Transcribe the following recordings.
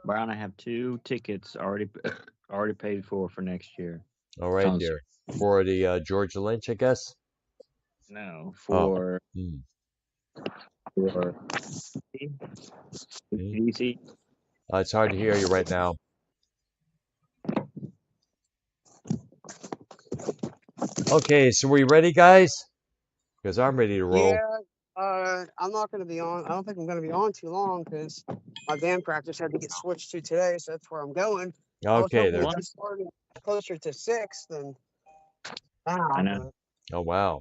Brown, I have 2 tickets already already paid for next year. All right, Concert. there for the Georgia Lynch, I guess. No, Oh, for mm, for mm. DC. It's hard to hear you right now. Okay, so we ready, guys? Because I'm ready to roll. Yeah, I'm not going to be on. I don't think I'm going to be on too long because my band practice had to get switched to today, so that's where I'm going. I was Okay, hoping to there. What? be starting closer to 6 than I now, know. but Oh, wow.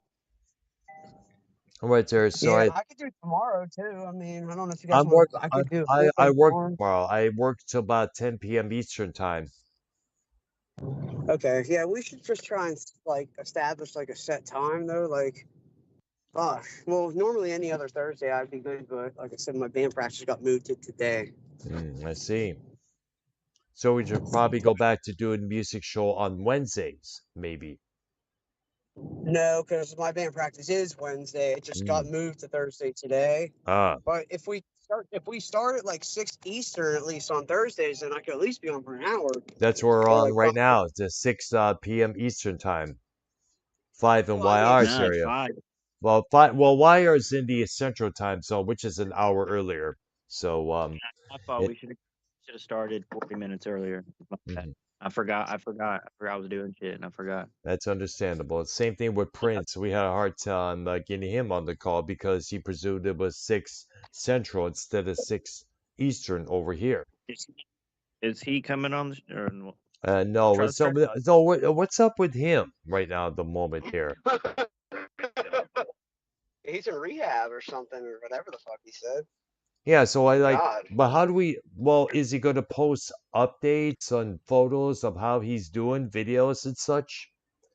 All right, there. So yeah, I could do tomorrow too. I mean, I don't know if you guys I'm want work. to. I could do a I full I day work tomorrow. tomorrow. I work till about 10 p.m. Eastern time. Okay, yeah, we should just try and like establish like a set time though. Like, gosh, well, normally any other Thursday I'd be good, but like I said, my band practice got moved to today. I see. So we should probably go back to doing music show on Wednesdays, maybe. No, because my band practice is Wednesday. It just got Mm. moved to Thursday today. Ah, But if we start at like 6 Eastern at least on Thursdays, then I could at least be on for an hour that's where we're or on like right 5. now. It's at 6 p.m. Eastern time, 5 in Well, I mean, YR's No, it's area. 5. Well, 5. Well, YR's in the Central time zone, which is an hour earlier. So I thought it. we should have started 40 minutes earlier. My bad. Mhm. I was doing shit and I forgot. That's understandable. Same thing with Prince. We had a hard time getting him on the call because he presumed it was 6 Central instead of 6 Eastern over here. Is he coming on or No, try to start? so what's up with him right now at the moment here? he's in rehab or something or whatever the fuck he said. Yeah, so I like, God. but how do we, well, is he going to post updates on photos of how he's doing, videos and such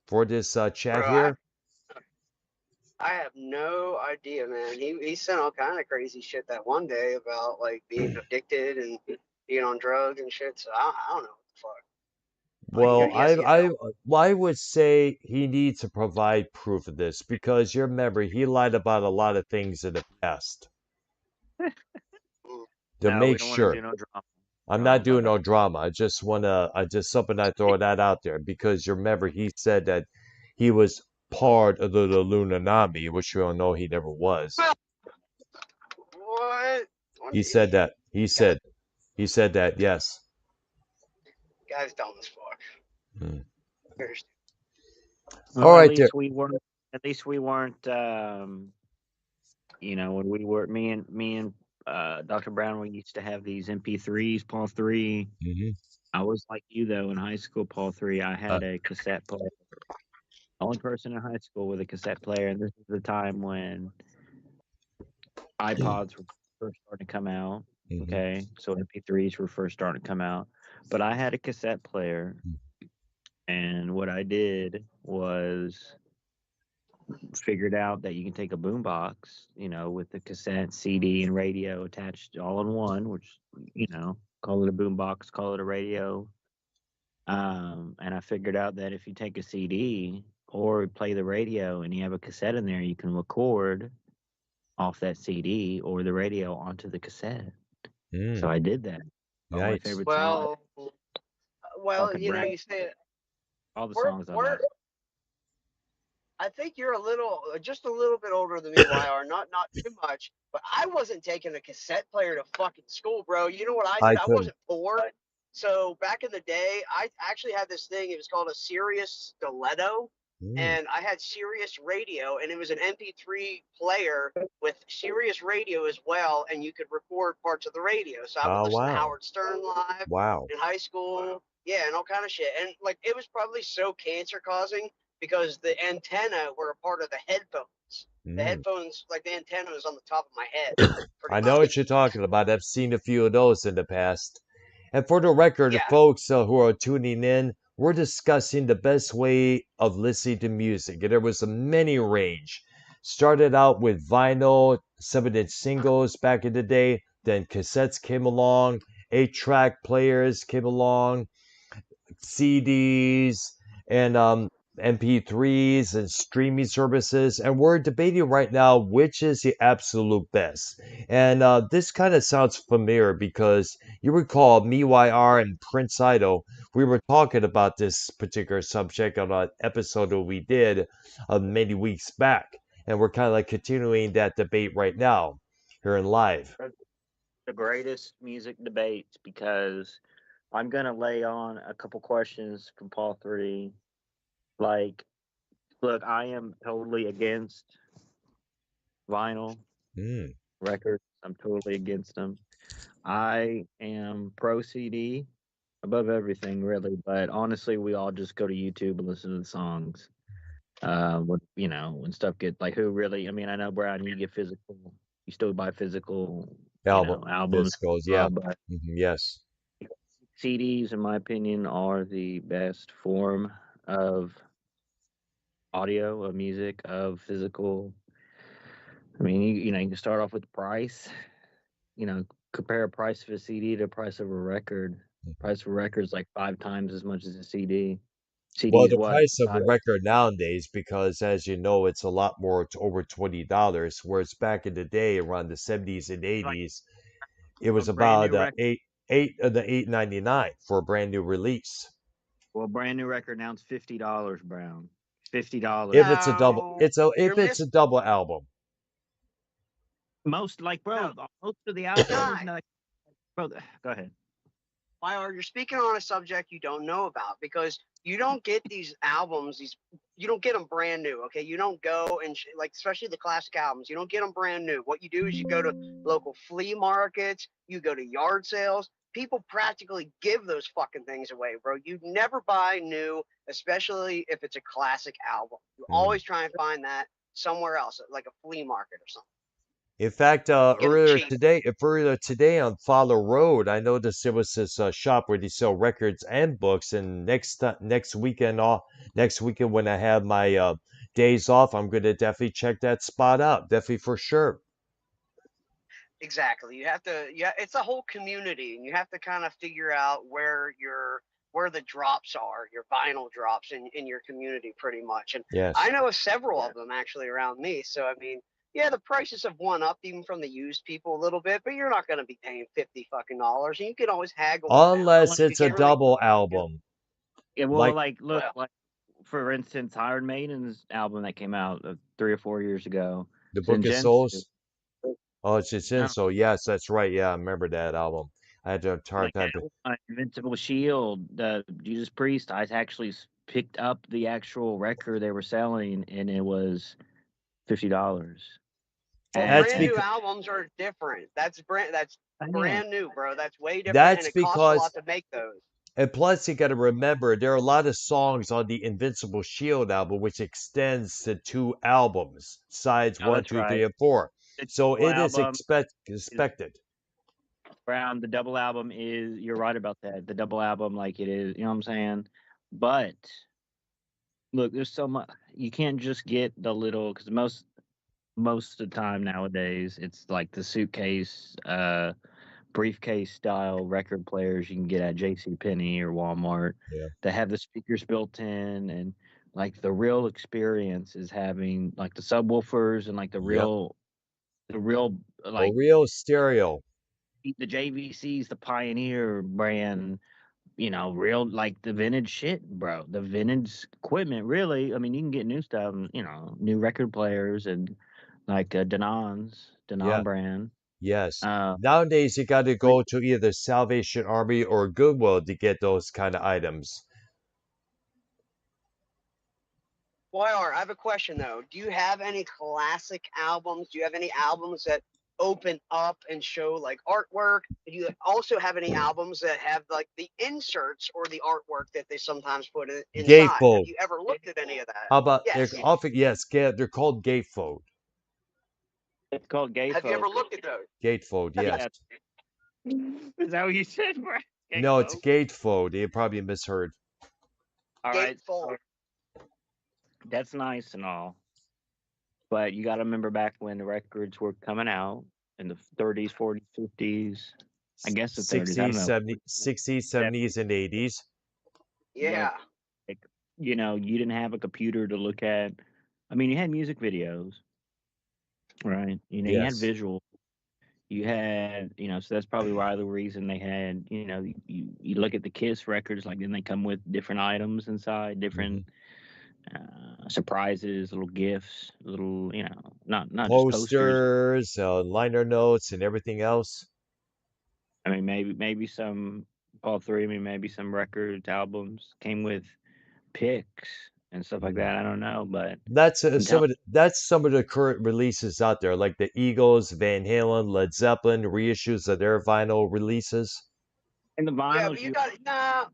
for this chat Bro, here? I have no idea, man. He sent all kind of crazy shit that one day about like being addicted and being on drugs and shit. So I don't know what the fuck. Like, Well, I guess he has no. I would say he needs to provide proof of this because you remember he lied about a lot of things in the past Mm. to No, we make don't want to sure. do no I'm drama not about doing no that. drama. I just something I throw that out there because you remember he said that he was part of the Illuminati, which you all know he never was. What? What an He said idiot. that. Guy, He said that. Yes. guy's dumb as fuck. Hmm. Seriously. All Well, right, there. at least we weren't when we were me and Dr. Brown, we used to have these MP3s, Paul 3. Hmm. I was like you though in high school, Paul 3. I Uh, had a cassette player. Only person in high school with a cassette player, and this is the time when iPods were first starting to come out. hmm. Okay, so MP3s were first starting to come out, but I had a cassette player, and what I did was figured out that you can take a boombox, with the cassette, CD, and radio attached all in one, which call it a boombox, call it a radio. And I figured out that if you take a CD or play the radio and you have a cassette in there, you can record off that CD or the radio onto the cassette. So Mm, I did that. All my nice. favorite songs, Well, Dr. Brown, you say all the we're songs I we're. like. I think you're just a little bit older than me, YR. Not too much, but I wasn't taking a cassette player to fucking school, bro. You know what I did? I I couldn't. wasn't poor, so back in the day, I actually had this thing. It was called a Sirius Stiletto, Mm. and I had Sirius Radio, and it was an MP3 player with Sirius Radio as well, and you could record parts of the radio. So I would Oh, listen to wow. Howard Stern live Wow. in high school, yeah, and all kind of shit. And like it was probably so cancer causing because the antenna were a part of the headphones. The Mm. headphones, like the antenna was on the top of my head, pretty I know what much. you're talking about. I've seen a few of those in the past. And for the record, Yeah. folks who are tuning in, we're discussing the best way of listening to music. And there was a many range. Started out with vinyl, 7-inch singles back in the day. Then cassettes came along, 8-track players came along, CDs, and MP3s and streaming services, and we're debating right now which is the absolute best. And this kind of sounds familiar because you recall me, YR, and Prince Idol. We were talking about this particular subject on an episode that we did many weeks back, and we're kind of like continuing that debate right now here in live. The greatest music debates because I'm gonna lay on a couple questions from Paul 3. Like, look, I am totally against vinyl Mm. records. I'm totally against them. I am pro CD above everything, really. But honestly, we all just go to YouTube and listen to the songs. When stuff get like, who really? I mean, I know Brian, you get physical. You still buy physical, Album albums. physicals, yeah. But Yes. CDs, in my opinion, are the best form of audio, of music, of physical. I mean, you can start off with the price. Compare a price of a CD to a price of a record. Price of a record is like 5 times as much as a CD. Well, CD's the what? price of a record nowadays, because as you know, it's a lot more, it's over $20, whereas back in the day, around the 70s and Like 80s, it a was brand about new record. the 8.99 for a brand new release. Well, a brand new record now is $50, Brown. If $50. it's a double, No, if you're it's a double album. Most like, bro, no, most of the albums. guy. Bro, go ahead. Why you're speaking on a subject you don't know about because you don't get these albums, you don't get them brand new. Okay, you don't go and like especially the classic albums, you don't get them brand new. What you do is you go to local flea markets, you go to yard sales. People practically give those fucking things away, bro. You never buy new, especially if it's a classic album. You Mm. always try and find that somewhere else, like a flea market or something. In fact, Get them cheap. earlier today on Follow Road, I noticed there was this shop where they sell records and books. And next weekend when I have my days off, I'm gonna definitely check that spot out. Definitely for sure. Exactly. You have to, yeah, it's a whole community, and you have to kind of figure out where the drops are, your vinyl drops in your community, pretty much. And I Yes. know several of them actually around me. So I mean, yeah, the prices have went up even from the used people a little bit, but you're not going to be paying $50 fucking, and you can always haggle them down. Unless You it's a can't really. double album, Yeah, well, like like, look, Well, like for instance, Iron Maiden's album that came out 3 or 4 years ago, the Book of Zinjinsu. Souls. Oh, it's No, so yes, that's right. Yeah, I remember that album. I had a hard like time. Invincible Shield, the Judas Priest. I actually picked up the actual record they were selling, and it was $50. well, That's brand And new because albums are different. That's yeah, brand new, bro. That's way different, and that's it costs a because lot to make those. And plus, you got to remember there are a lot of songs on the Invincible Shield album, which extends to 2 albums, sides oh, one, that's two, three, right. and four. The So double it is album is expected. Brown. The double album is. You're right about that. The double album, like it is. You know what I'm saying? But look, there's so much. You can't just get the little because most of the time nowadays it's like the suitcase, briefcase style record players you can get at J.C. Penney or Walmart Yeah. that have the speakers built in, and like the real experience is having like the subwoofers and like Yep. the real A like real stereo. the JVC's, the Pioneer brand, real like the vintage shit, bro. The vintage equipment, really. I mean, you can get new stuff, new record players and like Denon Yeah. brand. Yes. Uh, Nowadays, you got to go to either Salvation Army or Goodwill to get those kind of items. YR, I have a question though. Do you have any classic albums? Do you have any albums that open up and show like artwork? Do you also have any albums that have like the inserts or the artwork that they sometimes put inside? Have Gatefold. you ever looked at any of that? How about they're Yes. often they're called gatefold. it's called Have you Gatefold. ever looked at those? Gatefold. Yes. Yeah. Is that what you said, bro? No, it's Gatefold. gatefold. You probably misheard. All right. Gatefold. That's nice and all. But you got to remember back when the records were coming out in the 30s, 40s, 50s. I guess the 30s. I don't 60s, know. 70s, 60s, 70s, and 80s. Yeah. Yeah. you know, you didn't have a computer to look at. I mean, you had music videos, right? You know, you had Yes. visual. You had, you know, so that's probably why the reason they had, you know, you look at the Kiss records, like then they come with different items inside, Hmm. different surprises, little gifts, little, you know, not just posters. Posters, liner notes, and everything else. I mean, maybe some all three. I mean, maybe some records, albums came with picks and stuff like Mm. that. I don't know, but That's I'm telling. some of the current releases out there, like the Eagles, Van Halen, Led Zeppelin reissues of their vinyl releases. And the Yeah, vinyls, but you you got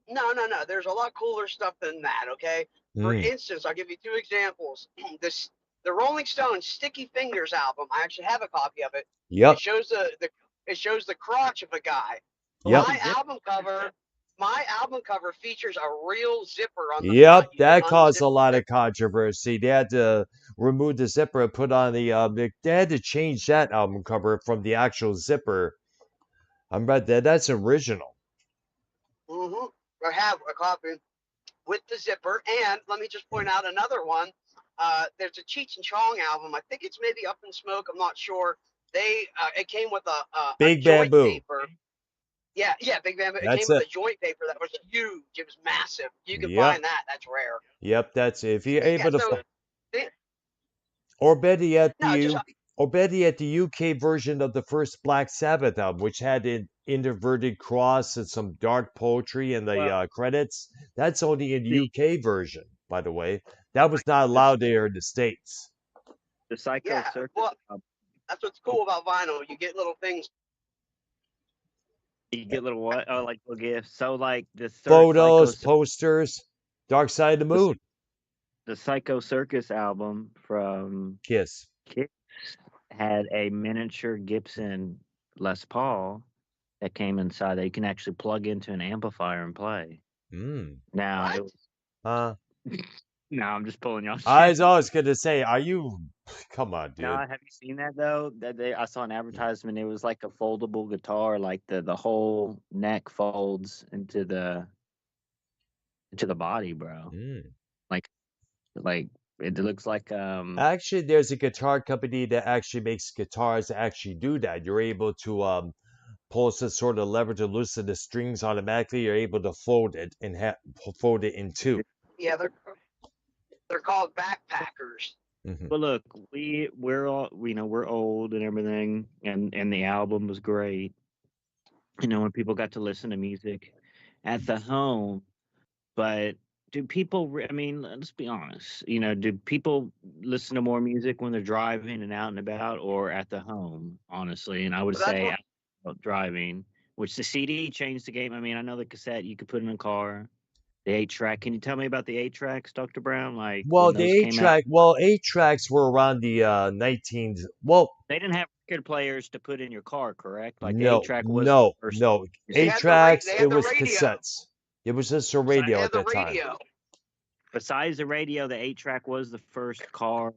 no. There's a lot cooler stuff than that. Okay. For Mm. instance, I'll give you two examples. This the Rolling Stones Sticky Fingers album. I actually have a copy of it. It Yep, shows the crotch of a guy. oh yep, the zip. My album cover features a real zipper on the yep. front. You can That caused unzip a lot the of controversy. They had to remove the zipper and put on the. They had to change that album cover from the actual zipper. I'm right there. That's original. hmm I have a copy with the zipper. And let me just point out another one. There's a Cheech and Chong album. I think it's maybe Up in Smoke. I'm not sure. It came with a Big joint Bamboo. paper. Yeah, Big Bamboo. It came That's with it. a joint paper that was huge. It was massive. You can Yep, find that. That's rare. yep. That's it. If you're Yeah. able to, So or better yet, no, just the UK version of the first Black Sabbath album, which had an inverted cross and some dark poetry in the Well, credits. That's only in the the UK version, by the way. That was not the allowed there in the States. the Psycho yeah. Circus Well, album, that's what's cool about vinyl. You get little things. you get little what? Oh, like little gifts. So like Photos, posters, Dark Side of the the, Moon, the Psycho Circus album from Kiss. Kiss had a miniature Gibson Les Paul that came inside that you can actually plug into an amplifier and play. Mm. Now What? it was Uh, no, I'm just pulling y'all I shit. was always going to say, are you? Come on, No, dude. have you seen that though? I saw an advertisement. It was like a foldable guitar, like the whole neck folds into the body, bro. Mm. Like like it looks like Actually, there's a guitar company that actually makes guitars that actually do that. You're able to pull some sort of lever to loosen the strings automatically. You're able to fold it and fold it in two. Yeah, they're called backpackers. Hmm. but look, we're all you know, we're old and everything, and the album was great. You know, when people got to listen to music at the home, but do people I mean, let's be honest, you know, do people listen to more music when they're driving and out and about or at the home, honestly? And I would But that's say what driving, which the CD changed the game. I mean, I know the cassette you could put in a car, the 8 track. Can you tell me about the 8 tracks, Dr. Brown? Like Well, when the those eight came out, track, well, eight tracks were around the 19. Well, they didn't have record players to put in your car, correct? Like the eight no, track was no, the first no. they Eight had music. tracks, they it had the was radio. cassettes. It was just a Besides, They radio had at the that time. radio. besides the radio, the 8 track was the first car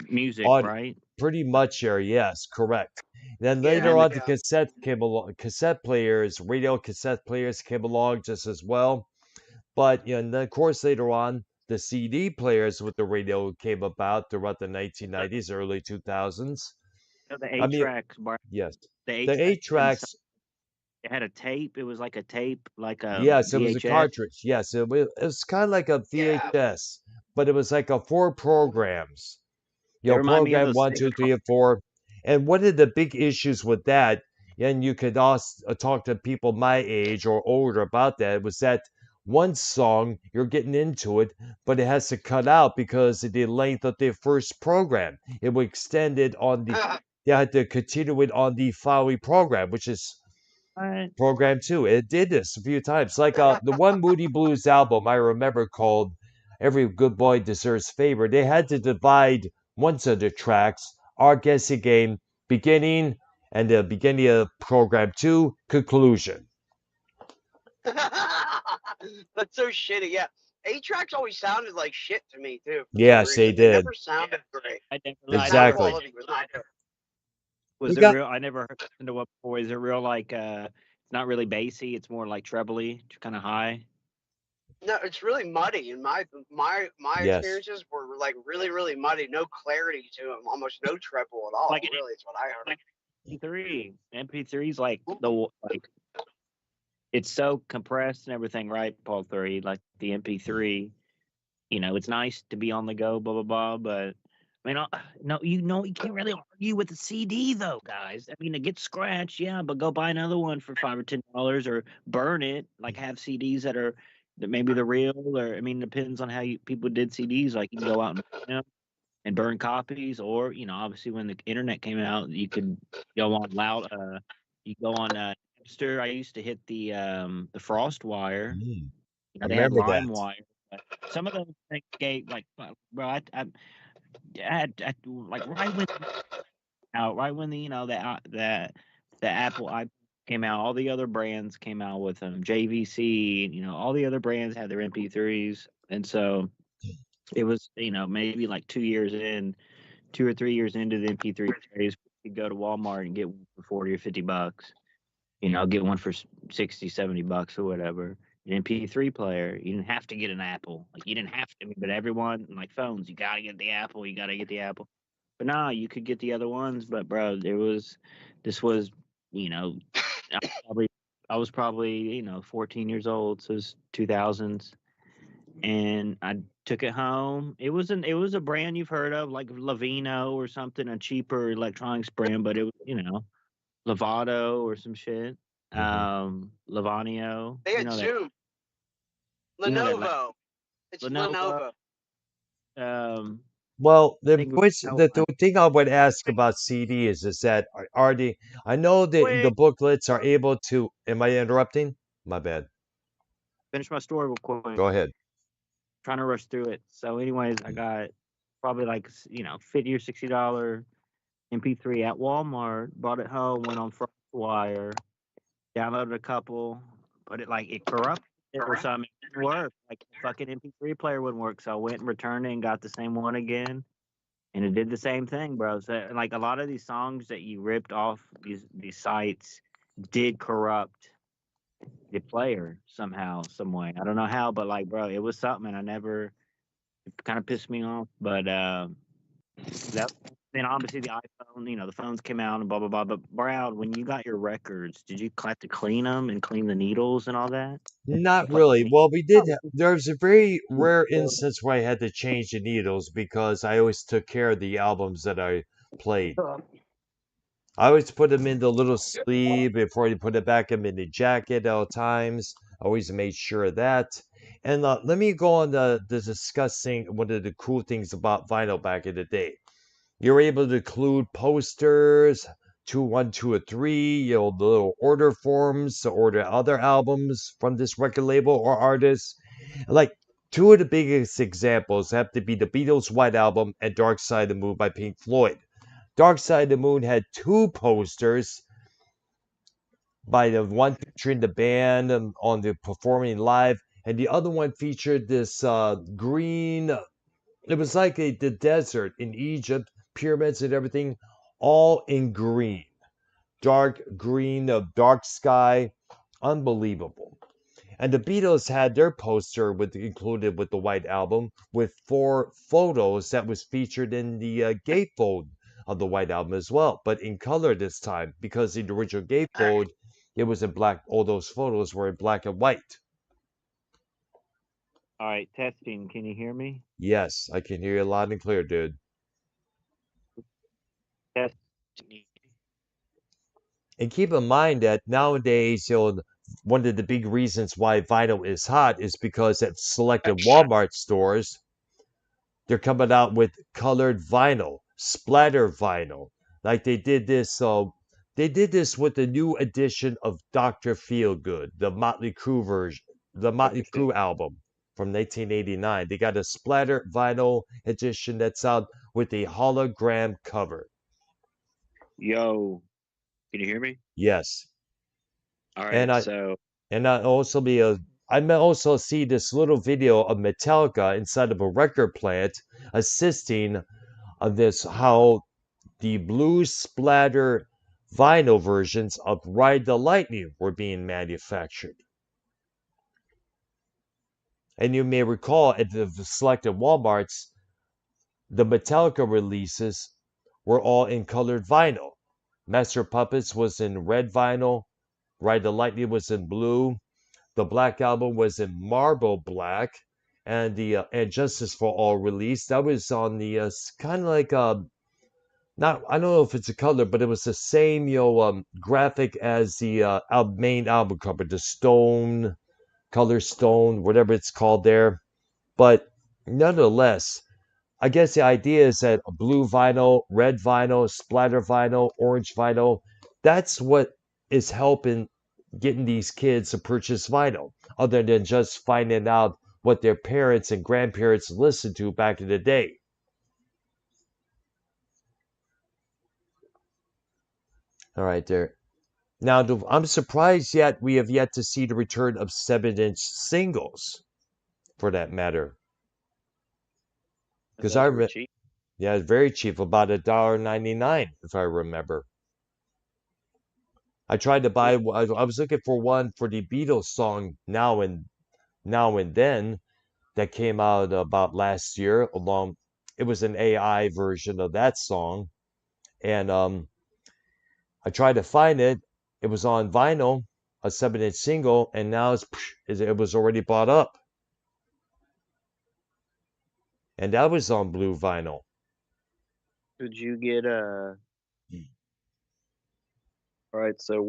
music, On right? pretty much here, yes, correct. Then And Yeah, later then the on, the yeah. cassette came along. Cassette players, radio cassette players came along just as well. But you know, and then of course later on, the CD players with the radio came about throughout the 1990s, early 2000s. the I eight mean, tracks, yes, the eight the track eight inside tracks. it had a tape. It was like a tape, like a Yes, it was a VHS. cartridge. Yes, it was kind of like a Yeah. VHS, but it was like a four programs. You They know, remind me of program those one, Sega two, three, and four. And one of the big issues with that, and you could also talk to people my age or older about that, was that one song you're getting into it, but it has to cut out because of the length of the first program. It would extend it on the, you had to continue it on the following program, which is What? program two. It did this a few times. Like the one Moody Blues album I remember called Every Good Boy Deserves Favor. They had to divide one of the tracks, Our Guessing Game, beginning, and the beginning of program two, conclusion. That's so shitty. Yeah. 8 tracks always sounded like shit to me too, for some Yes, they reason. They did. never sounded great. The I sound never Exactly. quality was not good. We was it got real. I never listened to what before. Is it real? Like it's not really bassy. It's more like trebly, kind of high. No, it's really muddy. And my Yes. experiences were like really muddy. No clarity to them. Almost no treble at all. Like Really, is what I heard. like MP3. MP3's like like it's so compressed and everything, right? Paul 3, like the MP3. It's nice to be on the go, blah blah blah. But I mean, no, you can't really argue with the CD though, guys. I mean, it gets scratched, yeah, but go buy another one for $5 or $10, or burn it. Like have CDs that maybe the real, or I mean, depends on how people did CDs. Like you can go out and and burn copies, or obviously when the internet came out, you could go on you go on Napster. I used to hit the frost wire. Mm, They had remember that. LimeWire. But some of those things gave like, bro, like right when the the Apple I came out, all the other brands came out with them. JVC, all the other brands had their MP3s, and so it was maybe like 2 or 3 years into the MP3 craze, you could go to Walmart and get one for 40 or $50. Get one for 60, $70 or whatever. An MP3 player, you didn't have to get an Apple. Like you didn't have to, but everyone, like phones, you gotta get the Apple. You gotta get the Apple. But nah, you could get the other ones. But bro, this was, you know, I was probably, I was probably 14 years old. So it was 2000s, and I took it home. It was a brand you've heard of, like Lavino or something, a cheaper electronics brand, but it was Lovato or some shit. Hmm. Lavanio. They had Zoom, That Lenovo. It's Lenovo. Lenovo. Well, I think it was the thing I would ask about CD is that are they? I know that the quick. booklets are able to. Am I interrupting? My bad. Finish my story real quick. Go ahead. Trying to rush through it. So, anyways, I got probably like $50 or $60 MP3 at Walmart. Brought it home. Went on FirstWire. Downloaded a couple. But it corrupted it or something. It didn't work. Like the fucking MP3 player wouldn't work. So I went and returned it and got the same one again. And it did the same thing, bro. So like a lot of these songs that you ripped off these sites did corrupt the player somehow, some way. I don't know how, but like, bro, it was something, and it kind of pissed me off. But that then obviously the iPhone, the phones came out and blah blah blah. But Brown, when you got your records, did you have to clean them and clean the needles and all that? Not Like, really. Well, we did. There was a very rare instance where I had to change the needles because I always took care of the albums that I played. I always put them in the little sleeve before you put it back in the jacket at all times. I always made sure of that. And let me go on the discussing one of the cool things about vinyl back in the day. You were able to include posters, 2, 1, 2, or 3, the little order forms to order other albums from this record label or artist. Like two of the biggest examples have to be the Beatles' White Album and Dark Side of the Moon by Pink Floyd. Dark Side of the Moon had two posters by the one featuring the band on the performing live, and the other one featured this green. It was like the desert in Egypt, pyramids and everything, all in green, dark green, dark sky, unbelievable. And the Beatles had their poster included with the White Album with 4 photos that was featured in the gatefold of the White Album as well, but in color this time because in the original gatefold it was in black. All those photos were in black and white. all right, testing. Can you hear me? Yes, I can hear you loud and clear, dude. Testing. And keep in mind that nowadays, one of the big reasons why vinyl is hot is because at selected Walmart stores, they're coming out with colored vinyl, splatter vinyl. Like they did this with the new edition of Dr. Feelgood, the Motley Crue version, the Motley Understood. Crue album from 1989. They got a splatter vinyl edition that's out with a hologram cover. Yo, can you hear me? Yes, All and right, I so and I may also see this little video of Metallica inside of a record plant assisting on this how the blue splatter vinyl versions of Ride the Lightning were being manufactured. And you may recall at the selected Walmarts, the Metallica releases were all in colored vinyl. Master of Puppets was in red vinyl. Ride the Lightning was in blue. The Black Album was in marble black. And the and Justice for All release, that was on the kind of like not, I don't know if it's a color, but it was the same graphic as the main album cover, the stone, color stone, whatever it's called there. But nonetheless, I guess the idea is that blue vinyl, red vinyl, splatter vinyl, orange vinyl, that's what is helping getting these kids to purchase vinyl, other than just finding out what their parents and grandparents listened to back in the day. All right, there. Now, I'm surprised yet we have yet to see the return of 7-inch singles, for that matter. And Because those were cheap. yeah, it's very cheap, about $1.99, if I remember. I tried to buy. Yeah. I was looking for one for the Beatles song Now and Then that came out about last year. Along, it was an AI version of that song, and I tried to find it. It was on vinyl, a 7-inch single, and now it was already bought up, and that was on blue vinyl. Did you get all right, so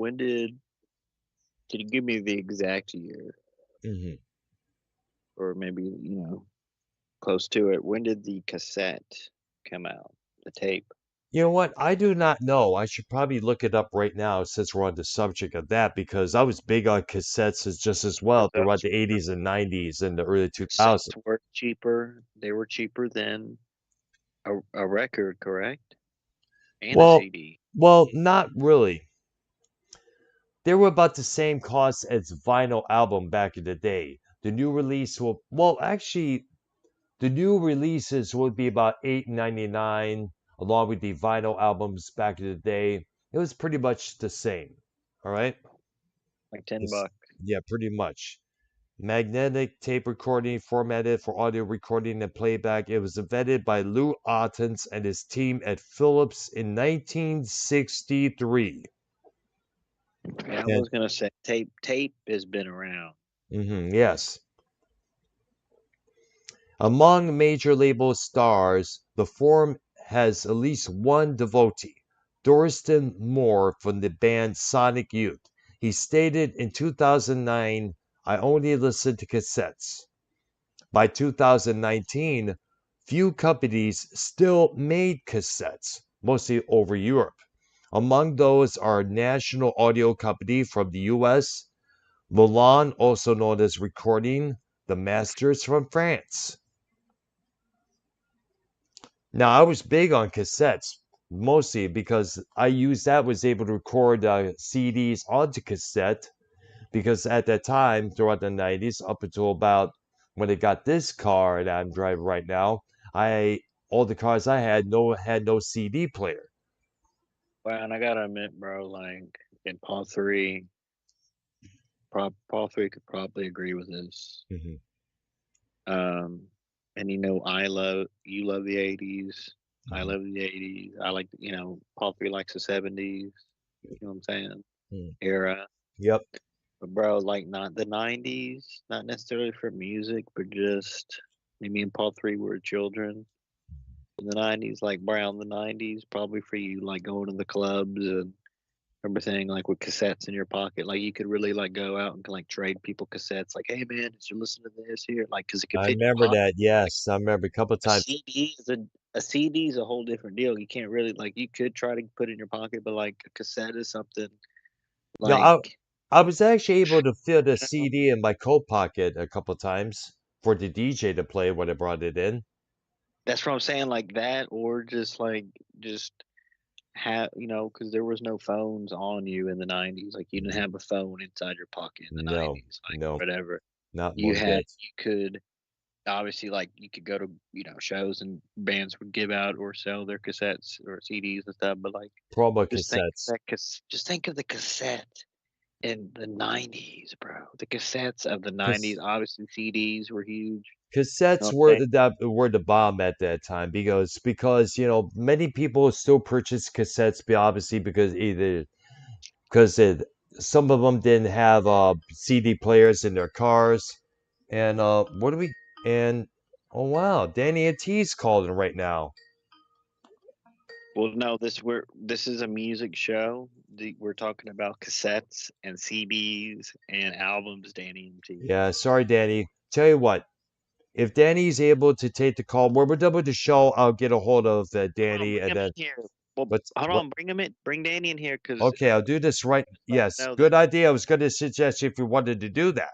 can you give me the exact year? Hmm. Or maybe, close to it. When did the cassette come out? The tape? You know what? I do not know. I should probably look it up right now since we're on the subject of that because I was big on cassettes just as well 'Cause throughout those the 80s and 90s and the early 2000s. cassettes were cheaper. They were cheaper than a record, correct? And a Well, CD. not really. They were about the same cost as vinyl album back in the day. The new release actually, the new releases would be about $8.99 along with the vinyl albums back in the day. It was pretty much the same. All right. Like 10 It's, bucks. yeah, pretty much. Magnetic tape recording formatted for audio recording and playback. It was invented by Lou Ottens and his team at Philips in 1963. Yeah, I And was gonna say tape has been around. yes. Among major label stars, the Forum has at least one devotee, Dorston Moore from the band Sonic Youth. He stated in 2009, I only listen to cassettes. By 2019, few companies still made cassettes, mostly over Europe. Among those are National Audio Company from the US, Milan, also known as Recording, the Masters from France. Now, I was big on cassettes, mostly because was able to record CDs onto cassette, because at that time, throughout the 90s, up until about when I got this car that I'm driving right now, all the cars I had no CD player. Well, and I gotta admit, bro, like in Paul 3, Paul 3 could probably agree with this. Hmm. Um, and you love the 80s. I Hmm. love the 80s. I like, Paul 3 likes the 70s. You know what I'm saying? Hmm. Era. Yep. But bro, like not the 90s, not necessarily for music, but just me and Paul 3 were children in the 90s, like Brown the 90s, probably for you, like going to the clubs and everything, like with cassettes in your pocket. Like you could really like go out and like trade people cassettes, like, hey man, did you listen to this here? Like, because it could I fit in your remember pocket. that. Like Yes, I remember a couple of a times. CD is a CD is a whole different deal. You can't really like you could try to put it in your pocket, but like a cassette is something No, like I was actually able to fit a you know, CD in my coat pocket a couple of times for the DJ to play when I brought it in. that's what I'm saying, like that, or just have because there was no phones on you in the 90s. Like you didn't have a phone inside your pocket in the No, 90s, like no, whatever. not one bit. You could obviously like you could go to shows and bands would give out or sell their cassettes or CDs and stuff, but like Promo just think of cassettes. just think of the cassette in the 90s, bro. The cassettes of the 90s, Because obviously CDs were huge. cassettes were the bomb at that time because many people still purchase cassettes, obviously because some of them didn't have CD players in their cars, and what do we and oh wow, Danny and T's calling right now. Well, no, this is a music show. We're talking about cassettes and CDs and albums, Danny MT. Yeah, sorry, Danny. Tell you what, if Danny's able to take the call, when we're done with the show, I'll get a hold of Hold on, Danny, bring and him then in here. Well, what's hold what? on, bring him in. Bring Danny in here because Okay, I'll do this right. Yes, no, good idea. I was going to suggest if you wanted to do that.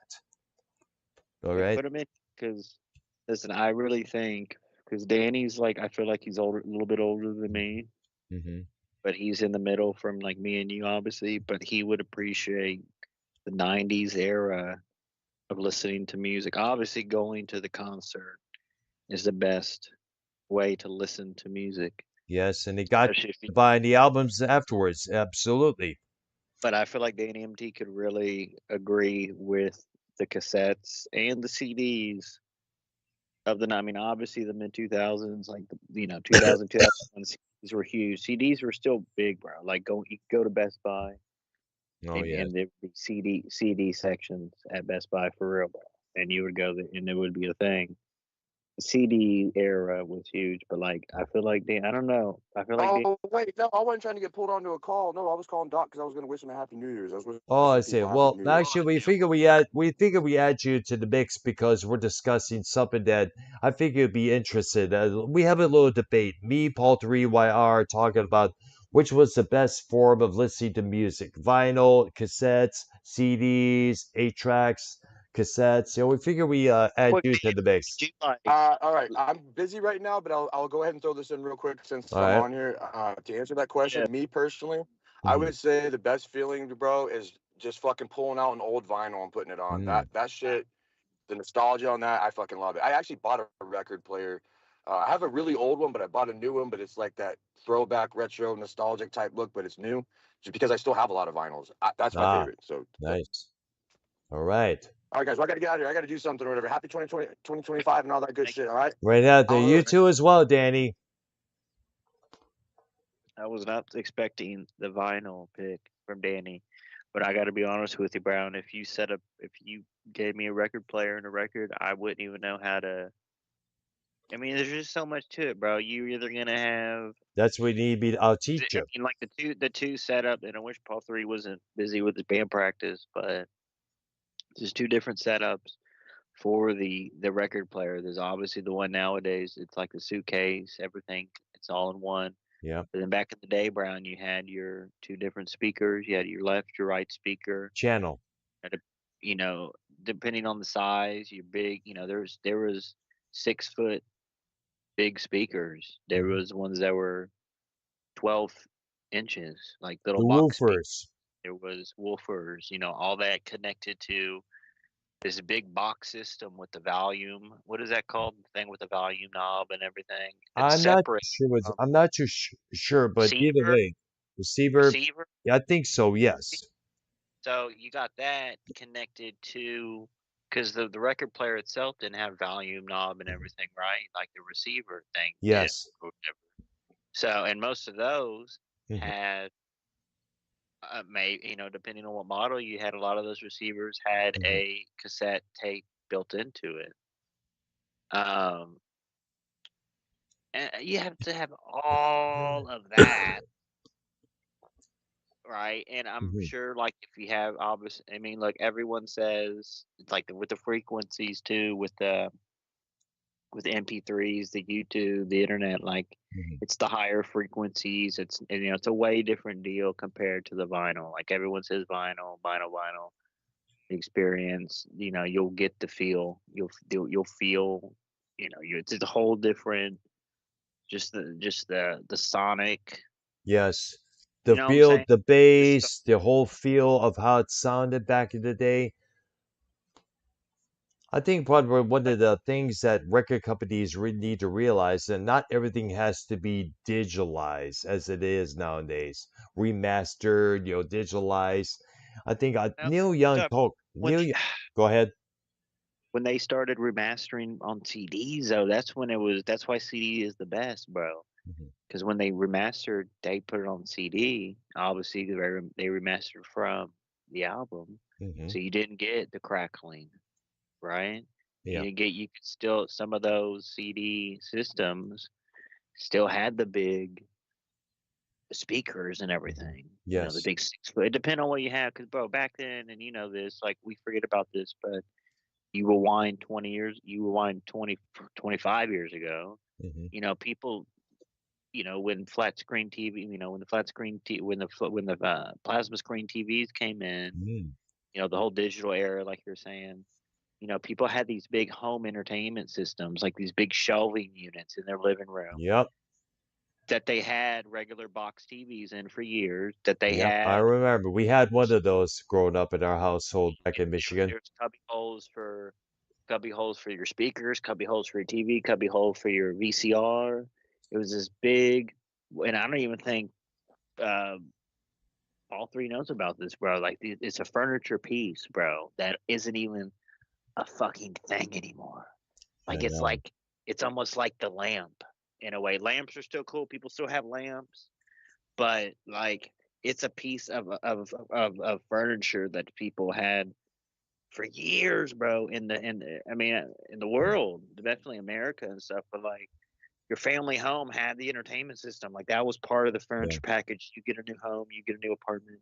All yeah, right. put him in because listen, I really think because Danny's like I feel like he's older, a little bit older than me, Mm-hmm. but he's in the middle from like me and you, obviously. But he would appreciate the '90s era of listening to music. Obviously, going to the concert is the best way to listen to music, Yes, and he got especially if you. buying the albums afterwards. Absolutely. But I feel like Danny MT could really agree with the cassettes and the CDs of the. I mean, obviously the mid 2000s, like 2000 2001 CDs were huge. CDs were still big, bro. Like you could go to Best Buy Oh and yes. there'd be CD sections at Best Buy for real, bro. And you would go there and it would be a thing. CD era was huge, but like I feel like Dan, I don't know. I feel like Dan, Oh wait, no, I wasn't trying to get pulled onto a call. No, I was calling Doc because I was going to wish him a happy New Year's. I was Oh, I wishing see. people happy Well, New Year's. actually, we add you to the mix because we're discussing something that I think you'd be interested. We have a little debate. Me, Paul 3YR, talking about which was the best form of listening to music: vinyl, cassettes, CDs, 8 tracks, cassettes. We figure we add quick you to Dan, the mix. did you like All right, I'm busy right now, but I'll go ahead and throw this in real quick since All I'm right. on here. To answer that yeah, question, me personally, I Mhm. would say the best feeling, bro, is just fucking pulling out an old vinyl and putting it on. Mm. That shit, the nostalgia on that, I fucking love it. I actually bought a record player. I have a really old one, but I bought a new one. But it's like that throwback, retro, nostalgic type look, but it's new, just because I still have a lot of vinyls. That's my Ah, favorite. So, nice. All right. all right, guys, well, I got to get out of here. I got to do something or whatever. Happy 2020, 2025 and all that good thank shit. you. All right. Right out there. You Holler. too as well, Danny. I was not expecting the vinyl pick from Danny, but I got to be honest with you, Brown. If you gave me a record player and a record, I wouldn't even know how to. I mean, there's just so much to it, bro. You're either gonna have, That's what you need me. I'll teach I you. mean, like the two setup, and I wish Paul 3 wasn't busy with his band practice, but there's two different setups for the record player. There's obviously the one nowadays. It's like the suitcase, everything. It's all in one. Yeah. But then back in the day, Brown, you had your two different speakers. You had your left, your right speaker. Channel. And you know, depending on the size, your big. There was 6 foot big speakers. There Mhm. was ones that were 12 inches, like little The box speakers. woofers. There was woofers. All that connected to this big box system with the volume. What is that called? The thing with the volume knob and everything. It's I'm not separate sure. from I'm not too sure, but either receiver. way, receiver. Receiver. Yeah, I think so. Yes. So you got that connected to because the record player itself didn't have volume knob and everything, right? Like the receiver thing did Yes. or whatever. So and most of those Mhm. had depending on what model you had, a lot of those receivers had Mhm. a cassette tape built into it. Um, and you have to have all of that, right? And I'm Mhm. sure, like, if you have obviously, I mean, like everyone says, it's like with the frequencies too, with the MP3s, the YouTube, the internet, like Mhm. it's the higher frequencies. It's a way different deal compared to the vinyl. Like everyone says, vinyl. The experience, you'll get the feel. You'll feel, it's a whole different, just the sonic. Yes. You The know what I'm feel, saying? the Just bass, the whole feel of how it sounded back in the day. I think probably one of the things that record companies really need to realize that not everything has to be digitalized as it is nowadays, remastered, digitalized. I think Now, Neil Young so told when Neil. Go ahead. when they started remastering on CDs, though, that's when it was. That's why CD is the best, bro. Hmm. Because when they remastered, they put it on CD. Obviously, they remastered from the album, Hmm. so you didn't get the crackling, right? Yeah. You could still, some of those CD systems still had the big speakers and Hmm. everything. The Yes. big 6 foot. It depends on what you have, because bro, back then, and you know this, like we forget about this, but you rewind 25 years ago. Hmm. People, when flat screen TV, when the flat screen when the plasma screen TVs came in, Mm. the whole digital era, like you're saying, people had these big home entertainment systems, like these big shelving units in their living room Yep. that they had regular box TVs in for years. That they Yep. I had remember we had one of those growing up in our household back in Michigan. there's cubby holes for your speakers, cubby holes for your TV, cubby hole for your VCR. It was this big, and I don't even think uh, all three knows about this, bro. Like it's a furniture piece, bro, that isn't even a fucking thing anymore. I Like it's know. like it's almost like the lamp in a way. Lamps are still cool. People still have lamps, but like it's a piece of furniture that people had for years, bro. In the world, definitely America and stuff. But like your family home had the entertainment system. Like that was part of the Yeah. furniture package. You get a new home, you get a new apartment.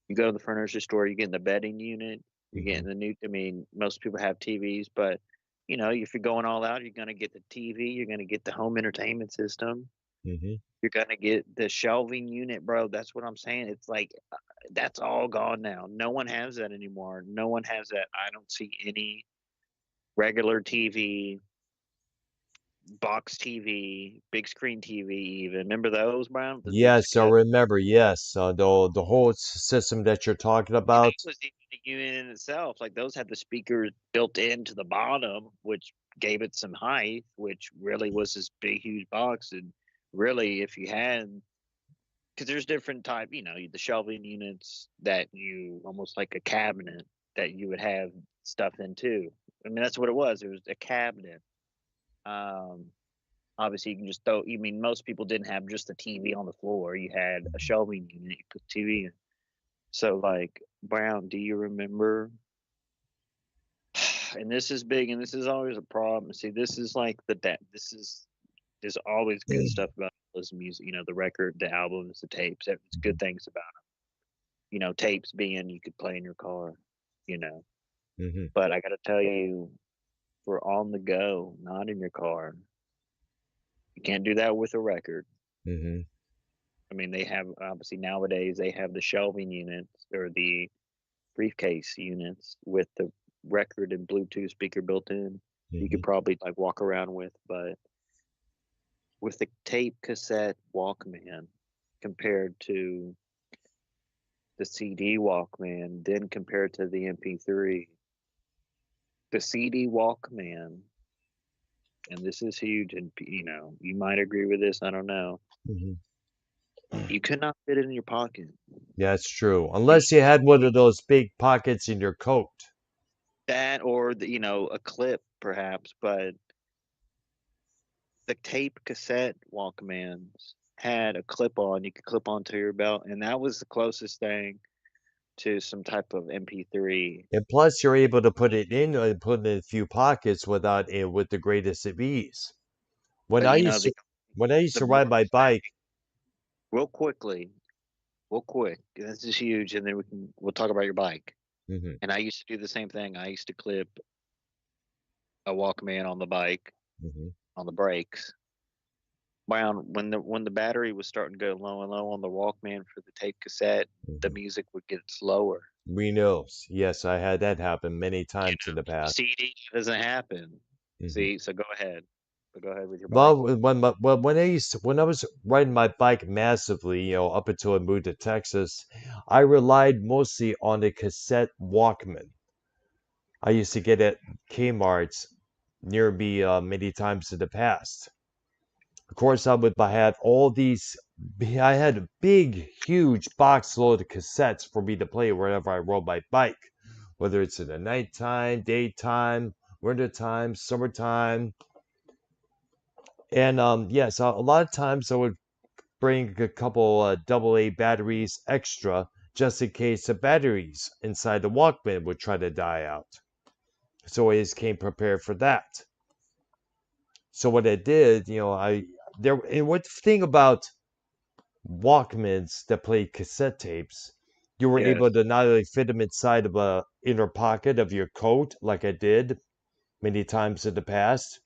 You go to the furniture store, you get the bedding unit, you're Hmm. getting the new. Most people have TVs, but if you're going all out, you're gonna get the TV, you're gonna get the home entertainment system, Hmm. you're gonna get the shelving unit, bro. That's what I'm saying. It's like that's all gone now. No one has that anymore. No one has that. I don't see any regular TV, box TV, big screen TV. Even remember those, Brown? The big Yes, I remember. Yes, the whole system that you're talking TV about. was even a unit in itself. Like those had the speakers built into the bottom, which gave it some height, which really was this big, huge box. And really, if you had, because there's different type, the shelving units that you almost like a cabinet that you would have stuff in too. That's what it was. It was a cabinet. Um, Obviously, you can just throw. Most people didn't have just a TV on the floor. You had a shelving unit. You put TV in. So, like, Brown, do you remember? And this is big, and this is always a problem. See, this is like This is there's always good stuff about this music. The record, the albums, the tapes. There's good things about them. Tapes being you could play in your car. You know, Hmm. but I got to tell you, for on the go, not in your car. You can't do that with a record. Hmm. They have obviously nowadays they have the shelving units or the briefcase units with the record and Bluetooth speaker built in. You Hmm. could probably like walk around with, but with the tape cassette Walkman compared to the CD Walkman, then compared to the MP3, the CD Walkman, and this is huge, and you might agree with this. I don't know. Hmm. You could not fit it in your pocket. That's true. You, Unless you had one of those big pockets in your coat. that or a clip perhaps, but the tape cassette Walkmans had a clip on you could clip onto your belt, and that was the closest thing to some type of MP3. And plus, you're able to put it in and put it in a few pockets without it with the greatest of ease. When But I used to when I used the to ride my worst bike. thing, real quickly, real quick, this is huge, and then we'll talk about your bike. Hmm. And I used to do the same thing. I used to clip a Walkman on the bike Hmm. on the brakes. When the battery was starting to go low and low on the Walkman for the tape cassette, the Hmm. music would get slower. We know. Yes, I had that happen many You times in the the past. CD doesn't happen. Hmm. See, so go ahead. But go ahead with your bike. Well, when I was riding my bike massively, up until I moved to Texas, I relied mostly on the cassette Walkman. I used to get at Kmart's near me many times in the past. Of course, I had all these I had a big, huge box load of cassettes for me to play wherever I rode my bike, whether it's in the nighttime, daytime, wintertime, summertime. And yes, a lot of times I would bring a couple AA batteries extra just in case the batteries inside the Walkman would try to die out. So I always came prepared for that. So what I did, and what thing about Walkmans that played cassette tapes, you were Yes. able to not only fit them inside of a inner pocket of your coat, like I did many times in the past.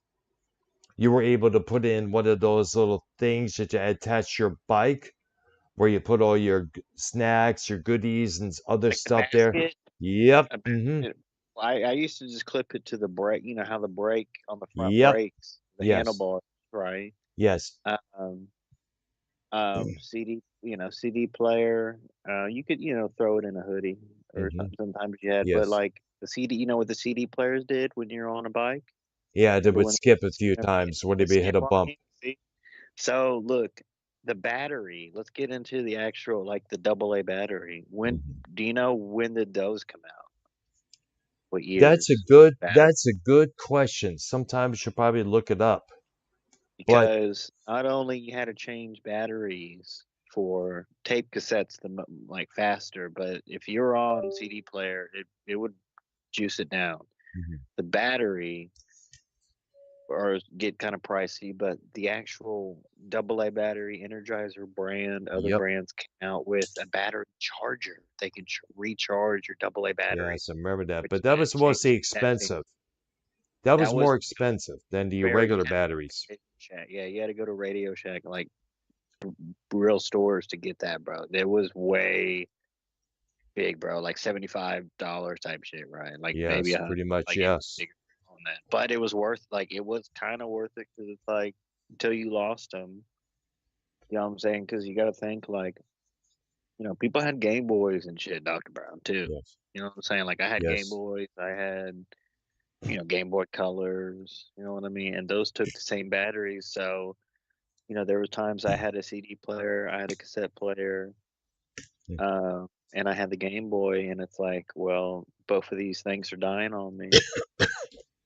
You were able to put in one of those little things that you attach to your bike, where you put all your snacks, your goodies, and other Like the stuff there. basket. Yep. A Mm-hmm. basket. I used to just clip it to the brake. You know how the brake on the front Yep. brakes, the Yes. handlebar, right? Yes. Um, CD, CD player. You could, throw it in a hoodie or Mm-hmm. something. Sometimes you had, but Yes. like the CD, you know what the CD players did when you're on a bike? Yeah, they Remember would when skip a few remember times when they they hit skip a on bump. you? See? So look, the battery. Let's get into the actual like the AA battery. When Mhm. do you know when did those come out? What That's a years? good Battery. that's a good question. Sometimes you should probably look it up. But Because not only you had to change batteries for tape cassettes like faster, but if you're on CD player, it would juice it down. Mhm. The battery or get kind of pricey, but the actual AA battery Energizer brand, other Yep. brands came out with a battery charger. They can recharge your AA battery, Yes, I remember that. which But that then was mostly changes everything. expensive. That That was was more expensive than the very regular you had to go batteries. to Radio Shack. Yeah, you had to go to Radio Shack, like real stores to get that, bro. It was way big, bro. Like $75 type shit, right? Like maybe Yes, pretty much, like even yes. bigger on that. But it was worth like it was kind of worth it because it's like until you lost them. You know what I'm saying? Because you got to think like people had Game Boys and shit, Dr. Brown too. Yes. You know what I'm saying? Like I had Game Yes. Boys, I had Game Boy Colors. You know what I mean? And those took the same batteries, so there was times I had a CD player, I had a cassette player, Mm. and I had the Game Boy, and it's like, well, both of these things are dying on me.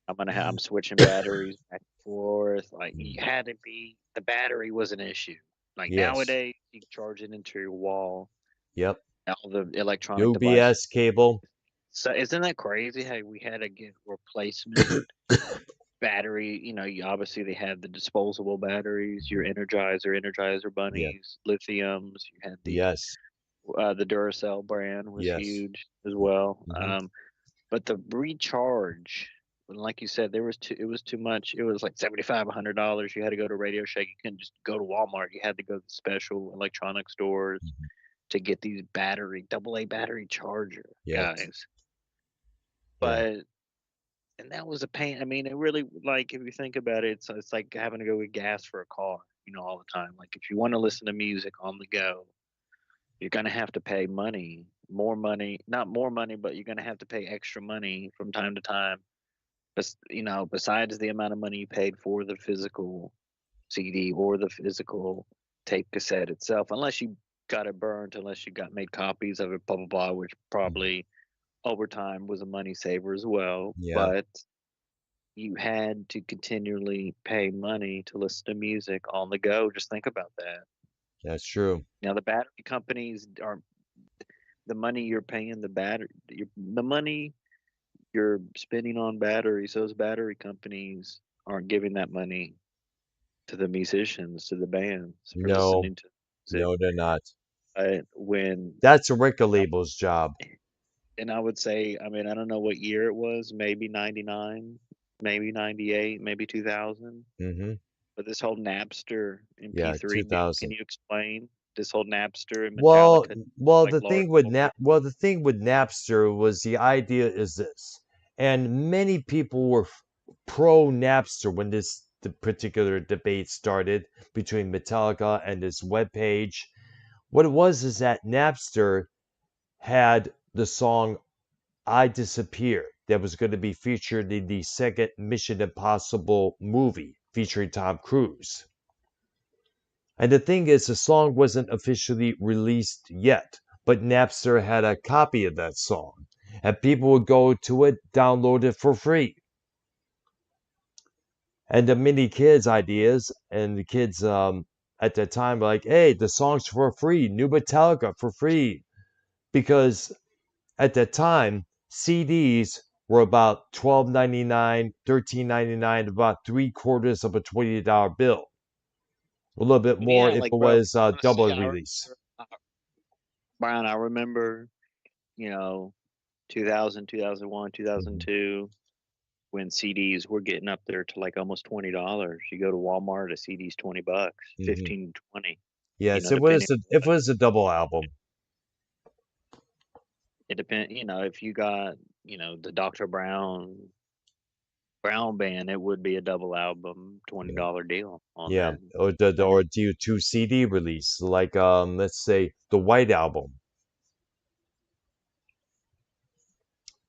I'm switching batteries back and forth. Like you had to be the battery was an issue. Like Yes. nowadays, you can charge it into your wall, Yep. all the electronic devices. UBS cable. So isn't that crazy how we had to get replacement battery? You obviously they had the disposable batteries, your Energizer Yeah. bunnies, lithiums. You had Yes. the Duracell brand was Yes. huge as well. Hmm. But the recharge, like you said, it was too much. It was like $75, $100. You had to go to Radio Shack. You couldn't just go to Walmart. You had to go to the special electronic stores to get these AA battery charger Yes. guys. Yeah. But and that was a pain. I mean, it really like if you think about it, it's like having to go get gas for a car, all the time. Like if you want to listen to music on the go, you're gonna have to pay more money, not more money, but you're gonna have to pay extra money from time to time. But besides the amount of money you paid for the physical CD or the physical tape cassette itself, unless you got it burnt, unless you got made copies of it, blah blah blah, which probably over time was a money saver as well. Yeah. But you had to continually pay money to listen to music on the go. Just think about that. That's true. Now the battery companies are the money you're paying the money you're spending on batteries. Those battery companies aren't giving that money to the musicians, to the bands for No. listening to music. No, they're not. When That's a record label's job. and I would say, I mean, I don't know what year it was, maybe 99, maybe 98, maybe 2000. Hmm. But this whole Napster Yeah, MP3, can 2000. you explain this whole Napster and Well, Metallica, well, like Lars Ulrich? The thing with Napster was the idea is this, and many people were pro Napster when the particular debate started between Metallica and this webpage. What it was is that Napster had the song "I Disappear" that was going to be featured in the second Mission Impossible movie featuring Tom Cruise. And the thing is, the song wasn't officially released yet, but Napster had a copy of that song, and people would go to it, download it for free. And the many kids' ideas, and the kids at that time were like, "Hey, the song's for free, new Metallica for free," because at that time CDs were about $12.99, $13.99, about 3/4 of a $20 bill. A little bit more Yeah, if like it bro, was a honestly, double I release. remember, Brian, I remember, you know, 2000, 2001, Mhm, 2002, when CDs were getting up there to like almost $20. You go to Walmart, a CD's $20, mhm. 15, 20, Yes, depending. it was a double album. It depends, if you got, the Dr. Brown band, it would be a double album, Yeah, $20 deal on yeah, that. or two CD release, like let's say the White Album.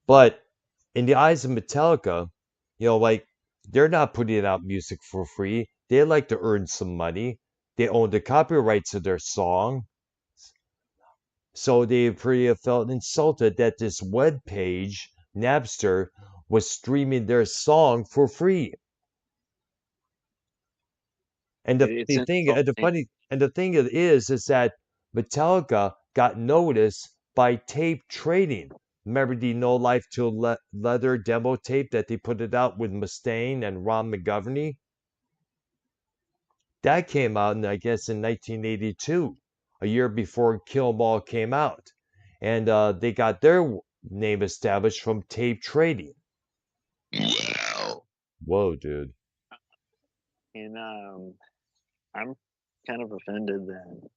But in the eyes of Metallica, like they're not putting out music for free. They like to earn some money. They own the copyrights of their song. So they pretty felt insulted that this web page, Napster, was streaming their song for free. And the It's funny thing, insulting. and the thing is that Metallica got noticed by tape trading. Remember the No Life Till Leather demo tape that they put it out with Mustaine and Ron McGovney? That came out, I guess, in 1982, a year before Kill 'Em All came out. And they got their name established from tape trading. Wow. Whoa, dude. And I'm kind of offended that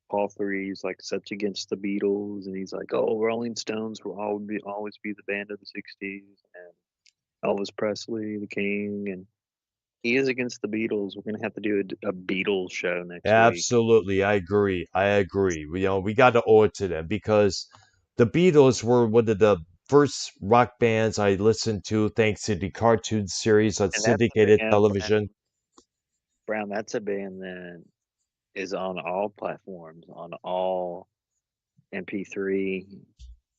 Paul Free's like such against the Beatles, and he's like, "Oh, Rolling Stones will always be the band of the '60s," and Elvis Presley, the King, and he is against the Beatles. We're gonna have to do a Beatles show next week. Absolutely, I agree. I agree. We got to owe it to them because the Beatles were one of the first rock bands I listened to thanks to the cartoon series on And that's a syndicated band, television. Brown. That's a band that is on all platforms, on all MP3,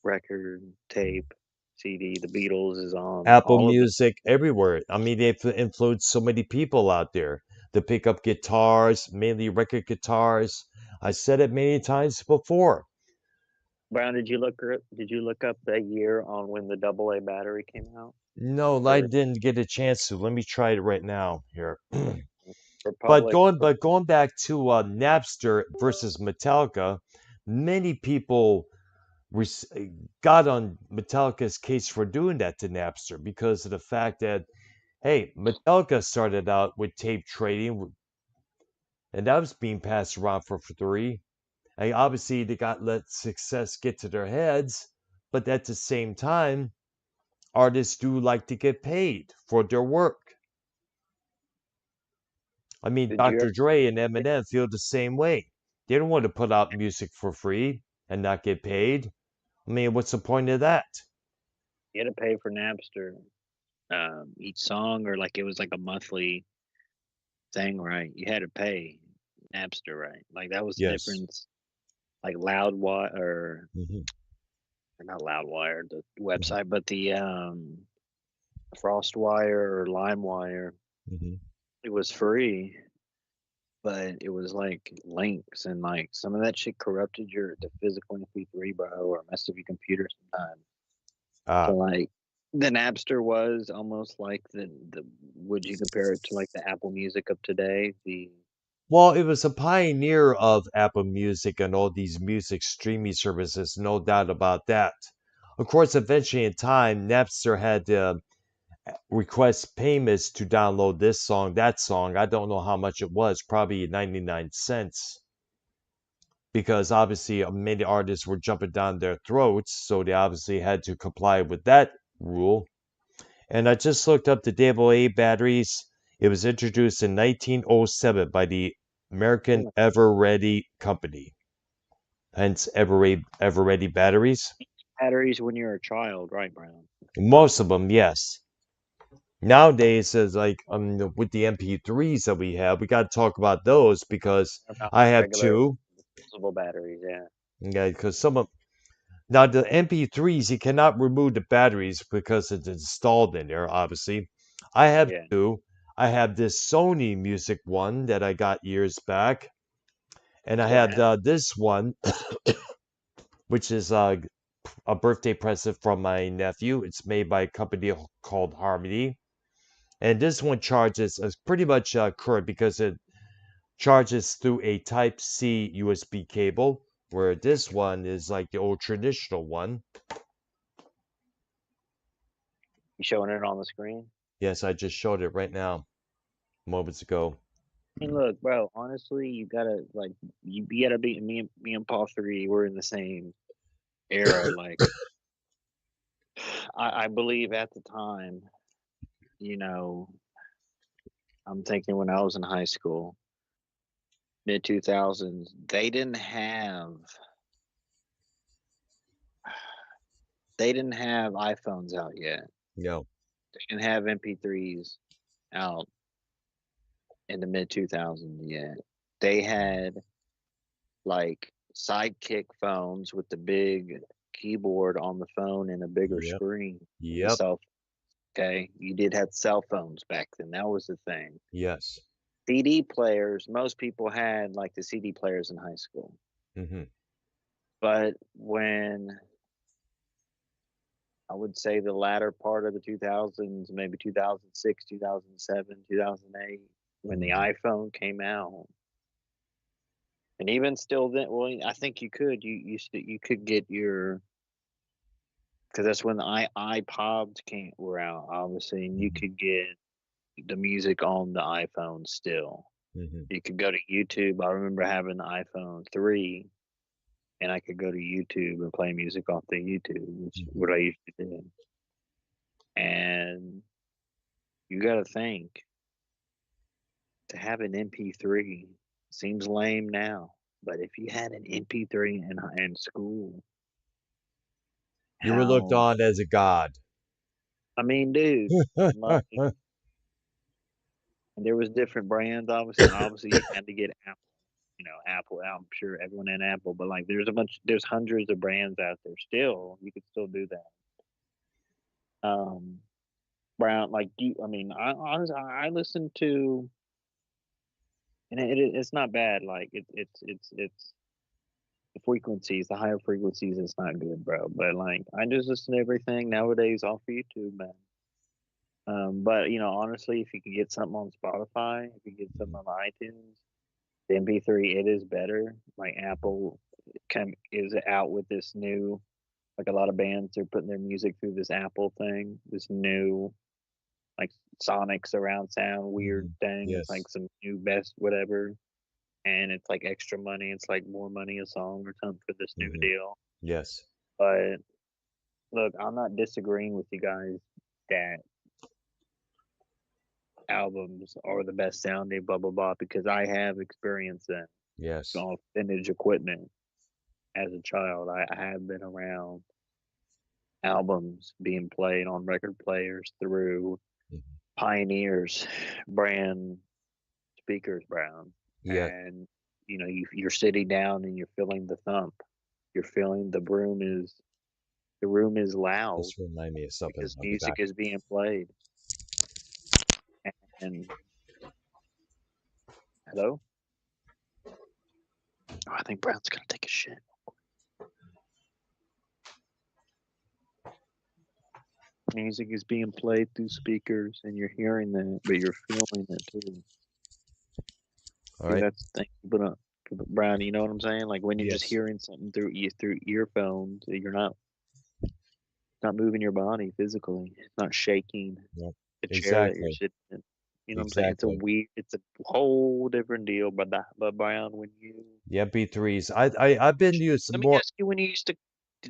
record, tape, CD. The Beatles is on Apple all of it. Music, everywhere. I mean, they've influenced so many people out there to pick up guitars, mainly record guitars. I said it many times before. Brown, did you look up that year on when the AA battery came out? No, I Or didn't get a chance to. Let me try it right now here. Republic? But going back to Napster versus Metallica, many people got on Metallica's case for doing that to Napster because of the fact that hey, Metallica started out with tape trading, and that was being passed around for free. And obviously, they got let success get to their heads, but at the same time, artists do like to get paid for their work. I mean, Did you ever Dr. Dre and Eminem feel the same way. They don't want to put out music for free and not get paid. I mean, what's the point of that? you had to pay for Napster each song, or like it was like a monthly thing, right? You had to pay Napster, right? Like that was the Yes. difference. Like Loudwire, Hmm. or not Loudwire, the Hmm. website, but the FrostWire or LimeWire. Hmm. It was free, but it was like links, and like some of that shit corrupted the physical MP3, bro, or messed up your computer sometimes. So Ah, like the Napster was almost like the would you compare it to like the Apple Music of today? The well, it was a pioneer of Apple Music and all these music streaming services, no doubt about that. Of course, eventually in time, Napster had to request payments to download this song, that song. I don't know how much it was, probably 99 cents, because obviously many artists were jumping down their throats, so they obviously had to comply with that rule. And I just looked up the AA batteries. It was introduced in 1907 by the American oh, Eveready Company, hence Eveready batteries. batteries when you're a child, right, Brown? Most of them, yes. Nowadays, is like with the MP3s that we have, we got to talk about those because About I have regular two. disposable batteries, yeah. Okay, because some of now the MP3s you cannot remove the batteries because it's installed in there. Obviously, I have Yeah. two. I have this Sony Music one that I got years back, and I Still have have it. this one, which is a birthday present from my nephew. It's made by a company called Harmony. And this one charges pretty much current because it charges through a Type C USB cable, where this one is like the old traditional one. You showing it on the screen? Yes, I just showed it right now, moments ago. And look, bro, honestly, you gotta like you gotta be me and Paul 3, we're in the same era. Like I believe at the time, you know, I'm thinking when I was in high school, mid 2000s, they didn't have iPhones out yet. No. They didn't have MP3s out in the mid 2000s yet. They had like sidekick phones with the big keyboard on the phone and a bigger Yep. screen. The Yep. cell, okay, you did have cell phones back then. That was the thing. Yes. CD players, most people had like the CD players in high school. Mm-hmm. But when I would say the latter part of the 2000s, maybe 2006, 2007, 2008, when the iPhone came out, and even still then, well, I think you could, you could get your, because that's when the iPods were out, obviously, and you could get the music on the iPhone still. Mm-hmm. You could go to YouTube. I remember having the iPhone 3, and I could go to YouTube and play music off the YouTube, which is what I used to do. And you got to think, to have an MP3 seems lame now, but if you had an MP3 in school, You were looked how, on as a god. I mean, dude, like, and there was different brands. Obviously, you had to get Apple. You know, Apple. I'm sure everyone had Apple, but like, there's hundreds of brands out there. Still, you could still do that. Brown, like you. I mean, I honestly, I listen to, and it's not bad. Like it's the frequencies, the higher frequencies. It's not good, bro. But like, I just listen to everything nowadays off YouTube, man. But you know, honestly, if you could get something on Spotify, if you get something on iTunes, the MP3, it is better. Like Apple is out with this new, like a lot of bands, they're putting their music through this Apple thing, this new like sonic surround sound weird thing. It's Yes. like some new best whatever, and it's like extra money. It's like more money a song or something for this new deal. Yes. But look, I'm not disagreeing with you guys that albums are the best sounding, blah blah blah, because I have experienced that Yes. on vintage equipment as a child. I have been around albums being played on record players through Pioneers brand speakers, Brown, Yes. and you know you're sitting down and you're feeling the thump. You're feeling the room is loud This remind me of something. because I'll be music back. is being played. And hello, oh, I think Brown's gonna take a shit. Music is being played through speakers, and you're hearing that, but you're feeling it too. All See, right. that's the thing. But Brown, you know what I'm saying? Like when you're just Yes. hearing something through earphones, you're not moving your body physically. It's not shaking Yep. the chair that you're Exactly. sitting in. You know what I'm saying? Exactly. It's a whole different deal. But Brown, when you The MP3s. I've been using let me more. ask you when you used to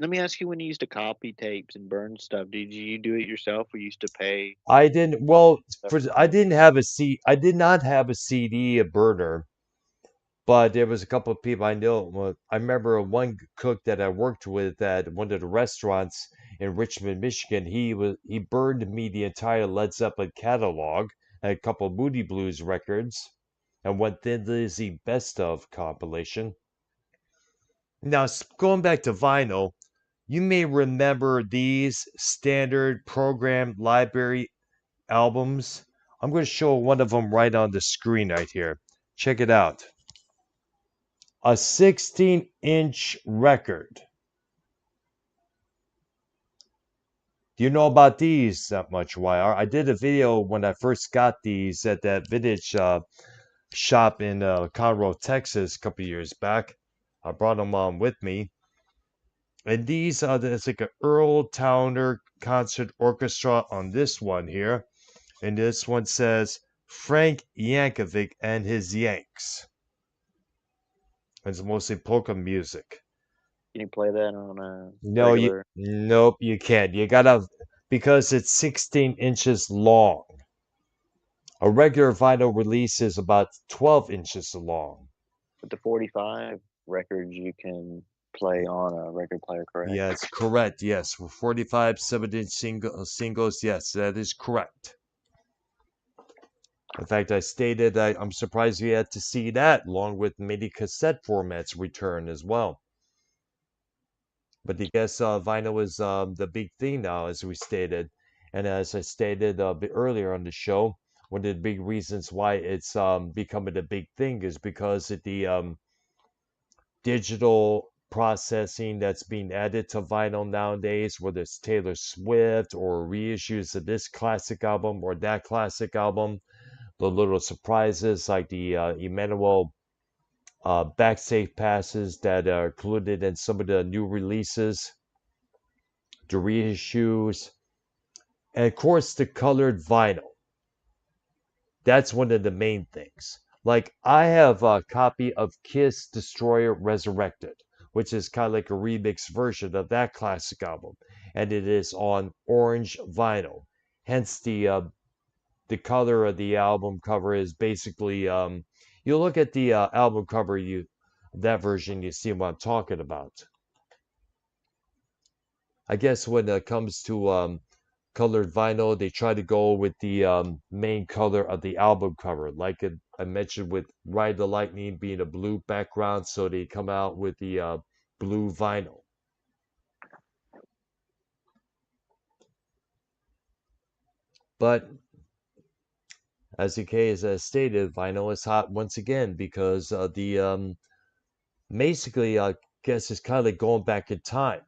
let me ask you when you used to copy tapes and burn stuff. Did you do it yourself, or you used to pay I didn't. copy Well, stuff for for I tape? didn't have a C. I did not have a CD, a burner. But there was a couple of people I know. Well, I remember one cook that I worked with at one of the restaurants in Richmond, Michigan. He burned me the entire Led Zeppelin catalog and a couple of Moody Blues records, and went Thin Lizzy Best of compilation. Now, going back to vinyl, you may remember these standard program library albums. I'm going to show one of them right on the screen right here. Check it out. A 16-inch record. Do you know about these that much, YR? I did a video when I first got these at that vintage shop in Conroe, Texas, a couple years back. I brought them on with me. And these are, there's like an Earl Towner concert orchestra on this one here. And this one says Frank Yankovic and his Yanks. It's mostly polka music. Can you play that on a No, regular? nope, you can't. You gotta, because it's 16 inches long. A regular vinyl release is about 12 inches long. With the 45 records, you can play on a record player, correct? Yes, correct. Yes, for 45 7-inch singles, yes, that is correct. In fact, I stated I'm surprised we had to see that, along with many cassette formats return as well. But I guess vinyl is the big thing now, as we stated. And as I stated a bit earlier on the show, one of the big reasons why it's becoming a big thing is because of the digital processing that's being added to vinyl nowadays, whether it's Taylor Swift or reissues of this classic album or that classic album. The little surprises like the Emmanuel backstage passes that are included in some of the new releases, the reissues, and of course the colored vinyl. That's one of the main things. Like I have a copy of Kiss Destroyer Resurrected, which is kind of like a remix version of that classic album, and it is on orange vinyl. Hence the color of the album cover is basically you look at the album cover, that version, you see what I'm talking about. I guess when it comes to colored vinyl, they try to go with the main color of the album cover, like I mentioned with Ride the Lightning being a blue background, so they come out with the blue vinyl. But as UK has stated, vinyl is hot once again because the basically, I guess it's kind of like going back in time.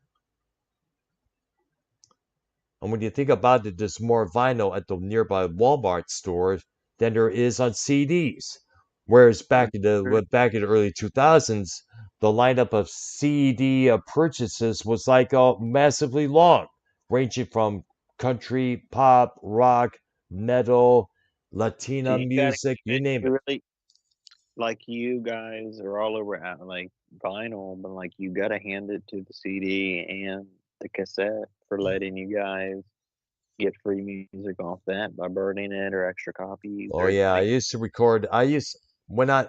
And when you think about it, there's more vinyl at the nearby Walmart store than there is on CDs. Whereas back in the early 2000s, the lineup of CD purchases was like massively long, ranging from country, pop, rock, metal, So Latina you gotta music, keep you it. name You it. really, like, you guys are all over like vinyl, but like you gotta hand it to the CD and the cassette for letting you guys get free music off that by burning it or extra copies Oh or yeah, I like used to record. When I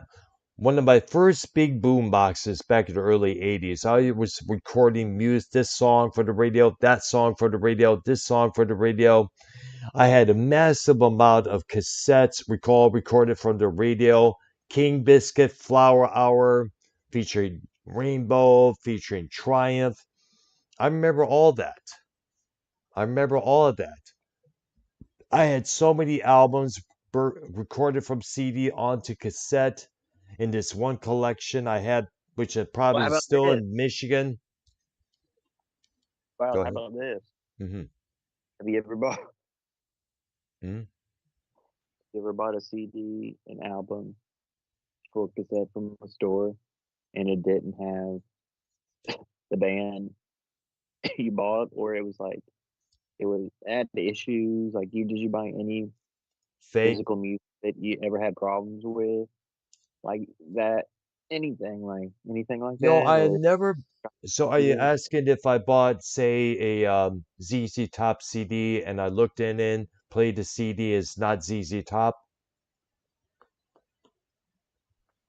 one of my first big boom boxes back in the early 80s. I was recording music, this song for the radio, that song for the radio, this song for the radio. I had a massive amount of cassettes recorded from the radio. King Biscuit Flower Hour featuring Rainbow, featuring Triumph. I remember all that. I remember all of that. I had so many albums recorded from CD onto cassette in this one collection I had, which is well, probably how about still this? in Michigan. Well, Go how ahead. about this? Hmm. Have you ever bought Hmm. you ever bought a CD, an album, for a cassette from a store and it didn't have the band you bought, or it was like it was had issues? Like, did you buy any Fake. physical music that you ever had problems with, like that? Anything like No, that, I or never. So are you yeah? asking if I bought, say, a ZZ Top CD and I looked in, played the CD is not ZZ Top?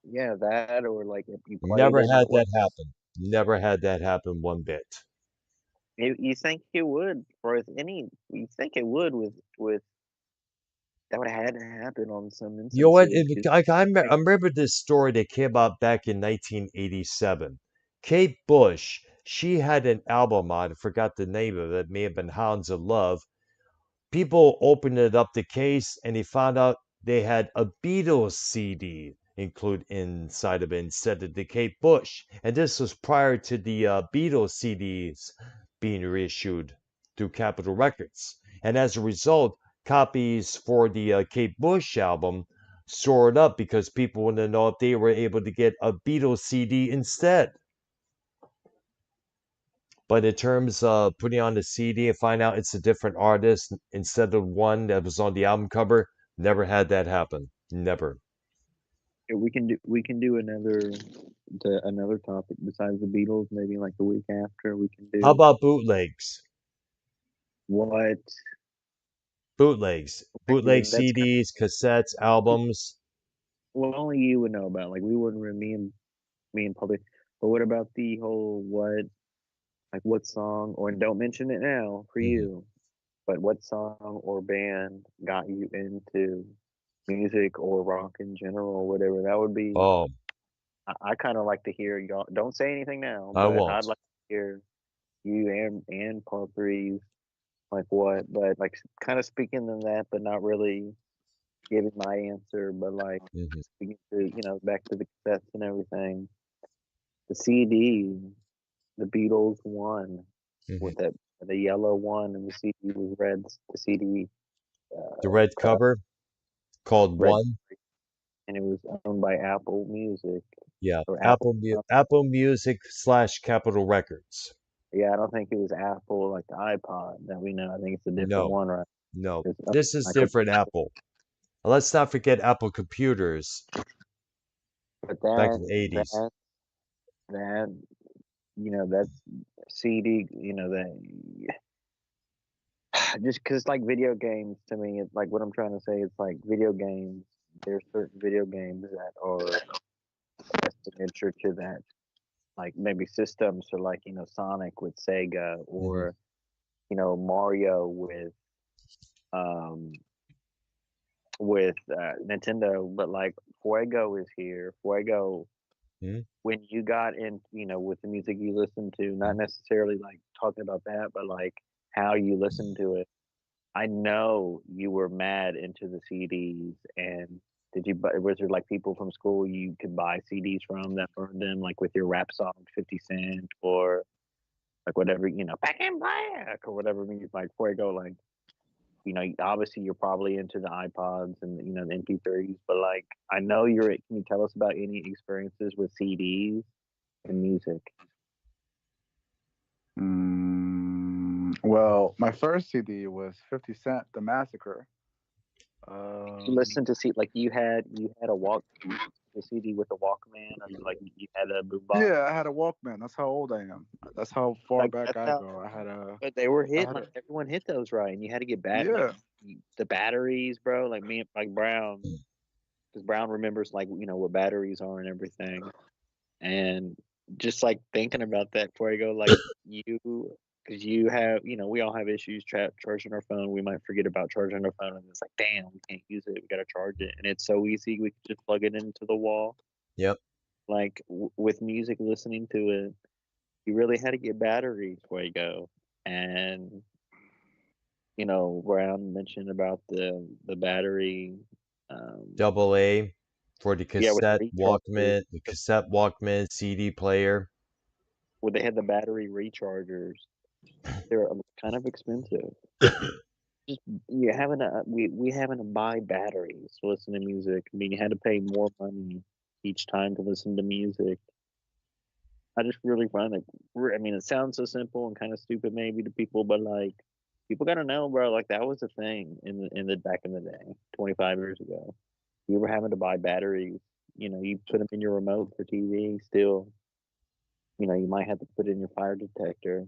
Yeah, that or like if you play Never them had at what that happen. Never had that happen one bit. you think it would for any you think it would with that would have had to happen on some You know what? instances. 'Cause I remember this story that came out back in 1987. Kate Bush, she had an album on, I forgot the name of it, may have been Hounds of Love. People opened it up the case and they found out they had a Beatles CD included inside of it instead of the Kate Bush. And this was prior to the Beatles CDs being reissued through Capitol Records. And as a result, copies for the Kate Bush album soared up because people wanted to know if they were able to get a Beatles CD instead. But in terms of putting on the CD and find out it's a different artist instead of one that was on the album cover, never had that happen. Never. yeah, we can do another topic besides the Beatles, maybe like the week after. We can How do about bootlegs? what Bootlegs. Bootleg that's kind CDs, cassettes, albums. well only you would know about. Like we wouldn't me and public. But what about the whole what song or and don't mention it now for Mhm. you, but what song or band got you into music or rock in general or whatever? That would be Oh, I kind of like to hear y'all. Don't say anything now, I but won't. I'd like to hear you and Mp3's like what, but like kind of speaking to that, but not really giving my answer, but like Mhm. speaking to back to the cassettes and everything. The CD, the Beatles one Mhm. with that the yellow one, and the CD was red. The CD The red cut cover called red, One. and it was owned by Apple Music Yeah, or Apple. Apple Music slash Capitol Records. Yeah, I don't think it was Apple like the iPod that we know. I think it's a different No, one, right? no. It's This is Michael. different Apple. Let's not forget Apple computers But back in the 80s. that that's CD. That just because like video games to me, it's like what I'm trying to say. It's like video games. There's certain video games that are a signature to that, like maybe systems, or like Sonic with Sega, Mhm. or Mario um with Nintendo. But like Fuego is here. Fuego, Mhm. when you got in, with the music you listen to, not Mhm. necessarily like talking about that, but like how you listen to it. I know you were mad into the CDs, and did you? Was there like people from school you could buy CDs from that burned them, like with your rap song, 50 Cent, or like whatever, Back in Black, or whatever music, like Fuego, like obviously you're probably into the iPods and the MP3s, but like I know you're. Can you tell us about any experiences with CDs and music? Well, my first CD was 50 Cent, The Massacre. You Um, listen to see like you had a walk the CD with a Walkman, or like you had a boombox. yeah, I had a Walkman. That's how old I am. That's how far Like back that's I how. go. But they were I hitting had like a, everyone hit those right, and you had to get like yeah. the batteries, bro. Like me, like Brown, because Brown remembers like what batteries are and everything. And just like thinking about that before I go, like you, because you have, we all have issues charging our phone. We might forget about charging our phone, and it's like, damn, we can't use it. We got to charge it, and it's so easy. We can just plug it into the wall. Yep. Like with music, listening to it, you really had to get batteries before you go. And Brown mentioned about the battery. Um, Double A for the yeah, with cassette the rechargers. Walkman, the cassette Walkman CD player. Well, they had the battery rechargers. They're kind of expensive. Just you having to we having to buy batteries to listen to music. I mean, you had to pay more money each time to listen to music. I just really find it. I mean, it sounds so simple and kind of stupid maybe to people, but like people gotta know, bro. Like that was a thing in the back in the day, 25 years ago. You were having to buy batteries. You put them in your remote for TV. Still, you might have to put in your fire detector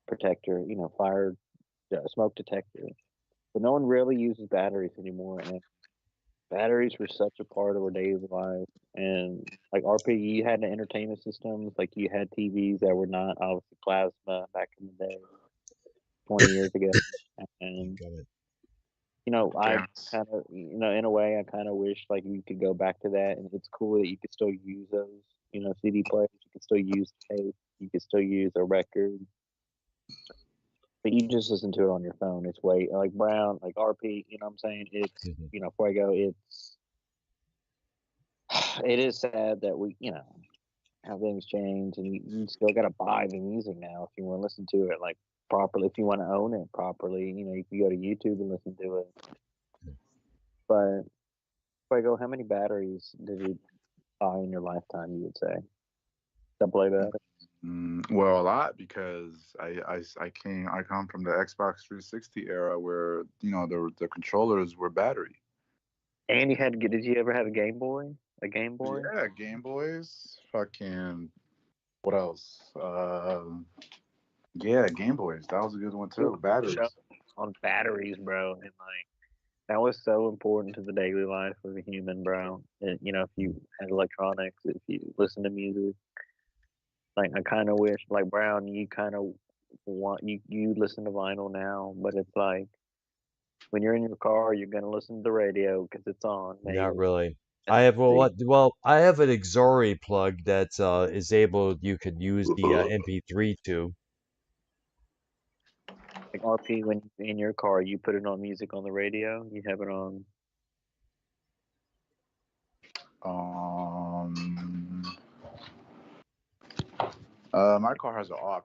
protector. Fire smoke detector. But no one really uses batteries anymore, and batteries were such a part of our daily life, and like RP, you had the entertainment systems, like you had TVs that were not obviously plasma back in the day, 20 years ago, and Got it. I Yes. kind of, in a way, I kind of wish like you could go back to that, and it's cool that you could still use those, CD players. You could still use tape. You could still use a record, but you just listen to it on your phone. It's way like Brown, like RP. You know what I'm saying? It's Mhm. Fuego. It is sad that we, how things change, and you still got to buy the music now if you want to listen to it like properly. If you want to own it properly, you can go to YouTube and listen to it. But Fuego, how many batteries did you buy in your lifetime? You would say double A battery, Well, a lot because I come from the Xbox 360 era where the controllers were battery. and you had to get. Did you ever have a Game Boy? A Game Boy? Yeah, Game Boys, fucking what else? Yeah, Game Boys. That was a good one Doing too. show Batteries. on batteries, bro, and like that was so important to the daily life of a human, bro. And, if you had electronics, if you listen to music, like I kind of wish, like Brown, you kind of want you listen to vinyl now, but it's like when you're in your car, you're gonna listen to the radio because it's on, Not maybe. really. And I have well, see, I have an auxiliary plug that is able. You could use the MP3 to. like RP, when in your car, you put it on music on the radio. You have it on. Um, my car has an aux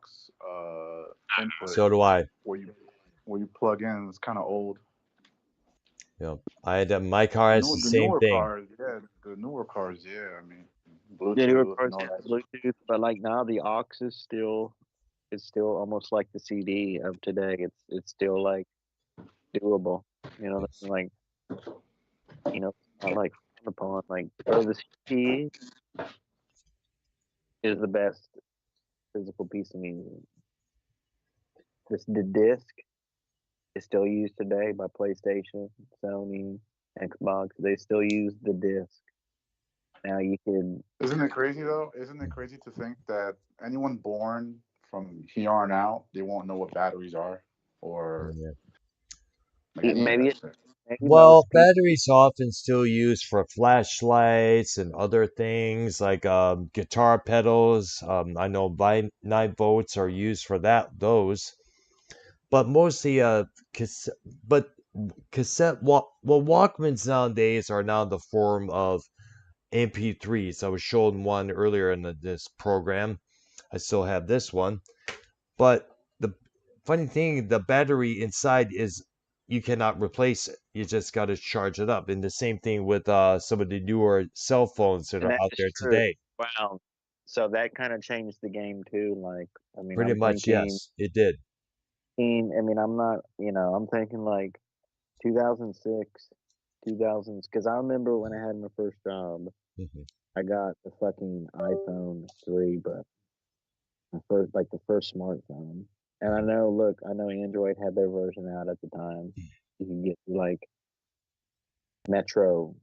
input So do I. where you plug in. It's kind of old. I had my car has the The same newer thing. cars, yeah, the newer cars, yeah. I mean, The newer Bluetooth cars and all have that. Bluetooth, but like now the aux is still, it's still almost like the CD of today. It's still like doable. Like it's not like frowned upon. Like, bro, the CD is the best physical piece of music. The disc is still used today by PlayStation, Sony, Xbox. They still use the disc. Now you can. Isn't it crazy though? Isn't it crazy to think that anyone born from here on out, they won't know what batteries are or Yeah. like any of Maybe that it, shit. maybe Well, most people. batteries often still used for flashlights and other things like guitar pedals. I know by 9 volts are used for those, but mostly cassette. But Walkmans nowadays are now the form of MP3s. I was showing one earlier in this program. I still have this one, but the funny thing, the battery inside is you cannot replace it. You just got to charge it up. And the same thing with some of the newer cell phones that And are that out is there true. today. Wow. So that kind of changed the game too. Like, I mean, Pretty I'm much, thinking, yes, it did. I'm not, I'm thinking like 2006, 2000s, because I remember when I had my first job, Hmm. I got the fucking iPhone 3, but the first smartphone. And I know Android had their version out at the time. You can get like Metro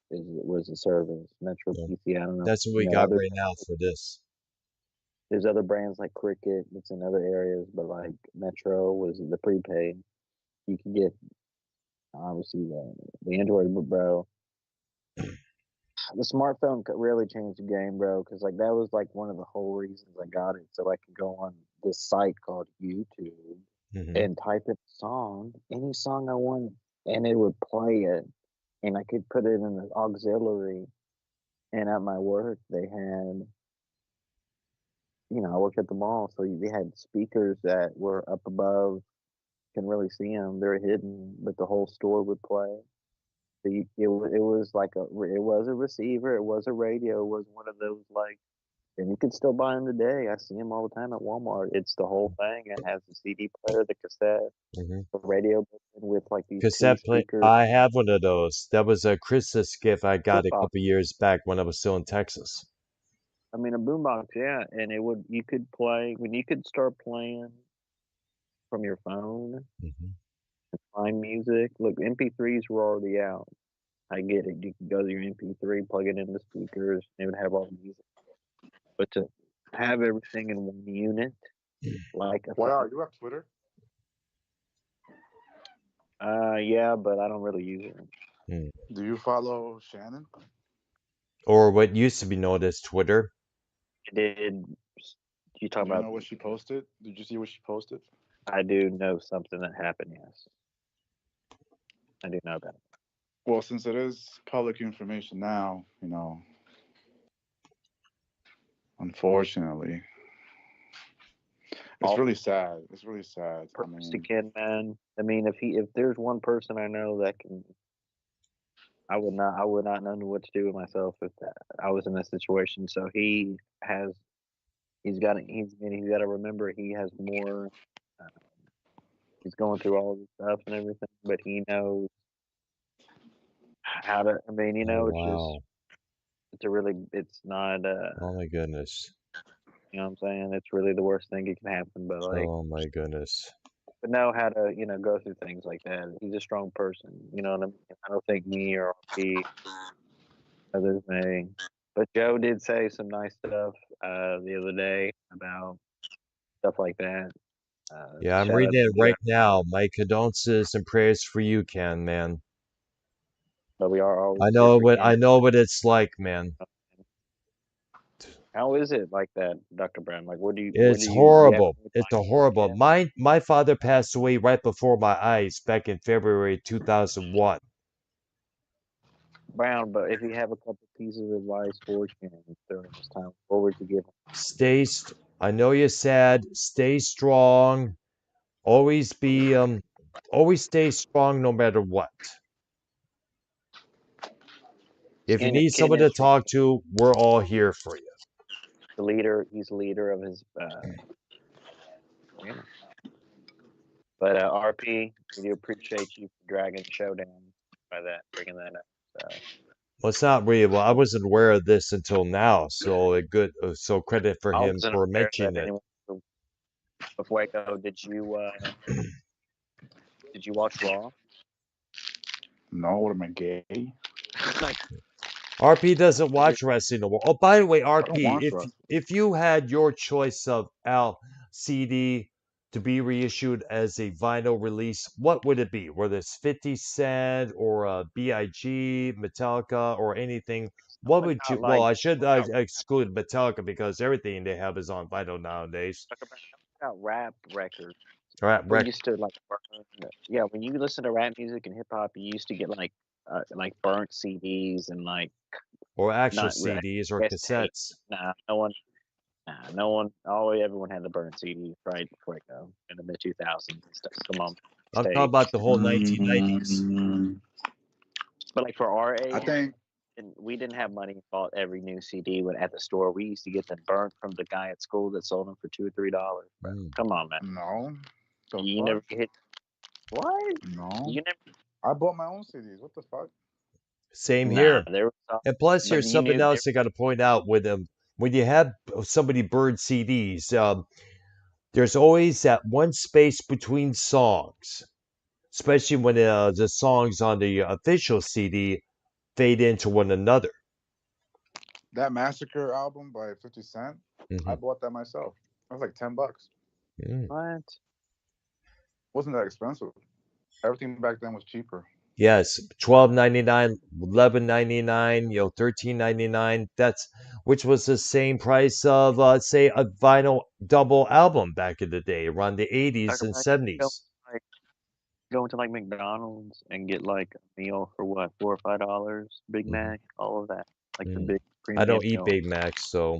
was a service, Metro Yeah. PC. I don't know, That's what we got other right now for this. there's other brands like Cricket that's in other areas, but like Metro was the prepaid. You could get obviously the Android, but bro, the smartphone really changed the game, bro. Because like that was like one of the whole reasons I got it, so I could go on this site called YouTube Hmm. and type in a song, any song I wanted, and it would play it, and I could put it in the auxiliary. And at my work, they had, I worked at the mall, so they had speakers that were up above. Can really see them; they're hidden, but the whole store would play. It was like it was a receiver, it was a radio, it was one of those like, and you can still buy them today. I see them all the time at Walmart. It's the whole thing. It has the CD player, the cassette, Hmm. the radio button with like these two Cassette play. speakers, I have one of those. That was a Christmas gift I got a boombox. couple years back when I was still in Texas. I mean, a boombox, yeah. And you could play when you could start playing from your phone, Hmm. find music. Look, MP3s were already out. I get it. You can go to your MP3, plug it into speakers, and it would have all the music. But to have everything in one unit, like a Wow, you have Twitter? yeah, but I don't really use it. Hmm. Do you follow Shannon? Or what used to be known as Twitter. I did. You talk Do you about? know what she posted? Did you see what she posted? I do know something that happened. Yes, I do know that. Well, since it is public information now, unfortunately, it's All really sad. It's really sad. I purpose mean, again, man. I mean, if there's one person I know that can, I would not know what to do with myself if I was in that situation. So he's got to remember he has more. Uh, he's going through all this stuff and everything, but he knows how to. I mean, Oh it's just wow. it's not. Oh my goodness. You know what I'm saying? It's really the worst thing that can happen, but like, Oh my goodness. but know how to go through things like that. He's a strong person. You know what I mean? I don't think me or he others may. But Joe did say some nice stuff the other day about stuff like that. Yeah, I'm Shout out reading to it Joe. right now. My condolences and prayers for you, Ken, man. But we are always here for I Ken. know what it's like, man. How is it like that, Dr. Brown? Like, what It's do you have horrible. any It's a advice for horrible. Ken? My father passed away right before my eyes back in February 2001. Brown, but if you have a couple pieces of advice for Ken during this time, what would you give him? I know you're sad. Stay strong. Always always stay strong no matter what. If you need Ken someone to is strong. talk to, we're all here for you. The leader. He's the leader of his family. But RP, we do appreciate you for dragging the show down by that, bringing that up. So Well, it's not really. Well, I wasn't aware of this until now, so credit for I him wasn't for aware that mentioning it. anyone. Before I go, did you watch Raw? no, what am I gay? Like, RP doesn't watch wrestling no more. Oh, by the way, I don't RP, watch wrestling. if you had your choice of CD to be reissued as a vinyl release, what would it be? Whether it's 50 Cent or BIG, Metallica, or anything, what would you? about Well, like I should about rap, exclude Metallica because everything they have is on vinyl nowadays. about rap records. All right, We used to like yeah, when you listen to rap music and hip hop, you used to get like burnt CDs and like or actual not CDs or press tape. cassettes. No one. Everyone had the burnt CDs right before I go in the mid 2000s and stuff. Come on, I'm talking about tapes. the whole 1990s. But like for our I age, think and we didn't have money and bought every new CD at the store. We used to get them burnt from the guy at school that sold them for $2 or $3. Mm. Come on, man. no. The You fuck? never hit what? No. You never. I bought my own CDs. What the fuck? Same Nah, here. there was some, And plus, but here's something else I got to point out with them. When you have somebody burn CDs, there's always that one space between songs, especially when the songs on the official CD fade into one another. That Massacre album by 50 Cent, I Hmm. bought that myself. That was like $10. Mm. what? Wasn't that expensive. Everything back then was cheaper. Yes, $12.99, $11.99, $13.99. That's which was the same price of say a vinyl double album back in the day, around the 80s Dr. and Brown, go 70s. like go into like McDonald's and get like a meal for what, $4 or $5, Big Hmm. Mac, all of that, like the Mm. big I premium don't eat meal. Big Macs, so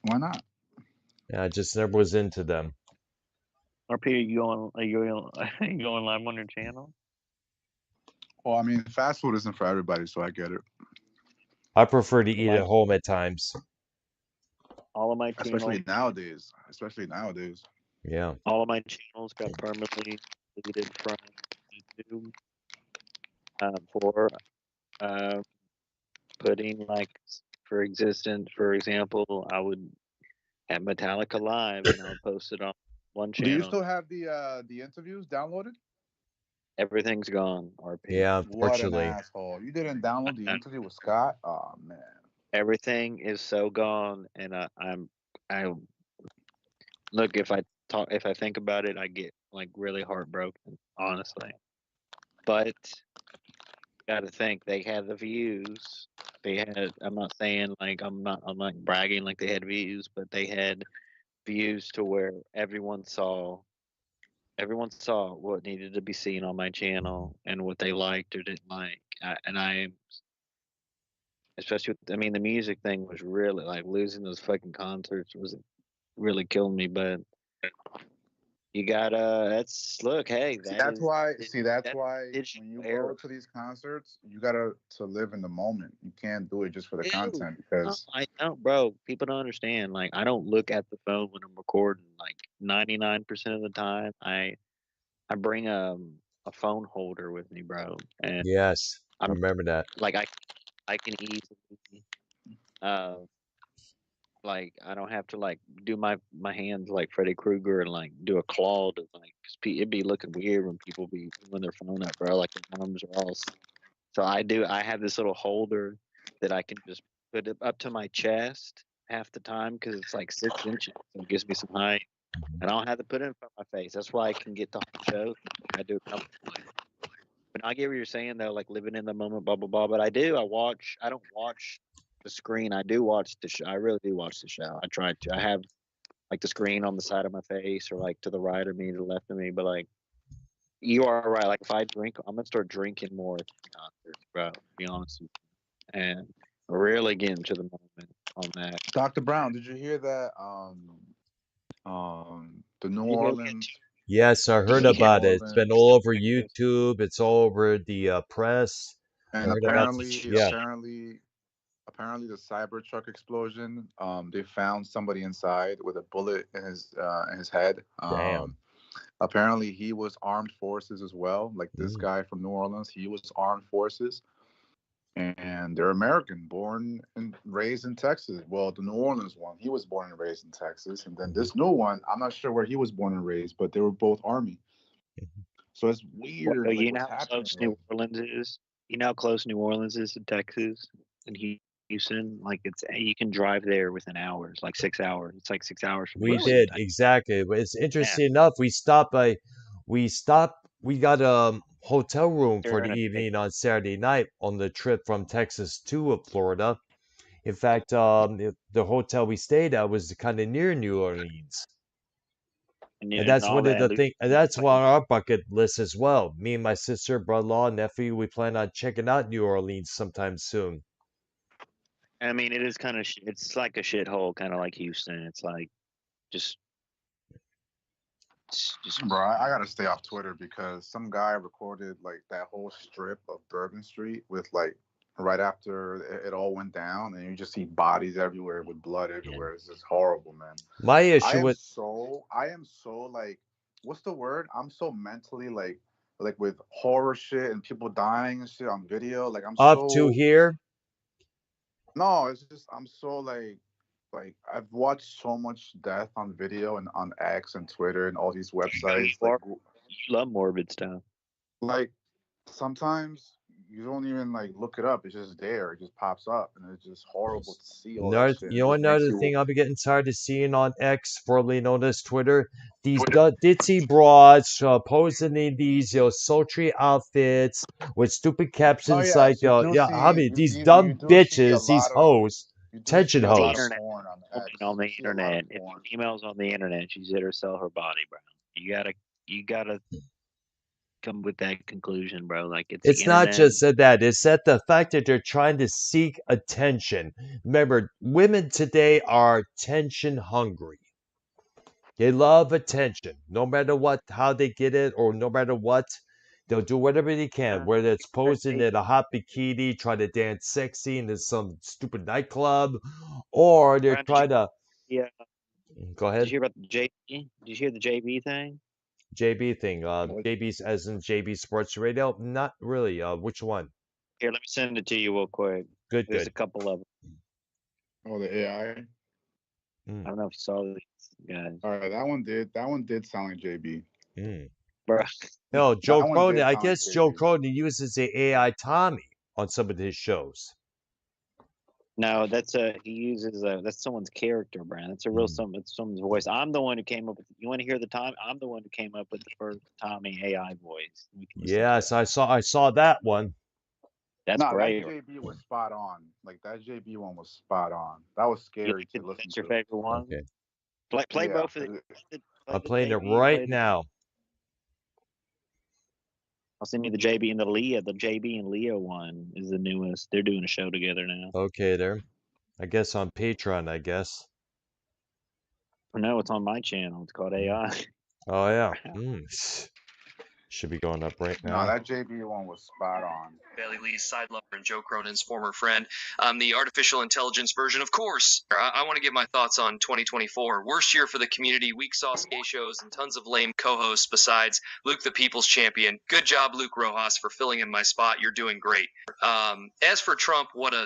Why not? yeah, I just never was into them. RP, are you on, are you going live on your channel? Well, I mean, fast food isn't for everybody, so I get it. I prefer to eat My at home at times. all of my channels, Especially nowadays. Especially nowadays. Yeah. all of my channels got permanently deleted from YouTube for putting like for example, I would have Metallica live and I would post it on one Do you channel. still have the interviews downloaded? Everything's gone. RP. Yeah, What an unfortunately. asshole! You didn't download the interview with Scott? Oh man. Everything is so gone, and I look, if I think about it, I get like really heartbroken, honestly. But got to think they had the views. They had. I'm not saying like I'm not bragging like they had views, but they had views to where everyone saw what needed to be seen on my channel and what they liked or didn't like. And I, especially with, I mean, the music thing was really like losing those fucking concerts was really killing me. But you gotta. That's look. Hey, See, that that's is why. di- See, that's that why digital when you era. go to these concerts, you gotta to live in the moment. You can't do it just for the Ew. content No, because I don't, bro. People don't understand. Like, I don't look at the phone when I'm recording. Like, 99% of the time, I bring a phone holder with me, bro, and Yes, I I'm remember that. like I can easily uh like I don't have to like do my hands like Freddy Krueger and like do a claw to like 'cause it'd be looking weird when people be when their phone up, bro. Like their arms are all. So I have this little holder that I can just put it up to my chest half the time because it's like 6 inches, so it gives me some height, and I don't have to put it in front of my face. That's why I can get the whole show. I do it comfortably. But I get what you're saying though, like living in the moment, blah blah blah. But I do. I watch. I don't watch the screen. I do watch the show. I really do watch the show. I try to. I have like the screen on the side of my face or like to the right of me, to the left of me. But like you are right. Like if I drink, I'm gonna start drinking more at the concerts, bro. To be honest with you, and really get into the moment on that. Dr. Brown, did you hear that? The New You hear me? Orleans, Yes, I heard the New Yeah. about it. It's been Orleans, all over YouTube. It's all over the press. I and heard about the yeah. apparently the Cybertruck explosion. They found somebody inside with a bullet in his head. Damn. Apparently he was armed forces as well. Like this Mm. guy from New Orleans, he was armed forces, and they're American, born and raised in Texas. Well, the New Orleans one, he was born and raised in Texas, and then this new one, I'm not sure where he was born and raised, but they were both Army. So it's Well, weird, like you know what's how happening. close New Like, Orleans is. You know how close New Orleans is to Texas and Houston. Like it's you can drive there within hours, like 6 hours. It's like 6 hours from We Houston to did Texas. exactly. But it's Yeah, interesting enough. We stopped. We got a hotel room for they're the in a big. evening on Saturday night on the trip from Texas to Florida. In fact, the hotel we stayed at was kind of near New Orleans. And And that's all one of that. the things, and that's on our bucket list as well. Me and my sister, brother-in-law, nephew, we plan on checking out New Orleans sometime soon. I mean, it is kind of. It's like a shithole, kind of like Houston. It's like just, just. bro, I gotta stay off Twitter because some guy recorded like that whole strip of Bourbon Street with like right after it all went down, and you just see bodies everywhere with blood Yeah. everywhere. It's just horrible, man. My issue with I am so like, what's the word? I'm so mentally like with horror shit and people dying and shit on video. Like I'm up to so here, no, it's just I'm so like I've watched so much death on video and on X and Twitter and all these You websites. are. You love morbid stuff. Like sometimes you don't even like look it up. It's just there. It just pops up, and it's just horrible to see all that another, shit. you And it know, just makes another you. thing I'll be getting tired of seeing on X, formerly known as Twitter, these ditzy broads posing in these, sultry outfits with stupid Oh captions like, yes, you do yeah, how see many, these you dumb do see a bitches, these lot of hoes, you do attention see a The lot of hoes. internet. porn on Woman X. on You the see a lot of internet. If porn. a female's on the internet, she's there to sell her body, bro. You gotta come with that conclusion, bro. Like it's the It's not internet. just that, it's that the fact that they're trying to seek attention. Remember, women today are attention hungry. They love attention, no matter what, how they get it, or no matter what, they'll do whatever they can. Whether it's posing in a hot bikini, try to dance sexy in some stupid nightclub, or they're Brian, trying to yeah, go did you ahead. hear about the JB? Did you hear the JB thing? JB thing, What? JB's as in JB Sports Radio. Not really. Which one? Here, let me send it to you real quick. Good, There's a good. couple of them. Oh, the AI. Mm, I don't know if you saw these guys. All right, that one did sound like JB. mm. bro. Hell, Joe That one Cronin. did I sound guess Joe creepy. Cronin uses the AI Tommy on some of his shows. No, he uses that's someone's character, Brian. That's a real it's someone's voice. I'm the one who came up with. You want to hear the time? I'm the one who came up with the first Tommy AI voice. We can listen to Yes, that. I saw that one. That's No, that great. JB was spot on. Like that JB one was spot on. That was scary to listen That's your to. favorite one. Okay, Play Yeah. both of the. I'm playing it right now. I'll send you the JB and the Leah. The JB and Leah one is the newest. They're doing a show together now. Okay, there. I guess on Patreon. I guess. No, it's on my channel. It's called AI. Oh yeah. Should be going up right No, now. that JB one was spot on. Bailey Lee's side lover and Joe Cronin's former friend. The artificial intelligence version, of course. I want to give my thoughts on 2024. Worst year for the community, weak sauce gay shows, and tons of lame co-hosts besides Luke the People's Champion. Good job, Luke Rojas, for filling in my spot. You're doing great. As for Trump, what a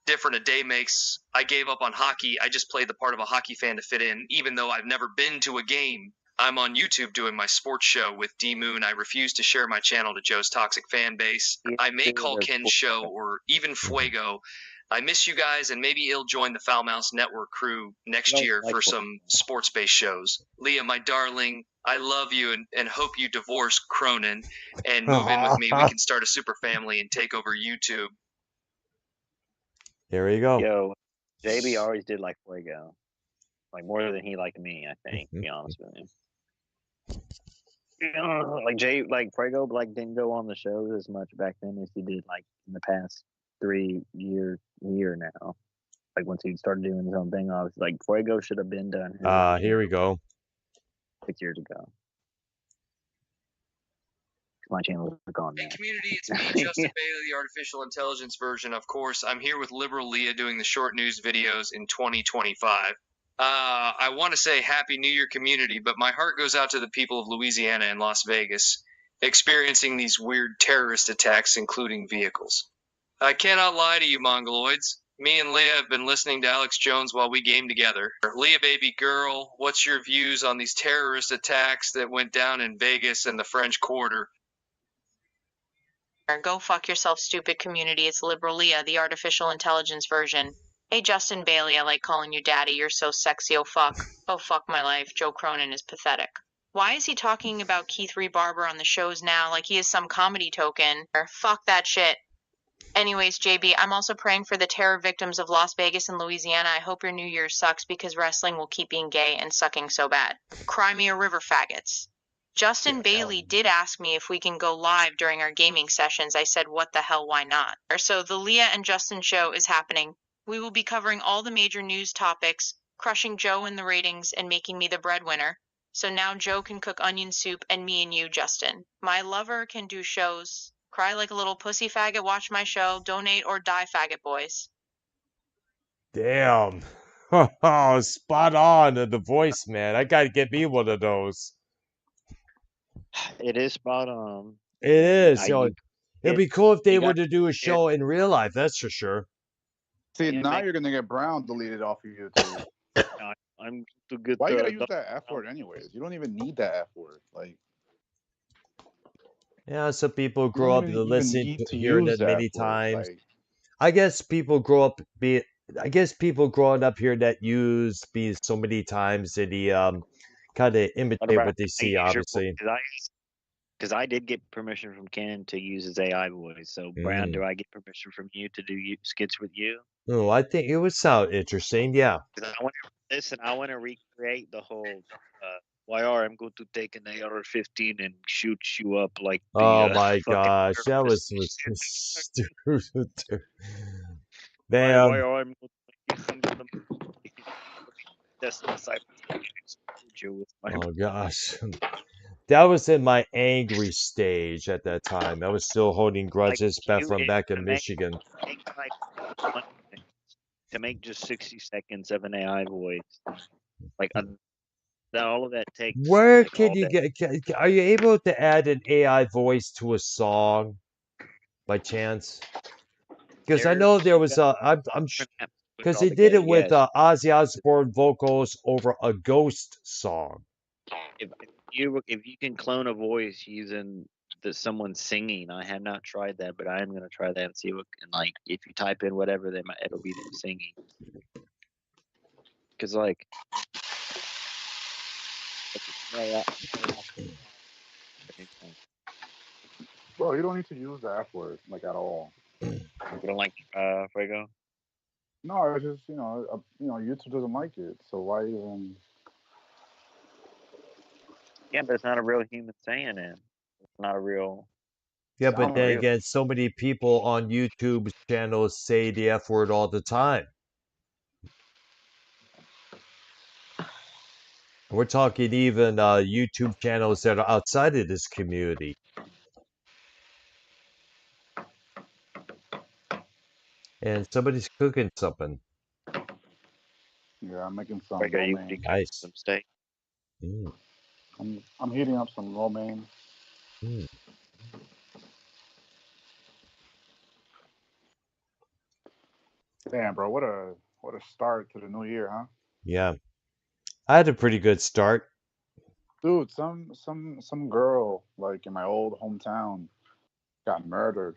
different a day makes. I gave up on hockey. I just played the part of a hockey fan to fit in, even though I've never been to a game. I'm on YouTube doing my sports show with D Moon. I refuse to share my channel to Joe's toxic fan base. I may call Ken's show or even Fuego. I miss you guys, and maybe he'll join the Foul Mouse Network crew next year for some sports-based shows. Leah, my darling, I love you and hope you divorce Cronin and move in with me. We can start a super family and take over YouTube. Here we go. Yo, JB always did like Fuego. Like more than he liked me, I think, to be honest with you. Like Fuego didn't go on the shows as much back then as he did like in the past 3 year now. Like once he started doing his own thing, I was like Fuego should have been done. Here we go. 6 years ago. My channel is gone now. Hey community, it's me, Justin Bailey, the artificial intelligence version. Of course, I'm here with Liberal Leah doing the short news videos in 2025. I want to say Happy New Year, community, but my heart goes out to the people of Louisiana and Las Vegas experiencing these weird terrorist attacks, including vehicles. I cannot lie to you, Mongoloids. Me and Leah have been listening to Alex Jones while we game together. Leah, baby girl, what's your views on these terrorist attacks that went down in Vegas and the French Quarter? Go fuck yourself, stupid community. It's Liberal Leah, the artificial intelligence version. Hey, Justin Bailey, I like calling you daddy. You're so sexy, oh fuck. Oh fuck my life. Joe Cronin is pathetic. Why is he talking about Keith Barber on the shows now like he is some comedy token? Fuck that shit. Anyways, JB, I'm also praying for the terror victims of Las Vegas and Louisiana. I hope your New Year sucks because wrestling will keep being gay and sucking so bad. Cry me a river, faggots. Justin Bailey did ask me if we can go live during our gaming sessions. I said, what the hell, why not? So the Leah and Justin show is happening. We will be covering all the major news topics, crushing Joe in the ratings, and making me the breadwinner. So now Joe can cook onion soup and me and you, Justin. My lover can do shows. Cry like a little pussy faggot, watch my show, donate or die, faggot boys. Damn. Oh, spot on the voice, man. I gotta get me one of those. It is spot on. It is. It'd be cool if they were to do a show in real life, that's for sure. See, now you're gonna get Brown deleted off of YouTube. I'm too good. Why you gotta use that F word anyways? You don't even need that F word. Like, yeah, some people grow up listening to hearing it many times. Like, I guess people grow up growing up here that use be so many times that he kind of imitate what they see, obviously. Because I did get permission from Ken to use his AI voice. So, Brown, do I get permission from you to do skits with you? Oh, I think it would sound interesting, yeah. I want to recreate the whole YR, I'm going to take an AR-15 and shoot you up like the, oh my gosh, that was stupid. Damn. YR, I'm going to oh gosh. That was in my angry stage at that time. I was still holding grudges from back in Michigan. To make just 60 seconds of an AI voice, like all of that takes. Where can you get? Are you able to add an AI voice to a song, by chance? Because I know there was because they did it with Ozzy Osbourne vocals over a Ghost song. if you can clone a voice using someone singing, I have not tried that, but I am gonna try that and see what. And like, if you type in whatever, it'll be them singing. Cause like, yeah, Bro, you don't need to use the F word like at all. you don't like Fuego? No, it's just YouTube doesn't like it, so why even? Yeah, but it's not a real human saying it. It's not a real. Yeah, but Sound then real. again, so many people on YouTube channels say the F word all the time. We're talking even YouTube channels that are outside of this community. And somebody's cooking something. Yeah, I'm making some Fuego, you romaine. cooking Nice. some steak? Mm, I'm heating up some romaine. mm. Damn, bro, what a start to the new year, huh? Yeah, I had a pretty good start. Dude, some girl like in my old hometown got murdered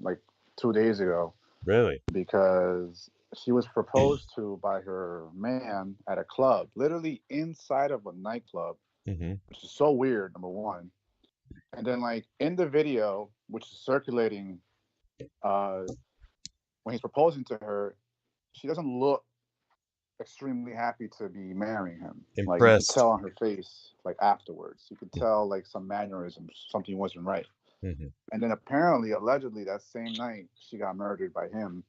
like 2 days ago Really? because she was proposed to by her man at a club, literally inside of a nightclub, Hmm. which is so weird, number one. And then like in the video, which is circulating, uh, when he's proposing to her, she doesn't look extremely happy to be marrying him. Like you could Impressed. tell on her face, like afterwards, you could tell like some mannerisms, something wasn't right. Hmm. And then apparently, allegedly, that same night she got murdered by him.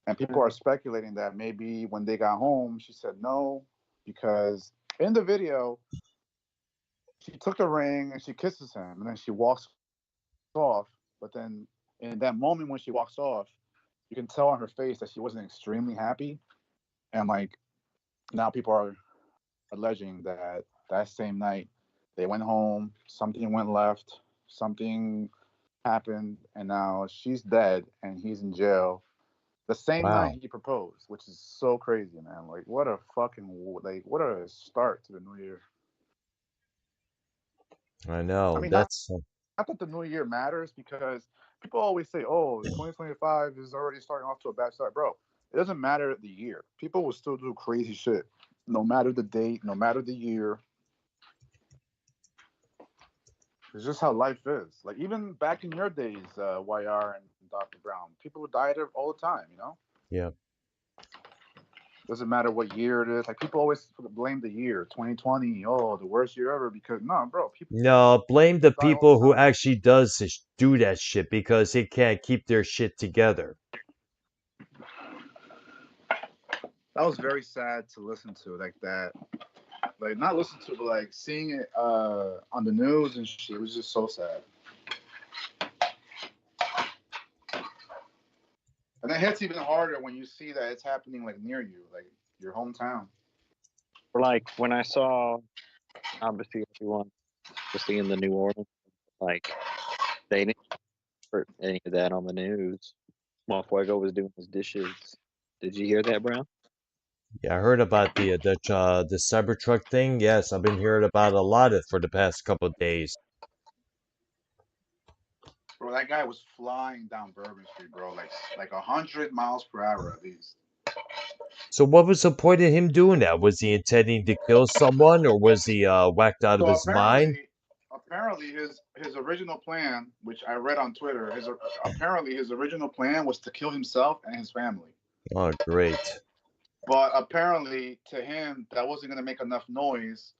And people are speculating that maybe when they got home, she said no, because in the video, she took the ring and she kisses him, and then she walks off. But then in that moment when she walks off, you can tell on her face that she wasn't extremely happy. And like now people are alleging that that same night they went home, something went left, something happened, and now she's dead and he's in jail. The same night Wow. he proposed, which is so crazy, man. Like, what a fucking what a start to the new year. I I know. mean, That's not that the new year matters because people always say, "Oh, 2025 is already starting off to a bad start, bro." It doesn't matter the year. People will still do crazy shit, no matter the date, no matter the year. It's just how life is. Like even back in your days, YR and Dr. Brown, people died all the time. yeah. Doesn't matter what year it is. Like people always blame the year 2020. Oh, the worst year ever. Because no, bro, people No, blame the die all people the who time. actually do that shit because they can't keep their shit together. That was very sad to listen to, like that. Like not listen to, but like seeing it on the news and shit. It was just so sad. And it hits even harder when you see that it's happening like near you, like your hometown. Or like when I saw, obviously everyone was seeing the New Orleans, like they didn't put any of that on the news while Fuego was doing his dishes. Did you hear that, Brown? Yeah, I heard about the Cybertruck thing. Yes, I've been hearing about a lot of for the past couple of days. Bro, that guy was flying down Bourbon Street, bro, like 100 miles per hour at least. So what was the point of him doing that? Was he intending to kill someone or was he whacked out of So his mind? apparently his original plan, which I read on Twitter, apparently his original plan was to kill himself and his family. Oh, great. But apparently to him that wasn't going to make enough noise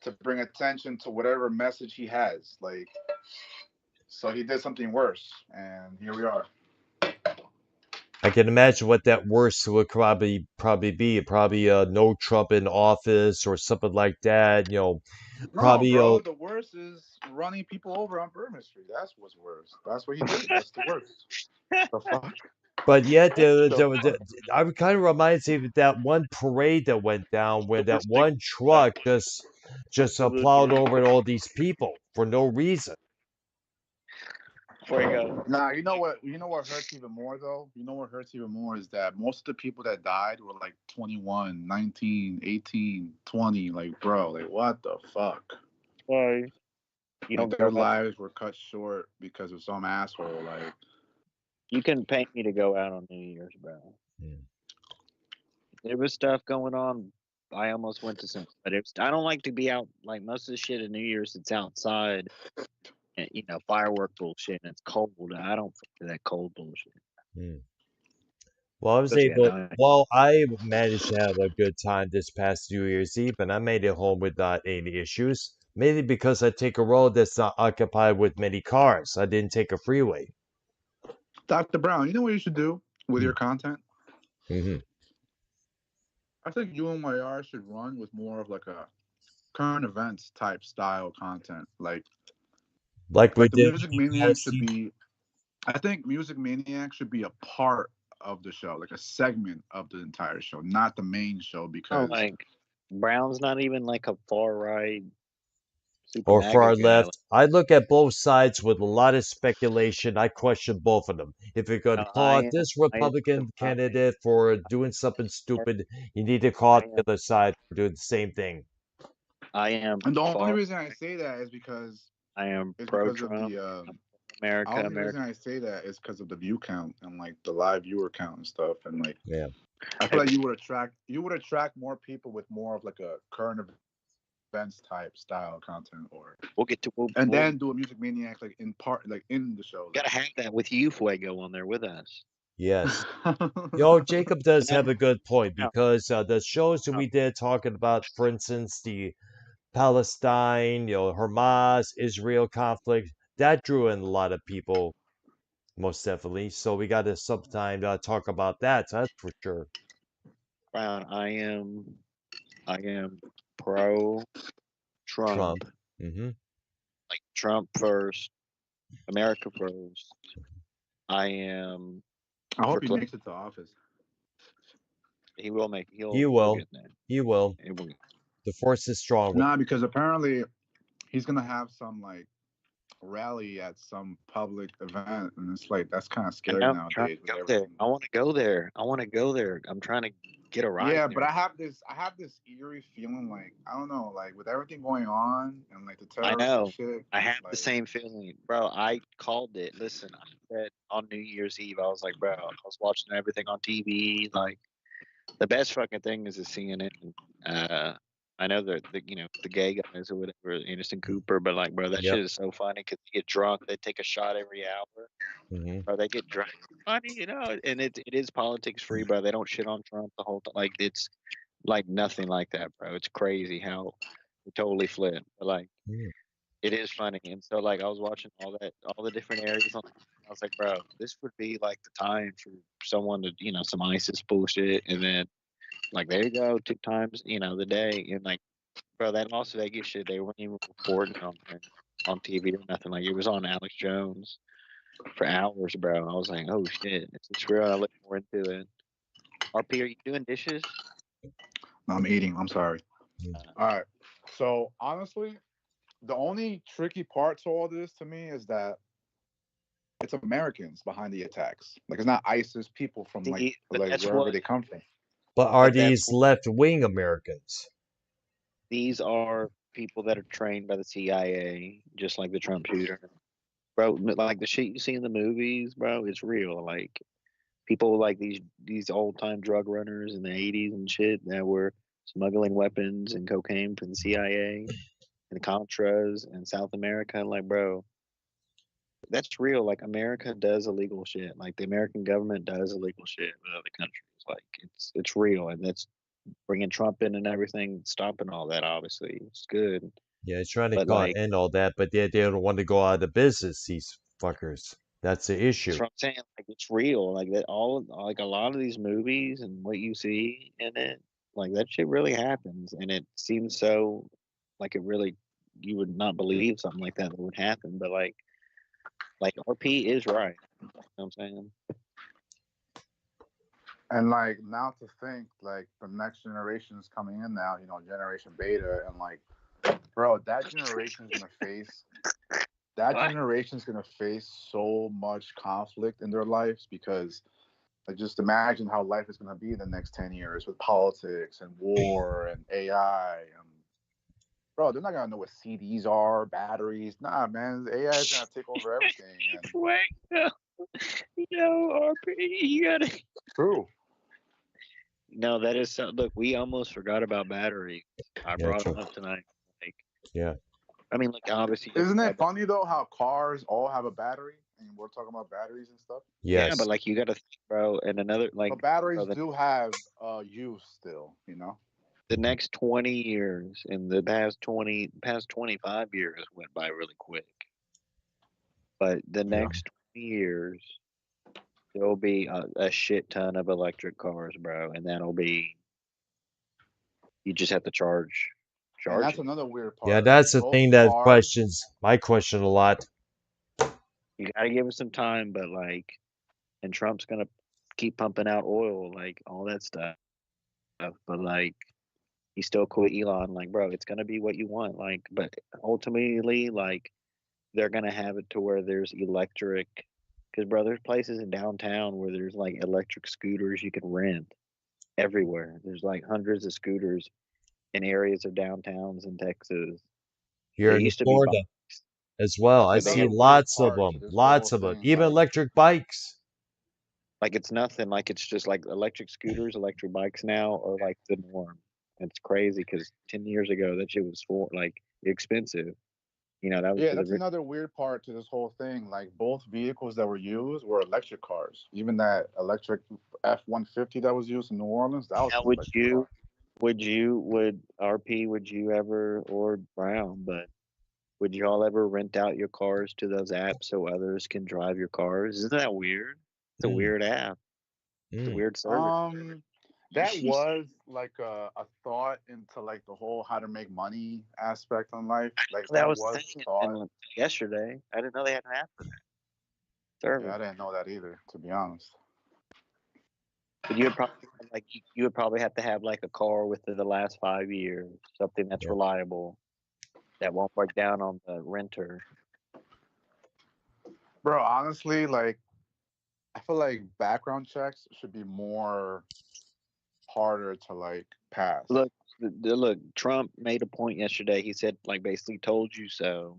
to bring attention to whatever message he has. Like, so he did something worse, and here we are. I can imagine what that worst would probably be. Probably no Trump in office or something like that. No, Probably bro, the worst is running people over on Bourbon Street. That's what's worse. That's what he did. That's the worst. The fuck? But yet, The fuck? I kind of reminds me of that one parade that went down where that Stick one truck just to the plowed door. over all these people for no reason. Fuego. Nah, you know what? You know what hurts even more though? You know what hurts even more is that most of the people that died were like 21, 19, 18, 20. Like, bro, like what the fuck? why you don't Their go out. lives were cut short because of some asshole. Like, You can pay me to go out on New Year's, bro. Mm. There was stuff going on. I almost went to some, but I don't like to be out. Like most of the shit at New Year's, it's outside, and firework bullshit, and it's cold. I don't fuck with that cold bullshit, Mm. Well, I was especially at able. night. Well, I managed to have a good time this past New Year's Eve, and I made it home without any issues. Mainly because I take a road that's not occupied with many cars. I didn't take a freeway. Dr. Brown, you know what you should do with your Mm. content? Hmm. I think UMYR should run with more of like a current events type style content. Like we Like the did Music with the Maniac should policy. be. I think Music Maniac should be a part of the show, like a segment of the entire show, not the main show. Oh, Because like Brown's not even like a far right super Or MAGA far guy. Like, left. I look at both sides with a lot of speculation. I question both of them. If you're going to call out this Republican candidate for doing something stupid, you need to call out the other side for doing the same thing. I am and the only far. reason I say that is because I am of pro-Trump. the America. only reason I say that is because of the view count and like the live viewer count and stuff. And like, Yeah. I feel like you would attract more people with more of like a current events type style content, or We'll get to. and then do a Music Maniac like in part, like in the show. Gotta have that with you, Fuego, on there with us. Yes. Jacob does have a good point because the shows that we did talking about, for instance, the Palestine, Hamas, Israel conflict, that drew in a lot of people, most definitely. So we got to sometime talk about that. That's for sure. Brown, I am pro Trump. Mm-hmm. Like Trump first, America first. I am. I hope he makes it to office. He will make. He will. Get there. He will. The force is strong. Nah, because apparently he's gonna have some like rally at some public event, and it's like that's kind of scary nowadays. Go there. I want to go there. I'm trying to get a ride. Yeah, there. but I have this eerie feeling, like I don't know, like with everything going on and like the terrorist I know. shit. I have the same feeling, bro. I called it. Listen, I said on New Year's Eve, I was like, bro, I was watching everything on TV. Like, the best fucking thing is the CNN. I know the gay guys or whatever, Anderson Cooper, but like, bro, that shit is so funny because you get drunk. They take a shot every hour. Mm-hmm. Bro, they get drunk. Funny, and it is politics free, bro. They don't shit on Trump the whole time. Like, it's like nothing like that, bro. It's crazy how it totally flipped. But like, it is funny. And so like, I was watching all the different areas. I was like, bro, this would be like the time for someone to, some ISIS bullshit, and then like, there you go, 2 times, the day, and like, bro, that Las Vegas shit, they weren't even reporting on TV or nothing. Like, it was on Alex Jones for hours, bro. I was like, oh shit, it's real. I look more into it. RP, are you doing dishes? No, I'm eating. I'm sorry. All right. So honestly, the only tricky part to all this to me is that it's Americans behind the attacks. Like, it's not ISIS people from like wherever they come from. But are these left-wing Americans? These are people that are trained by the CIA, just like the Trump shooter. Bro, like the shit you see in the movies, bro, it's real. Like, people like these old-time drug runners in the 80s and shit that were smuggling weapons and cocaine for the CIA and Contras in South America. Like, bro, that's real. Like, America does illegal shit. Like, the American government does illegal shit with other countries. Like, it's real, and that's bringing Trump in and everything, stopping all that. Obviously, it's good. Yeah, it's trying to end all that, but they don't want to go out of business. These fuckers. That's the issue. That's what I'm saying. Like, it's real. Like, that like a lot of these movies and what you see in it, like, that shit really happens, and it seems so like it really, you would not believe something like that would happen, but like RP is right. You know what I'm saying? And like, now to think, like, the next generation is coming in now, Generation Beta, and like, bro, that generation's gonna face so much conflict in their lives, because like, just imagine how life is gonna be in the next 10 years with politics and war and AI, and Bro, they're not gonna know what CDs are, batteries. Nah, man, AI is gonna take over everything. And Wait, no, no, RP, you gotta. true. No, that is so. Look, we almost forgot about batteries. I Yeah, brought true. them up tonight. Like, Yeah. I mean, like obviously, Isn't it funny though how cars all have a battery? And we're talking about batteries and stuff. yeah, Yes. but like you got to think, bro, and another like, But batteries bro, do have use still, you know. the next 20 years and the past 25 years went by really quick. But the Yeah. next 20 years, there'll be a shit ton of electric cars, bro, and that'll be you just have to charge And that's it. another weird part. Yeah, that's the Those thing that cars, questions my question a lot. You gotta give it some time, but like, and Trump's gonna keep pumping out oil, like all that stuff. But like, he's still cool with Elon. Like, bro, it's gonna be what you want. Like, but ultimately, like, they're gonna have it to where there's electric. Because, bro, there's places in downtown where there's like electric scooters you can rent everywhere. There's like hundreds of scooters in areas of downtowns in Texas. Here They in used to be Florida bikes, as well. I but they see another have weird lots of part them, to this lots whole of them, thing. even Like, electric bikes. like it's nothing. Like it's just like electric scooters, electric bikes now are like the norm. It's crazy because 10 years ago that shit was for like expensive. You know, that was yeah, for the that's another weird part to this whole thing. Like, both vehicles that were used were electric cars. Even that electric F-150 that was used in New Orleans, that was Now, an electric car. would RP, would you ever, or Brown, but would y'all ever rent out your cars to those apps so others can drive your cars? Isn't that weird? It's a Mm, weird app. It's a mm. weird service. That was like a thought into like the whole how to make money aspect on life. Like, That that was was the the thing thought. yesterday. I didn't know they had an app for that Yeah, service. I didn't know that either, to be honest. But you would probably like you would probably have to have like a car within the last 5 years, something that's Yeah. reliable that won't break down on the renter. Bro, honestly, like, I feel like background checks should be more harder to like pass. Look, look. Trump made a point yesterday. He said like basically told you so,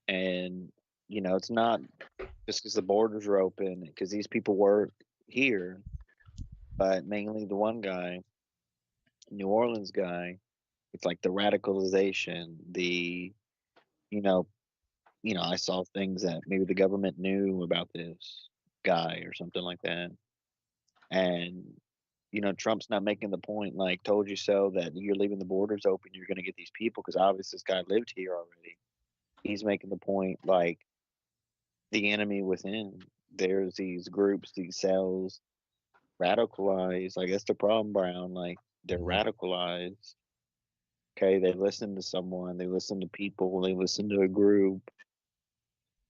and you know it's not just because the borders are open because these people were here, but mainly the one guy, New Orleans guy. It's like the radicalization, the you know I saw things that maybe the government knew about this guy or something like that. And, Trump's not making the point, like, told you so, that you're leaving the borders open, you're going to get these people, because obviously this guy lived here already. He's making the point, like, the enemy within. There's these groups, these cells, radicalized. Like, that's the problem, Brown. Like, they're Mhm. radicalized. Okay, they listen to someone, they listen to people, they listen to a group,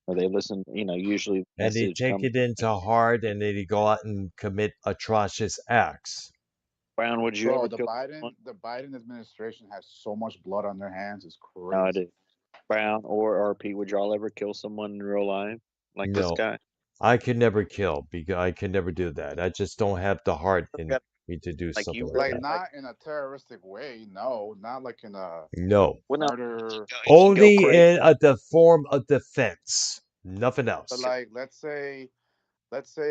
or they listen, usually the And they message take comes. it into heart and they go out and commit atrocious acts. Brown, would you Bro, ever kill someone? The Biden administration has so much blood on their hands. It's No, I crazy. did. Brown or RP, would y'all ever kill someone in real life like this No, guy? I could never kill because I can never do that. I just don't have the heart in Got- me to do Like something you like really Like, that. like not in a terroristic way. No, not like in a No, well, no, murder. he can go only crazy. in the form of defense, nothing But else. like, let's say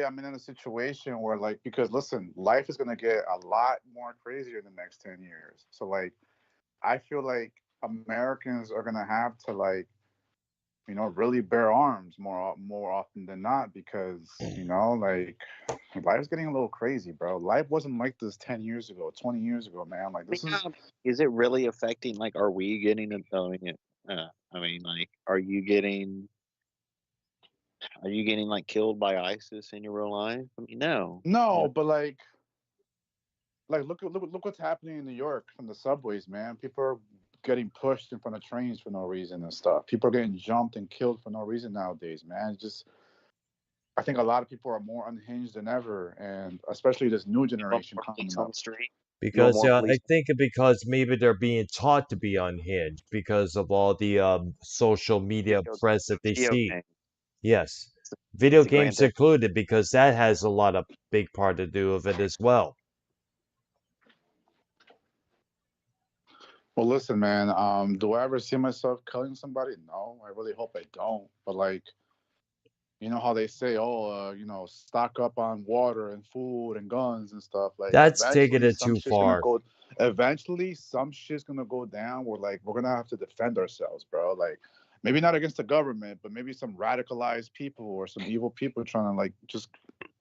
I'm in a situation where, like, because listen, life is gonna get a lot more crazier in the next 10 years. So like, I feel like Americans are gonna have to, like, really bear arms more often than not, because like, life's getting a little crazy, bro. Life wasn't like this 10 years ago, 20 years ago, man. Like, this is Is it really affecting? Like, are we getting it? Like, are you getting like killed by ISIS in your real life? I mean, no. no, but like, look what's happening in New York from the subways, man. People are getting pushed in front of trains for no reason and stuff. People are getting jumped and killed for no reason nowadays, man. It's just, I think a lot of people are more unhinged than ever, and especially this new You want generation more police coming on up. the street? You want Because more I police? think because maybe they're being taught to be unhinged because of all the social media press that they Video see. game. Yes, video It's a Grand games Theft. included because that has a lot of big part to do with it as well. Well, listen, man. Do I ever see myself killing somebody? No, I really hope I don't. But like, you know how they say, oh, stock up on water and food and guns and stuff. Like, That's taking it too far. eventually, some shit's gonna go down. Where like we're gonna have to defend ourselves, bro. Like, maybe not against the government, but maybe some radicalized people or some evil people trying to like just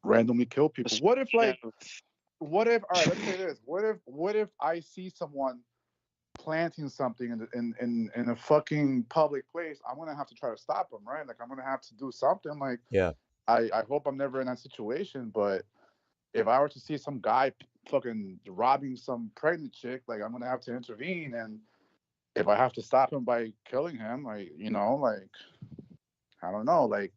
randomly kill people. What if like, all right, let's say this. What if I see someone planting something in a fucking public place? I'm gonna have to try to stop them, right? Like I'm gonna have to do something. Like Yeah. I hope I'm never in that situation, but if I were to see some guy fucking robbing some pregnant chick, like I'm gonna have to intervene, and if I have to stop him by killing him, like like I don't know, like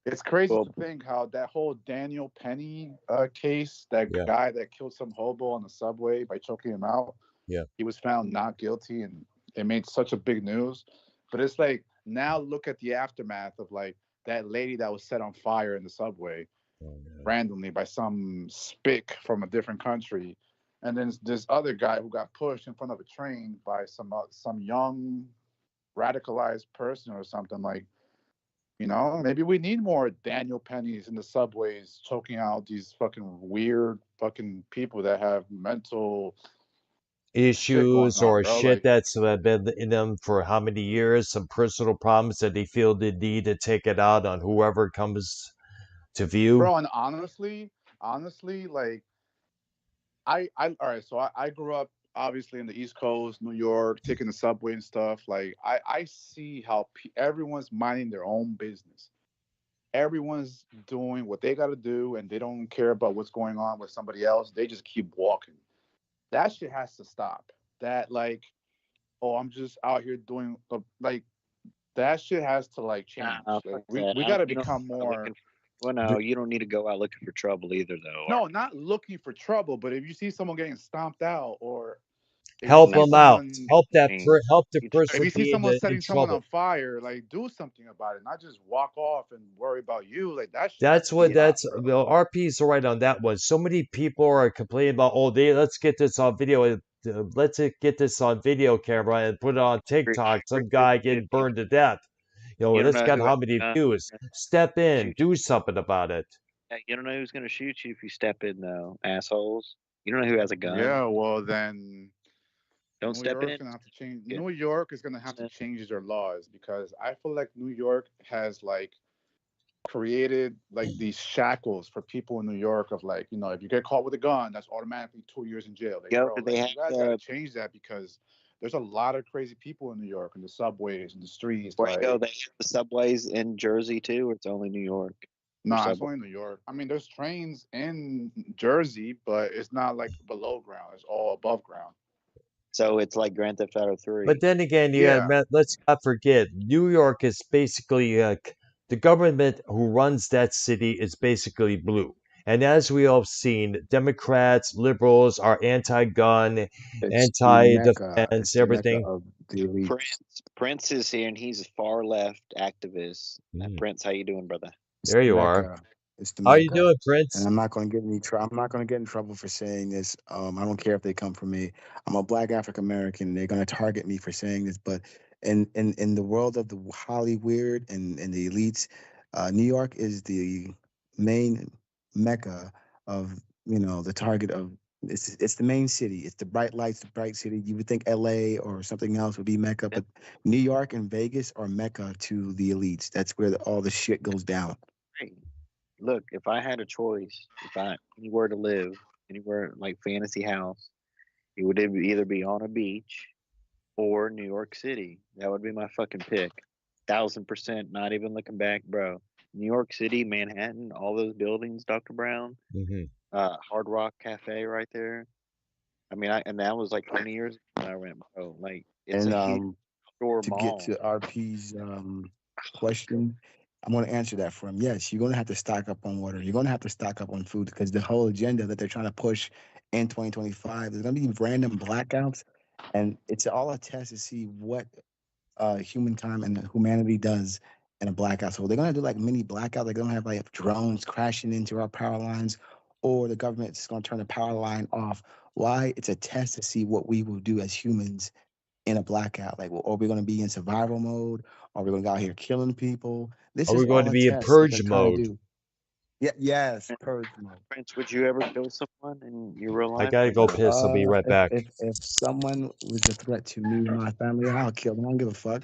it's crazy Well, to think how that whole Daniel Penny case, that Yeah. guy that killed some hobo on the subway by choking him out, Yeah. he was found not guilty, and it made such a big news. But it's like now look at the aftermath of like that lady that was set on fire in the subway Oh, yeah. randomly by some spick from a different country, and then this other guy who got pushed in front of a train by some young radicalized person or something. Like maybe we need more Daniel Pennies in the subways choking out these fucking weird fucking people that have mental shit going Issues on, or bro. shit Like, that's been in them for how many years, some personal problems that they feel the need to take it out on whoever comes to view. bro, and honestly, like all right, so I grew up obviously in the East Coast, New York, taking the subway and stuff. Like I see how everyone's minding their own business. Everyone's doing what they got to do, and they don't care about what's going on with somebody else. They just keep walking. That shit has to stop. That like, oh, I'm just out here doing like that shit has to like change. Like fuck that. we got to You don't become go more. looking well, no, you don't need to go out looking for trouble either, though. No, not looking for trouble, but if you see someone getting stomped out, or if you Help see No, them out. someone Help the you try if person you see being someone in setting someone on trouble. fire, like do something about it, not just walk off and worry about you. Like that shit has That's to be what stopped, that's bro. well, RP's are right on that one. So many people are complaining about, oh, let's get this on video. Let's get this on video camera and put it on TikTok. Some guy getting burned to death. you don't That's know got who has how many a gun views? Step to in, shoot do something about it. you. You don't know who's gonna shoot you if you step in, though, assholes. You don't know who has a gun. Yeah, well then Don't New step York's in. gonna have to change. Good. New York is gonna have to change their laws because I feel like New York has like created like these shackles for people in New York of like, if you get caught with a gun, that's automatically 2 years in jail. Like, Yo, bro, do they like have you guys got to the change that because there's a lot of crazy people in New York in the subways and the streets. Fuego? Like, They have the subways in Jersey too, or it's only New York for nah, it's subway? only New York. I mean, there's trains in Jersey, but it's not like below ground. It's all above ground. So it's like Grand Theft Auto But 3. then again, Yeah, let's not forget, New York is basically the government who runs that city is basically blue. And as we all have seen, Democrats, liberals are anti-gun, It's the mecca. It's anti-defense, the mecca everything. of the elites. Prince is here, and he's a far left activist. Mm, Prince, how you doing, brother? It's there the you are. mecca. It's the How you mecca. doing, And Prince? I'm not going to get any. I'm not going to get in trouble for saying this. I don't care if they come for me. I'm a black African American. They're going to target me for saying this. But in the world of the Hollywood and the elites, New York is the main mecca of the target of. It's the main city. It's the bright lights, the bright city. You would think L.A. or something else would be mecca, but New York and Vegas are mecca to the elites. That's where all the shit goes down. Hey, look, if I had a choice, if I anywhere to live, anywhere like fantasy house, it would either be on a beach or New York City. That would be my fucking pick. 1,000%, not even looking back, bro. New York City, Manhattan, all those buildings, Dr. Brown, Hmm. Hard Rock Cafe right there. I mean, and that was like 20 years ago when I went, bro. Like, it's a And huge outdoor to get mall. to RP's question, I'm going to answer that for him. Yes, you're going to have to stock up on water. You're going to have to stock up on food because the whole agenda that they're trying to push in 2025, there's going to be random blackouts, and it's all a test to see what humankind and humanity does in a blackout. So they're going to do like mini blackout. They're going to have like drones crashing into our power lines, or the government's going to turn the power line off. Why? It's a test to see what we will do as humans in a blackout. Like, well, are we going to be in survival mode? Are we going to go out here killing people? This Are is we going all to a be in test that they're purge trying to mode? do. Yeah, yes, And purge mode. Prince, would you ever kill someone in your real I life gotta or go no? piss. I'll be right back. If someone was a threat to me and my family, I'll kill them. I don't give a fuck.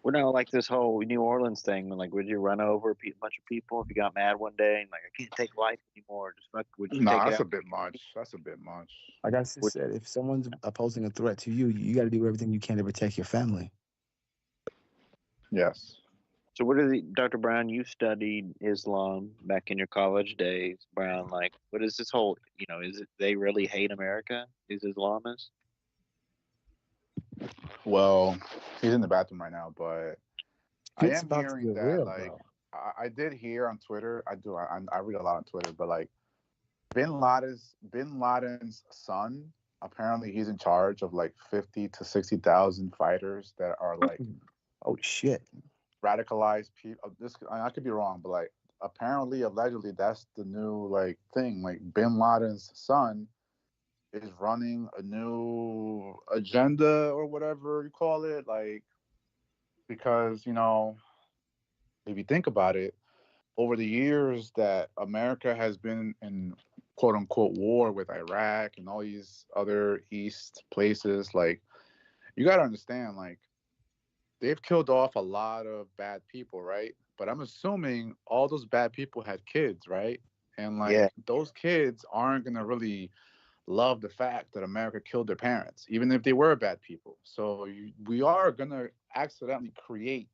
Well, no, like this whole New Orleans thing. Like, would you run over a bunch of people if you got mad one day and like, I can't take life anymore? Just fuck, would you Nah, take it that's a out? bit much. That's a bit much. Like I just Would, said, if someone's posing a threat to you, you got to do everything you can to protect your family. Yes. so, what is it, Dr. Brown? You studied Islam back in your college days, Brown. Like, what is this whole? Is it they really hate America? These Islamists? Well, he's in the bathroom right now, but I Shit's am about to hearing get that, real, like, bro. I did hear on Twitter. I read a lot on Twitter, but like Bin Laden's son. Apparently, he's in charge of like 50 to 60,000 fighters that are like Oh shit. radicalized people. This I could be wrong, but like apparently, allegedly, that's the new like thing. Like Bin Laden's son is running a new agenda or whatever you call it. Like because if you think about it, over the years that America has been in quote unquote war with Iraq and all these other East places, like you got to understand, like they've killed off a lot of bad people, right? But I'm assuming all those bad people had kids, right? And like Yeah. those kids aren't gonna really love the fact that America killed their parents, even if they were bad people. So we are gonna accidentally create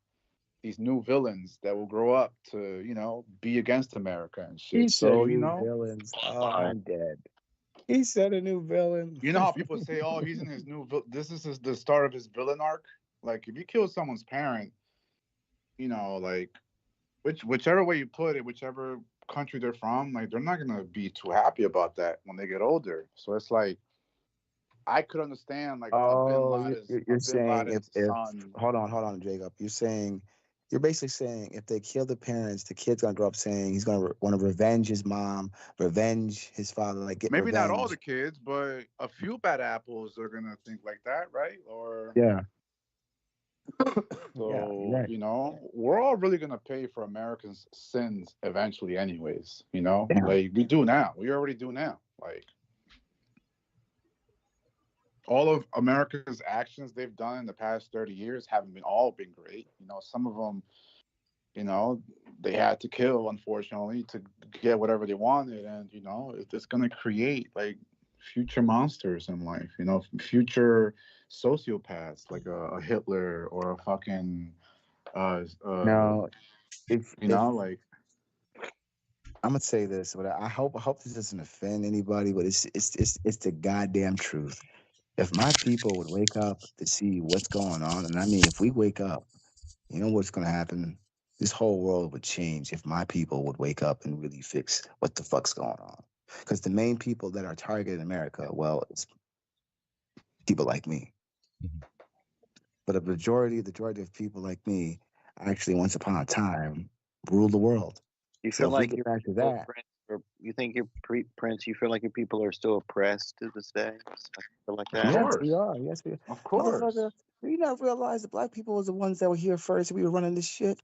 these new villains that will grow up to, be against America and He shit. said So, new villains. Oh, I'm dead. He said a new villain. you know how people say, "Oh, he's in his this is the start of his villain arc." Like if you kill someone's parent, like whichever way you put it, whichever country they're from, like they're not gonna be too happy about that when they get older. So it's like I could understand like Oh, you're a Bin saying Laden's if son. hold on, Jacob. You're basically saying if they kill the parents, the kid's gonna grow up saying he's gonna want to revenge his mom, revenge his father, like get Maybe not all revenge. the kids, but a few bad apples are gonna think like that, right? Or Yeah, yeah, you're so, right. we're all really gonna pay for Americans' sins eventually, anyways. Damn. Like we do now. We already do now. Like all of America's actions they've done in the past 30 years haven't been great. Some of them, they had to kill, unfortunately, to get whatever they wanted, and it's gonna create like future monsters in life. Future sociopaths like a Hitler or a fucking Now, if like I'm gonna say this, but I hope this doesn't offend anybody, but it's the goddamn truth. If my people would wake up to see what's going on, and I mean, if we wake up, you know what's gonna happen? This whole world would change if my people would wake up and really fix what the fuck's going on. Because the main people that are targeted in America, well, it's people like me. But a majority of people like me actually, once upon a time, ruled the world. You So feel if we like get your back to people, that, Prince, or you think your Prince? You feel like your people are still oppressed to this day? Feel like of that? yes, we course, are. Yes, we are. of course, Motherfucker, do you not realize the black people was the ones that were here first? We were running this shit.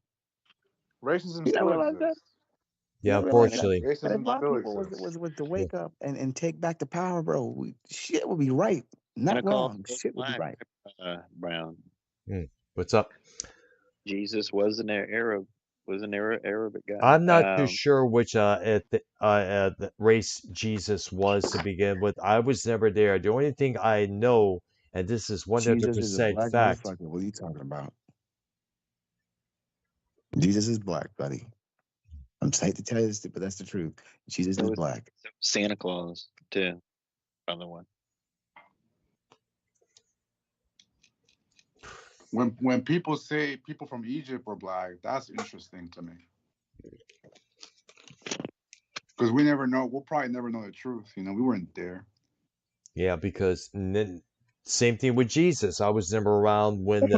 racism You don't still realize that? exists. You Yeah, don't realize And that? unfortunately. And if Racism my still people exists. was to Yeah. wake up and take back the power, bro, shit would be right. Not Pentecost wrong. was Shit would be black. right. Brown. What's up? Jesus was an Arab. Was an Arabic I'm not guy. too sure which the race Jesus was to begin with. I was never there. The only thing I know, and this is Jesus is a 100% black fact. motherfucker. What are you talking about? Jesus is black, buddy. I'm sorry to tell you this, but that's the truth. Jesus So is was black. Santa Claus too. By the way. When people say people from Egypt were black, that's interesting to me because we never know. We'll probably never know the truth. We weren't there. Yeah, because then, same thing with Jesus. I was never around when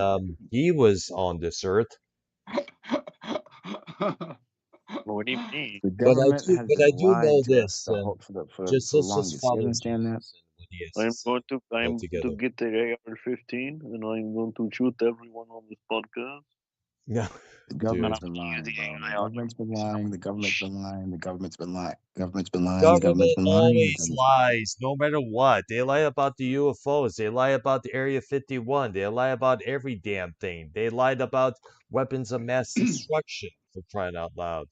he was on this earth. What do you mean? The But I government do, has but been I do know lying to us this. the whole for Just the let's just longest. You follow understand that? Jesus. ideas going to altogether. get the AR-15 and I'm going to shoot everyone on this podcast. Yeah, The dude. And I'm government's been going to use lying, the bro. The AI on government's been you. So lying. The government's been lying. The government's been lying. Government's been lying. The Government government's been lying. The always government. lies, no matter what. They lie about the UFOs. They lie about the Area 51. They lie about every damn thing. They lied about weapons of mass destruction, for crying out loud.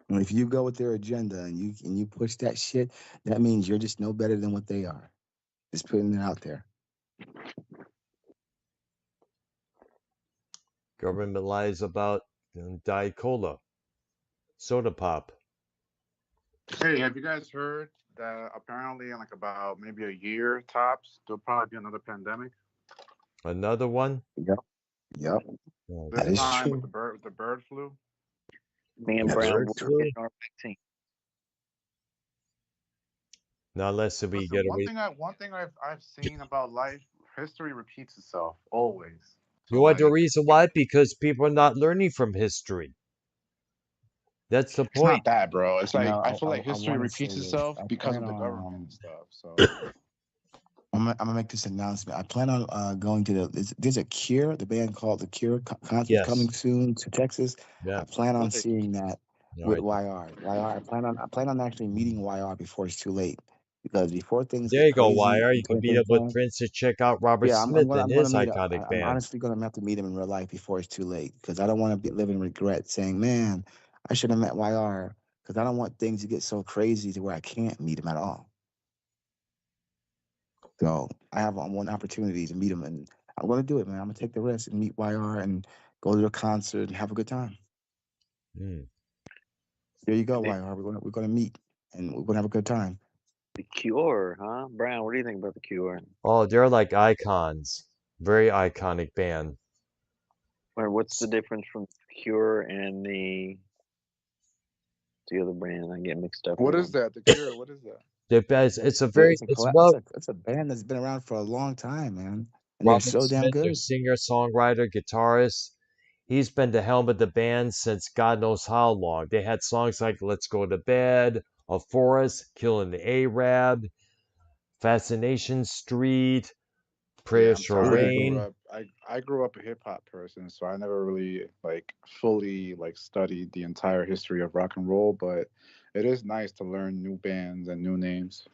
And if you go with their agenda and you push that shit, that means you're just no better than what they are. Just putting it out there. Government lies about Diet Cola, soda pop. Hey, have you guys heard that apparently in like about maybe a year tops, there'll probably be another pandemic? Another one? Yep. Yep. Oh, This That is God. time with true. the bird flu. me and The That's Brown bird will true. flu? get our vaccine. Not unless we Listen, get away. one thing I've seen about life, history repeats itself always. You So know what the like, reason why? Because people are not learning from history. That's the it's point. not that, bro. It's You like I know, feel like I history want to say repeats this. itself I because plan of the government on and stuff. So I'm gonna make this announcement. I plan on going to there's a Cure, the band called the Cure concert Yes. coming soon to Texas. Yeah. I plan on What? seeing that All with right. YR. I plan on actually meeting YR before it's too late. Because before things There get you go, crazy Wire. in You can meet up with 2025, Prince to check out Robert yeah, Smith and I'm gonna his meet up. iconic I'm band. honestly gonna have to meet him in real life before it's too late. Because I don't want to be living regret saying, man, I should have met YR. Because I don't want things to get so crazy to where I can't meet him at all. So I have one opportunity to meet him, and I'm going to do it, man. I'm going to take the risk and meet YR and go to a concert and have a good time. Mm. There you go, The, YR. We're going to meet and we're going to have a good time. the Cure, huh? Brown, what do you think about the Cure? Oh, they're like icons. Very iconic band. Or what's the difference from the Cure and the other brand? I get mixed up what with is them. that? The Cure? What is that? The best. It's a very. It's well. It's a band that's been around for a long time, man, and they're Robert so damn Smith, their good. singer, songwriter, guitarist. He's been the helm of the band since God knows how long. They had songs like "Let's Go to Bed," "A Forest," "Killing the Arab," "Fascination Street," Yeah, "Prayers I'm for sorry. Rain." I grew up a hip hop person, so I never really like fully like studied the entire history of rock and roll. But it is nice to learn new bands and new names.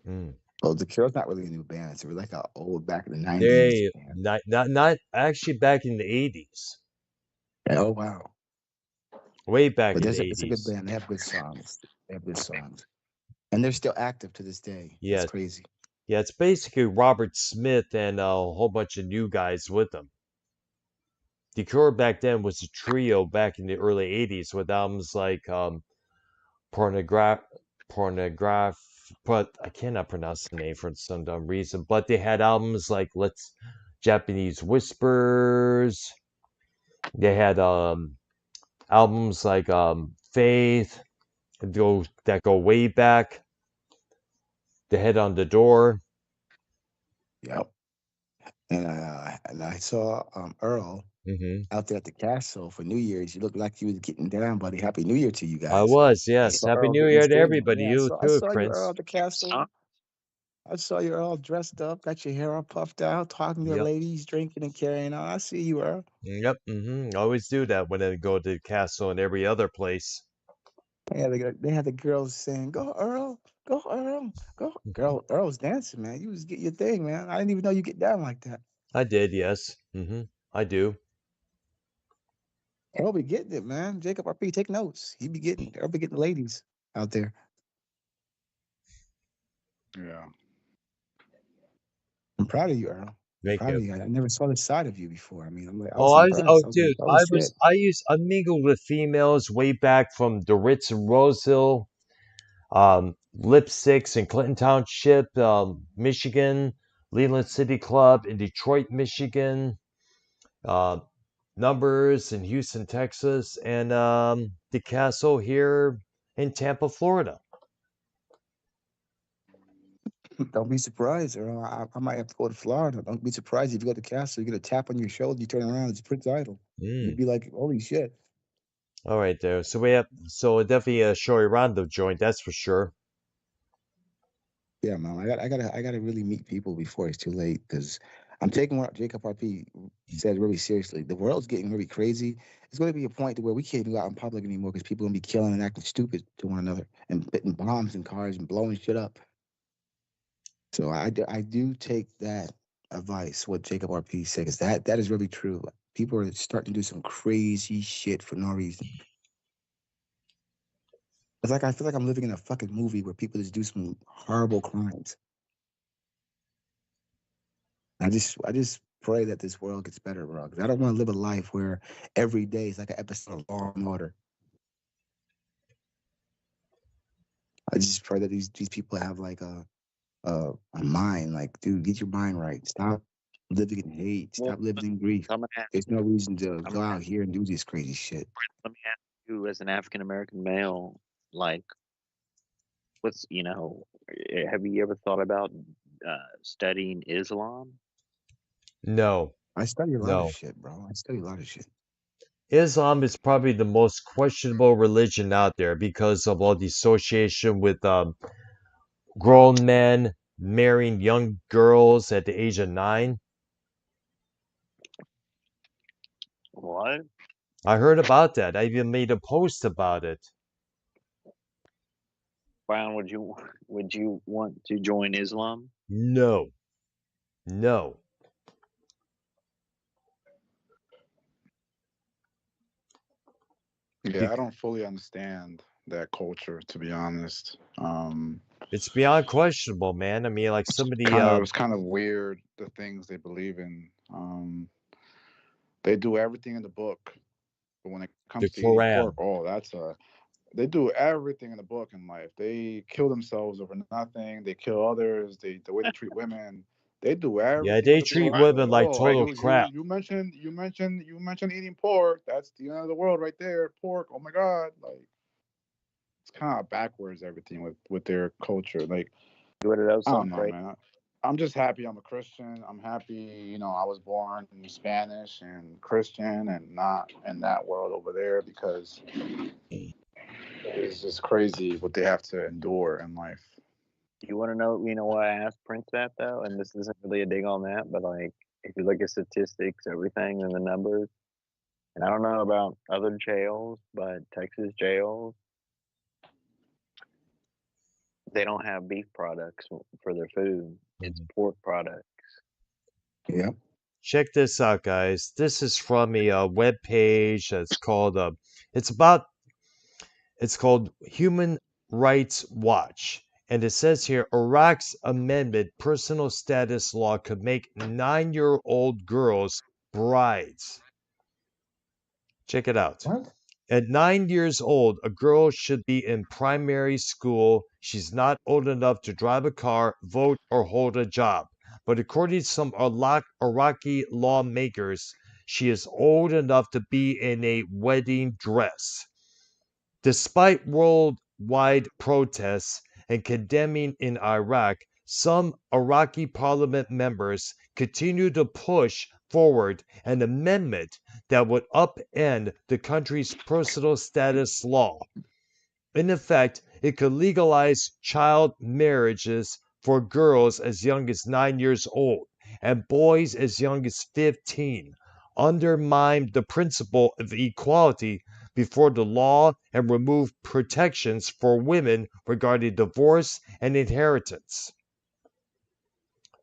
Mm. Well, the Cure's not really a new band. It's really like an old back in the '90s They band. not actually back in the 80s. Oh wow! Way back But in the it's a good 80s. band. They have good songs. They have good songs, and they're still active to this day. That's Yeah, crazy. yeah, it's basically Robert Smith and a whole bunch of new guys with them. The Cure back then was a trio back in the early 80s with albums like Pornograph, Pornograph, but I cannot pronounce the name for some dumb reason. But they had albums like Let's Japanese Whispers. They had albums like Faith, that go way back. The Head on the Door. Yep. And I saw Earl Mm-hmm. out there at the castle for New Year's. You looked like you was getting down, buddy. Happy New Year to you I guys. was, I yes. saw Happy Earl New hitting the Year to stage. everybody. Yeah, You I too, saw you, Earl, Prince. at the castle. I saw you all dressed up, got your hair all puffed out, talking to the Yep. ladies, drinking and carrying on. I see you, Earl. Yep. Mm-hmm. Always do that when I go to the castle and every other place. Yeah, they had the girls saying, "Go, Earl, go, Earl, go." Girl, Earl was dancing, man. You was get your thing, man. I didn't even know you get down like that. I did, yes. Mm-hmm. I do. Earl be getting it, man. Jacob RP, take notes. Earl be getting the ladies out there. Yeah. I'm proud of you, Earl. I'm Thank proud of you. you. I never saw this side of you before. I mean, I Oh, was oh, impressed. I was like, dude, oh shit. I mingled with females way back from the Ritz in Roseville, Lipsticks in Clinton Township, Michigan, Leland City Club in Detroit, Michigan, uh, Numbers in Houston, Texas, and the Castle here in Tampa, Florida. Don't be surprised, Earl. I might have to go to Florida. Don't be surprised if you go to the castle, you get a tap on your shoulder, you turn around, it's Prince Idol. You'd Mm. be like, holy shit. All right, there. So we have definitely a Showy Rondo joint, that's for sure. Yeah, man. I gotta really meet people before it's too late because I'm taking what Jacob RP said really seriously. The world's getting really crazy. It's going to be a point to where we can't even go out in public anymore because people are gonna be killing and acting stupid to one another and putting bombs in cars and blowing shit up. So I do take that advice, what Jacob RP said, because that is really true. People are starting to do some crazy shit for no reason. It's like I feel like I'm living in a fucking movie where people just do some horrible crimes. I just pray that this world gets better, bro. Because I don't want to live a life where every day is like an episode of Law and Order. I just pray that these people have like a mind. Like, dude, get your mind right. Stop living in hate. Well, Stop living in grief. I'm gonna ask, There's no reason to I'm go gonna out ask, here and do this crazy shit. let me ask you, as an African American male, like, what's have you ever thought about studying Islam? No, I study a lot of no. shit, bro. I study a lot of shit. Islam is probably the most questionable religion out there because of all the association with grown men marrying young girls at the age of 9. What? I heard about that. I even made a post about it. Brown, would you want to join Islam? No, no. Yeah, I Bec- don't fully understand that culture, to be honest. It's beyond questionable, man. I mean, like somebody, It's kind of weird the things they believe in. They do everything in the book, but when it the comes to eating pork, Quran. oh, they do everything in the book in life. They kill themselves over nothing. They kill others. The way they treat women. They do Yeah, everything in they the treat book. Right. women But like oh, total crap. you mentioned eating pork. That's the end of the world right there. Pork. Oh my God. Like it's kind of backwards everything with their culture. Like You would know I don't something know, crazy. man. I'm just happy I'm a Christian. I'm happy, I was born in Spanish and Christian and not in that world over there because it's just crazy what they have to endure in life. You want to know? You know why I asked Prince that though? And this isn't really a dig on that, but like, if you look at statistics, everything, and the numbers, and I don't know about other jails, but Texas jails, they don't have beef products for their food. It's pork products. Yep. Check this out, guys. This is from a web page that's called it's about it's called Human Rights Watch. And it says here Iraq's amendment personal status law could make 9-year-old girls brides. Check it out. What? At 9 years old, a girl should be in primary school. She's not old enough to drive a car, vote, or hold a job. But according to some Iraqi lawmakers, she is old enough to be in a wedding dress. Despite worldwide protests and condemning in Iraq, some Iraqi parliament members continue to push forward an amendment that would upend the country's personal status law. In effect, it could legalize child marriages for girls as young as 9 years old and boys as young as 15, undermine the principle of equality before the law, and remove protections for women regarding divorce and inheritance.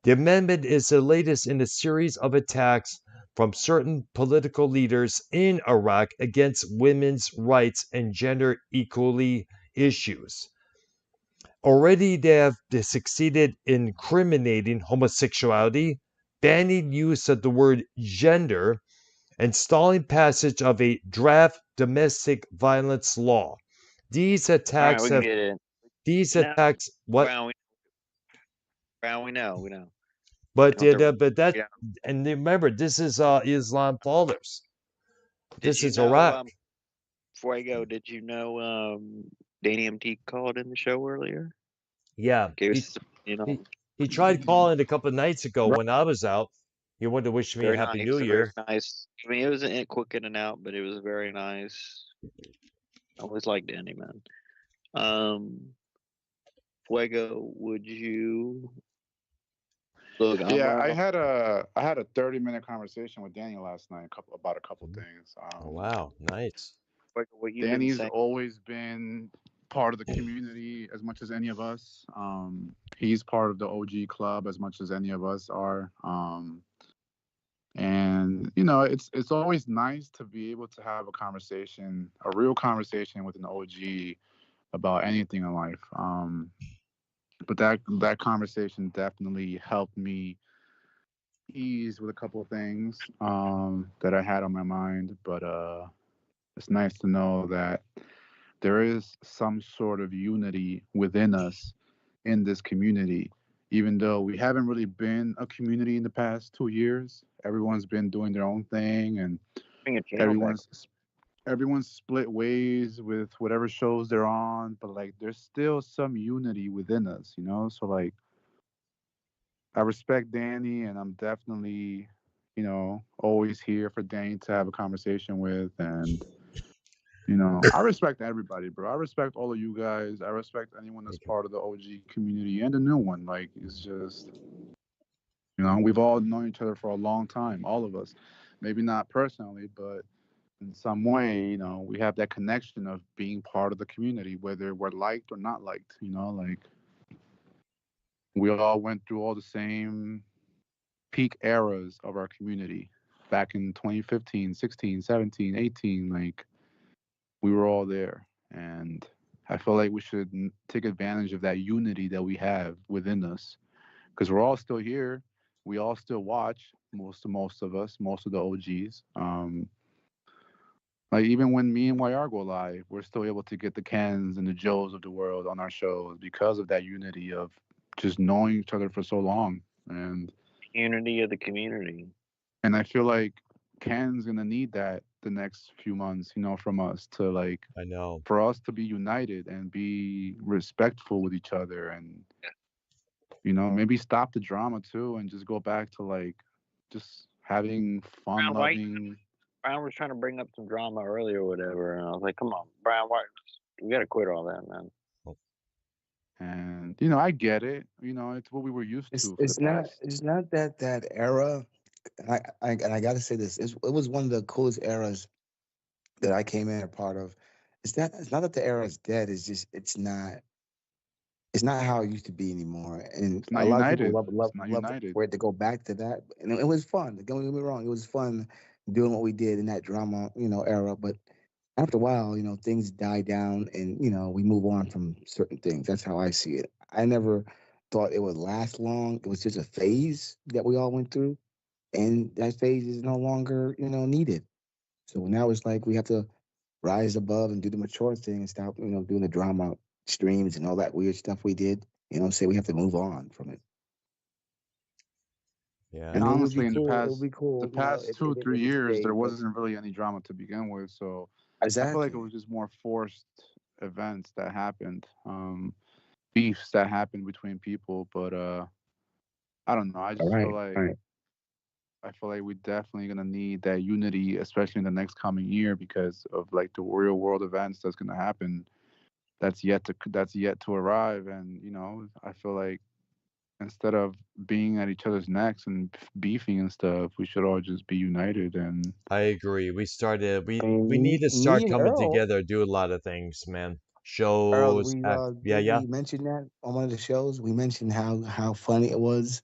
The amendment is the latest in a series of attacks from certain political leaders in Iraq against women's rights and gender equality issues. Already they have succeeded in incriminating homosexuality, banning use of the word gender, and stalling passage of a draft domestic violence law. These Right, attacks we have get it. these No, attacks what Brown, we know. but Don't ever, but that yeah. and remember this is Islam followers. Did This you is know? Iraq. Before I go, did you know? Danny MT called in the show earlier. Yeah. Gave He us, you know, he, he tried calling a couple of nights ago right, when I was out. He wanted to wish me a very nice. happy He new was a very year. nice. I mean, it was a quick in and out, but it was very nice. I always liked Danny, man. Um, Fuego, would you look? Yeah, I'm I had a 30-minute conversation with Danny last night, about a couple Mhm. things. Oh, wow. Nice. Fuego, what you've been Danny's saying. always been part of the community as much as any of us. He's part of the OG club as much as any of us are. And you know, it's always nice to be able to have a conversation, a real conversation with an OG about anything in life. But that conversation definitely helped me ease with a couple of things that I had on my mind. But it's nice to know that there is some sort of unity within us in this community. Even though we haven't really been a community in the past 2 years, everyone's been doing their own thing, and Bring a channel back. everyone's split ways with whatever shows they're on. But like, there's still some unity within us, you know. So like, I respect Danny, and I'm definitely, you know, always here for Danny to have a conversation with. And you know, I respect everybody, bro. I respect all of you guys. I respect anyone that's Thank you. part of the OG community and the new one. Like, it's just, you know, we've all known each other for a long time, all of us. Maybe not personally, but in some way, you know, we have that connection of being part of the community, whether we're liked or not liked. You know, like, we all went through all the same peak eras of our community back in 2015, 16, 17, 18. Like, we were all there. And I feel like we should take advantage of that unity that we have within us, because we're all still here. We all still watch, most of us, most of the OGs. Like, even when me and YR go live, we're still able to get the Kens and the Joes of the world on our shows because of that unity of just knowing each other for so long. Unity of the community. And I feel like Ken's gonna need that the next few months, you know, from us to like, I know. for us to be united and be respectful with each other, and you know, maybe stop the drama too and just go back to like just having fun Brown White. loving. Brown was trying to bring up some drama earlier or whatever, and I was like, "Come on, Brown White, we got to quit all that, man." And you know, I get it. You know, it's what we were used to for the past. It's not that era. And I got to say this. It was one of the coolest eras that I came in a part of. It's not that the era is dead. It's just it's not how it used to be anymore. And It's not a lot of people united. It's not love united. for it to go back to that. And it was fun. Don't get me wrong. It was fun doing what we did in that drama, era. But after a while, things die down and, we move on from certain things. That's how I see it. I never thought it would last long. It was just a phase that we all went through. And that phase is no longer, needed. So now it's like we have to rise above and do the mature thing and stop, doing the drama streams and all that weird stuff we did. Say we have to move on from it. Yeah. And And it would be honestly, in cool. It would be the cool, past two, if 3 it years, there stayed. But wasn't really any drama to begin with. So I feel like it exactly. was just more forced events that happened, beefs that happened between people. But I don't know. All right. All right. I feel like we're definitely gonna need that unity, especially in the next coming year, because of like the real world events that's gonna happen. That's yet to arrive. And you know, I feel like instead of being at each other's necks and beefing and stuff, we should all just be united. And I agree. I We mean, need to me start and coming together, do a lot of things, man. Shows, yeah, Did yeah. we mention that on one of the shows? We mentioned how funny it was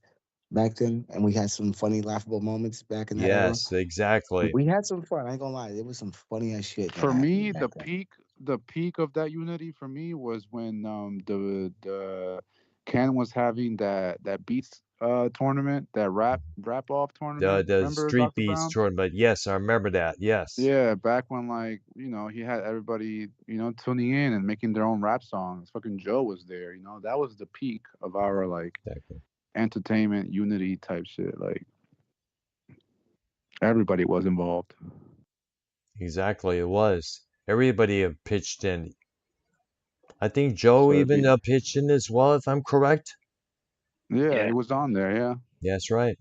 back then, and we had some funny, laughable moments back in that era. Yes, exactly. We had some fun. I ain't gonna lie, there was some funny ass shit that for me, happened back then. the peak of that unity for me was when the Ken was having that beats tournament, that rap off tournament. The Remember, Street Dr. Beats Brown? tournament. Yes, I remember that. Yes. Yeah, back when, like, you know, he had everybody, you know, tuning in and making their own rap songs. Fucking Joe was there, you know. That was the peak of our like Exactly. entertainment unity type shit. Like, everybody was involved. Exactly, it was. Everybody have pitched in. I think Joe So it'd even be, pitched in as well, if I'm correct. yeah, Yeah, he was on there, yeah. Yes, right.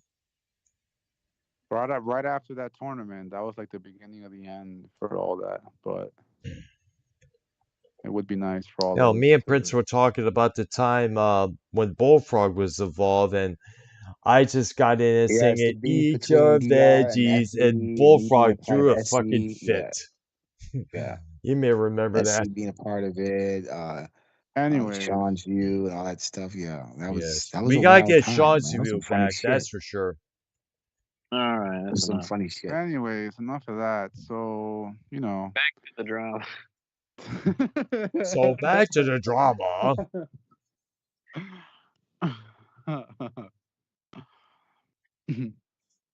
Right after that tournament, that was like the beginning of the end for all that. But It would be nice for all You know, of us me and to. Prince were talking about the time when Bullfrog was involved, and I just got in and Yes, the singing beef "Eat between your DR and veggies," SC, and and me being a Bullfrog part of threw a fucking SC. fit. Yeah. You may remember that. SC being a part of it. Anyways, Sean's View and all that stuff. Yeah, Yes, that was we a gotta wild get time, Sean's man. That was some view funny back. shit. That's for sure. All right, That that's was some enough. funny shit. anyways, enough of that. So, you know. Back to the drama. So back to the drama.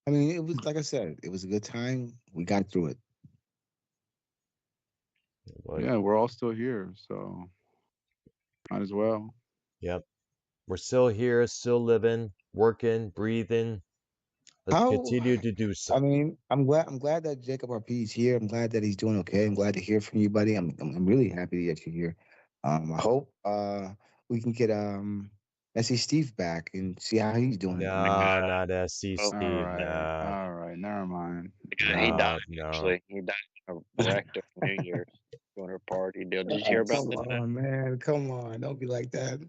I mean, it was like I said, it was a good time. We got through it. What? Yeah, we're all still here, so might as well. Yep, we're still here, still living, working, breathing. Let's How? continue to do so. I mean, I'm glad that Jacob RP is here. I'm glad that he's doing okay. I'm glad to hear from you, buddy. I'm really happy that you're here. I hope we can get SC Steve back and see how he's doing. Nah, not SC Oh, Steve. All right, never mind. he died, No. actually. He died in a wreck during New Year's during her party deal. Did you hear about Come that? on, man. Come on. Don't be like that.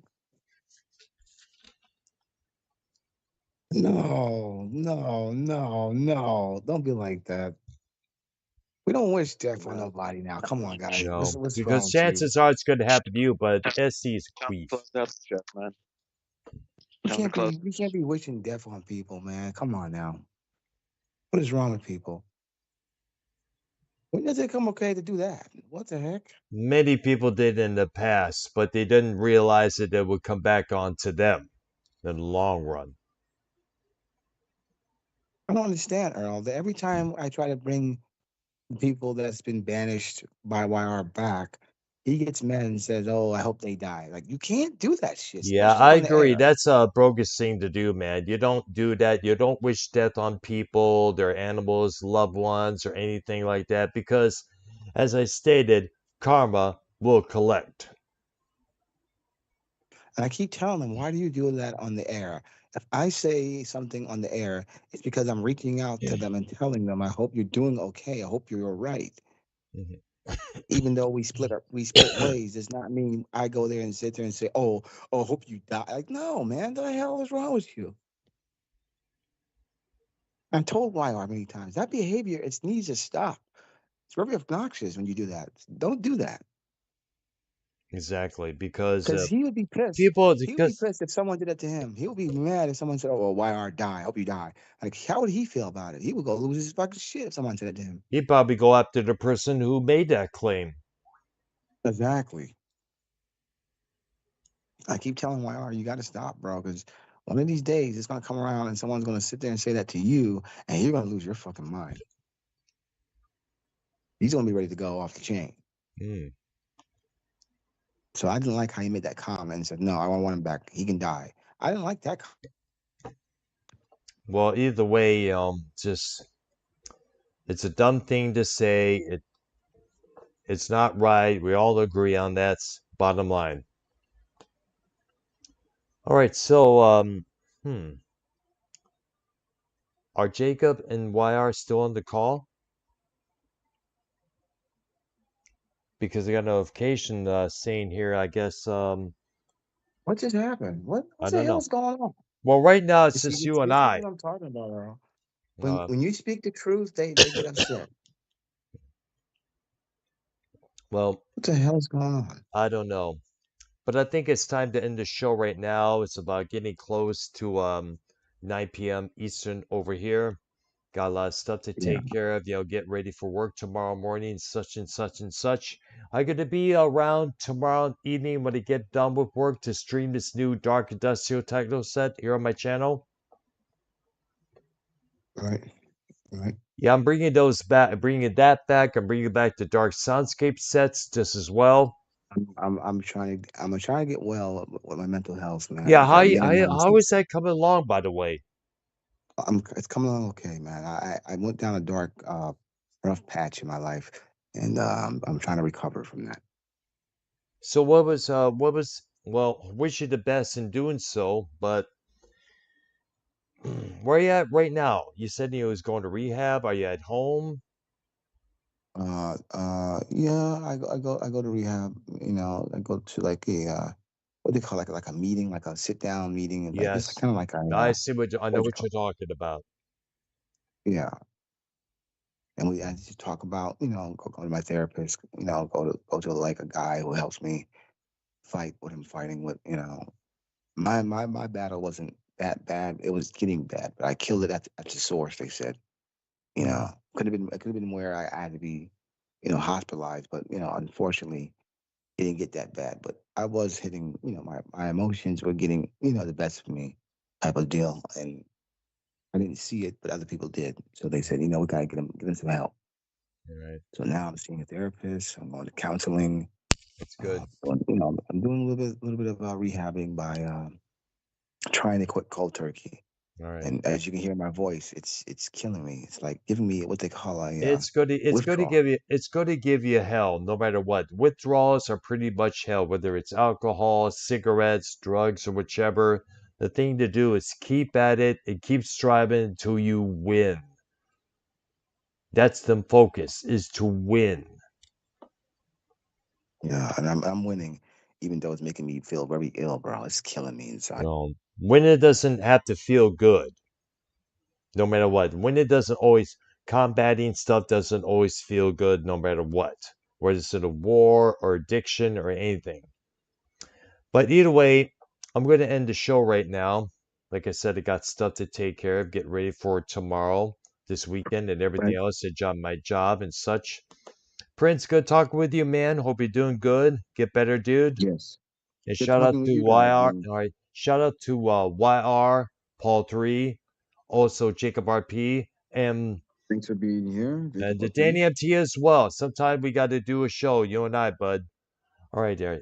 No, no, no, no. Don't be like that. We don't wish death on nobody now. Come on, guys. No, What's wrong because with you? chances are it's going to happen to you, but SC is a Time to queef. close out the show, man. We Time to can't close. be wishing death on people, man. Come on now. What is wrong with people? When does it come okay to do that? What the heck? Many people did in the past, but they didn't realize that it would come back onto them in the long run. I don't understand, Earl. That every time I try to bring people that's been banished by YR back, he gets mad and says, "Oh, I hope they die." Like you can't do that shit, Yeah, especially I on the agree. air. That's a bogus thing to do, man. You don't do that. You don't wish death on people, their animals, loved ones, or anything like that because, as I stated, karma will collect. And I keep telling them, "Why do you do that on the air?" If I say something on the air, it's because I'm reaching out to them and telling them, "I hope you're doing okay. I hope you're all right." Mhm. Even though we split ways, does not mean I go there and sit there and say, "Oh, hope you die." Like, no, man, what the hell is wrong with you? I'm told YR many times that behavior it needs to stop. It's very obnoxious when you do that. Don't do that Exactly, because because he would be pissed. people, He would be because pissed if someone did that to him. He would be mad if someone said, "Oh, well, YR die. I hope you die." Like, how would he feel about it? He would go lose his fucking shit if someone said it to him. he'd probably go after the person who made that claim. Exactly. I keep telling YR, you got to stop, bro, because one of these days it's gonna come around and someone's gonna sit there and say that to you, and you're gonna lose your fucking mind. He's gonna be ready to go off the chain. Mm. So I didn't like how he made that comment and said, "No, I want him back. He can die." I didn't like that. Well, either way, just it's a dumb thing to say. It's not right. We all agree on that's bottom line. All right, so are Jacob and YR still on the call? Because I got a notification saying here, I guess What just happened? What I the don't know. hell's going on? Well, right now it's You see, just you and this is I. what I'm talking about, Earl. Uh, When you speak the truth, they get upset. well, What the hell's going on? I don't know. But I think it's time to end the show right now. It's about getting close to 9 p.m. Eastern over here. Got a lot of stuff to Yeah. take care of. Get ready for work tomorrow morning, such and such and such. I'm going to be around tomorrow evening when I get done with work to stream this new Dark Industrial Techno set here on my channel. Right. Right. Yeah, I'm bringing those back. Bringing that back. I'm bringing back the Dark Soundscape sets just as well. I'm trying to get well with my mental health, man. Yeah, I'm getting there. how is that coming along, by the way? It's coming along okay, man. I went down a dark, rough patch in my life, and I'm trying to recover from that. So well, wish you the best in doing so, but where are you at right now? You said you was going to rehab. Are you at home? Yeah, I go to rehab. You know, I go to like a what they call like a meeting, like a sit down meeting, and like it's Yes. kind of like a I see I know what you what call you're talking about. yeah. And we I just talk about go to my therapist. You know, go to like a guy who helps me fight what I'm fighting with. You know, my battle wasn't that bad. It was getting bad, but I killed it at the source. They said, you know, it could have been where I had to be, hospitalized, but unfortunately, it didn't get that bad. But I was hitting, my emotions were getting, the best of me, type of deal, and I didn't see it, but other people did. So they said, we gotta get him some help. All right. So now I'm seeing a therapist. I'm going to counseling. That's good. I'm doing a little bit of rehabbing by trying to quit cold turkey. All right. And as you can hear my voice, it's killing me. It's like giving me what they call a withdrawal. It's going to give you hell no matter what. Withdrawals are pretty much hell, whether it's alcohol, cigarettes, drugs, or whichever. The thing to do is keep at it and keep striving until you win. That's the focus, is to win. Yeah, and I'm winning, even though it's making me feel very ill, bro. It's killing me inside. Winning doesn't have to feel good, no matter what. Winning doesn't always, combating stuff doesn't always feel good, no matter what, whether it's in a war or addiction or anything. But either way, I'm going to end the show right now. Like I said, I got stuff to take care of, get ready for tomorrow, this weekend, and everything Right? else, my job and such. Prince, good talking with you, man. Hope you're doing good. Get better, dude. Yes. And Good shout out talking with to you guys, YR. man. All right. Shout out to YR, Paul 3, also Jacob RP, Thanks for being here, Jacob and the Buffy. Danny MT as well. Sometime we got to do a show, you and I, bud. All right, there.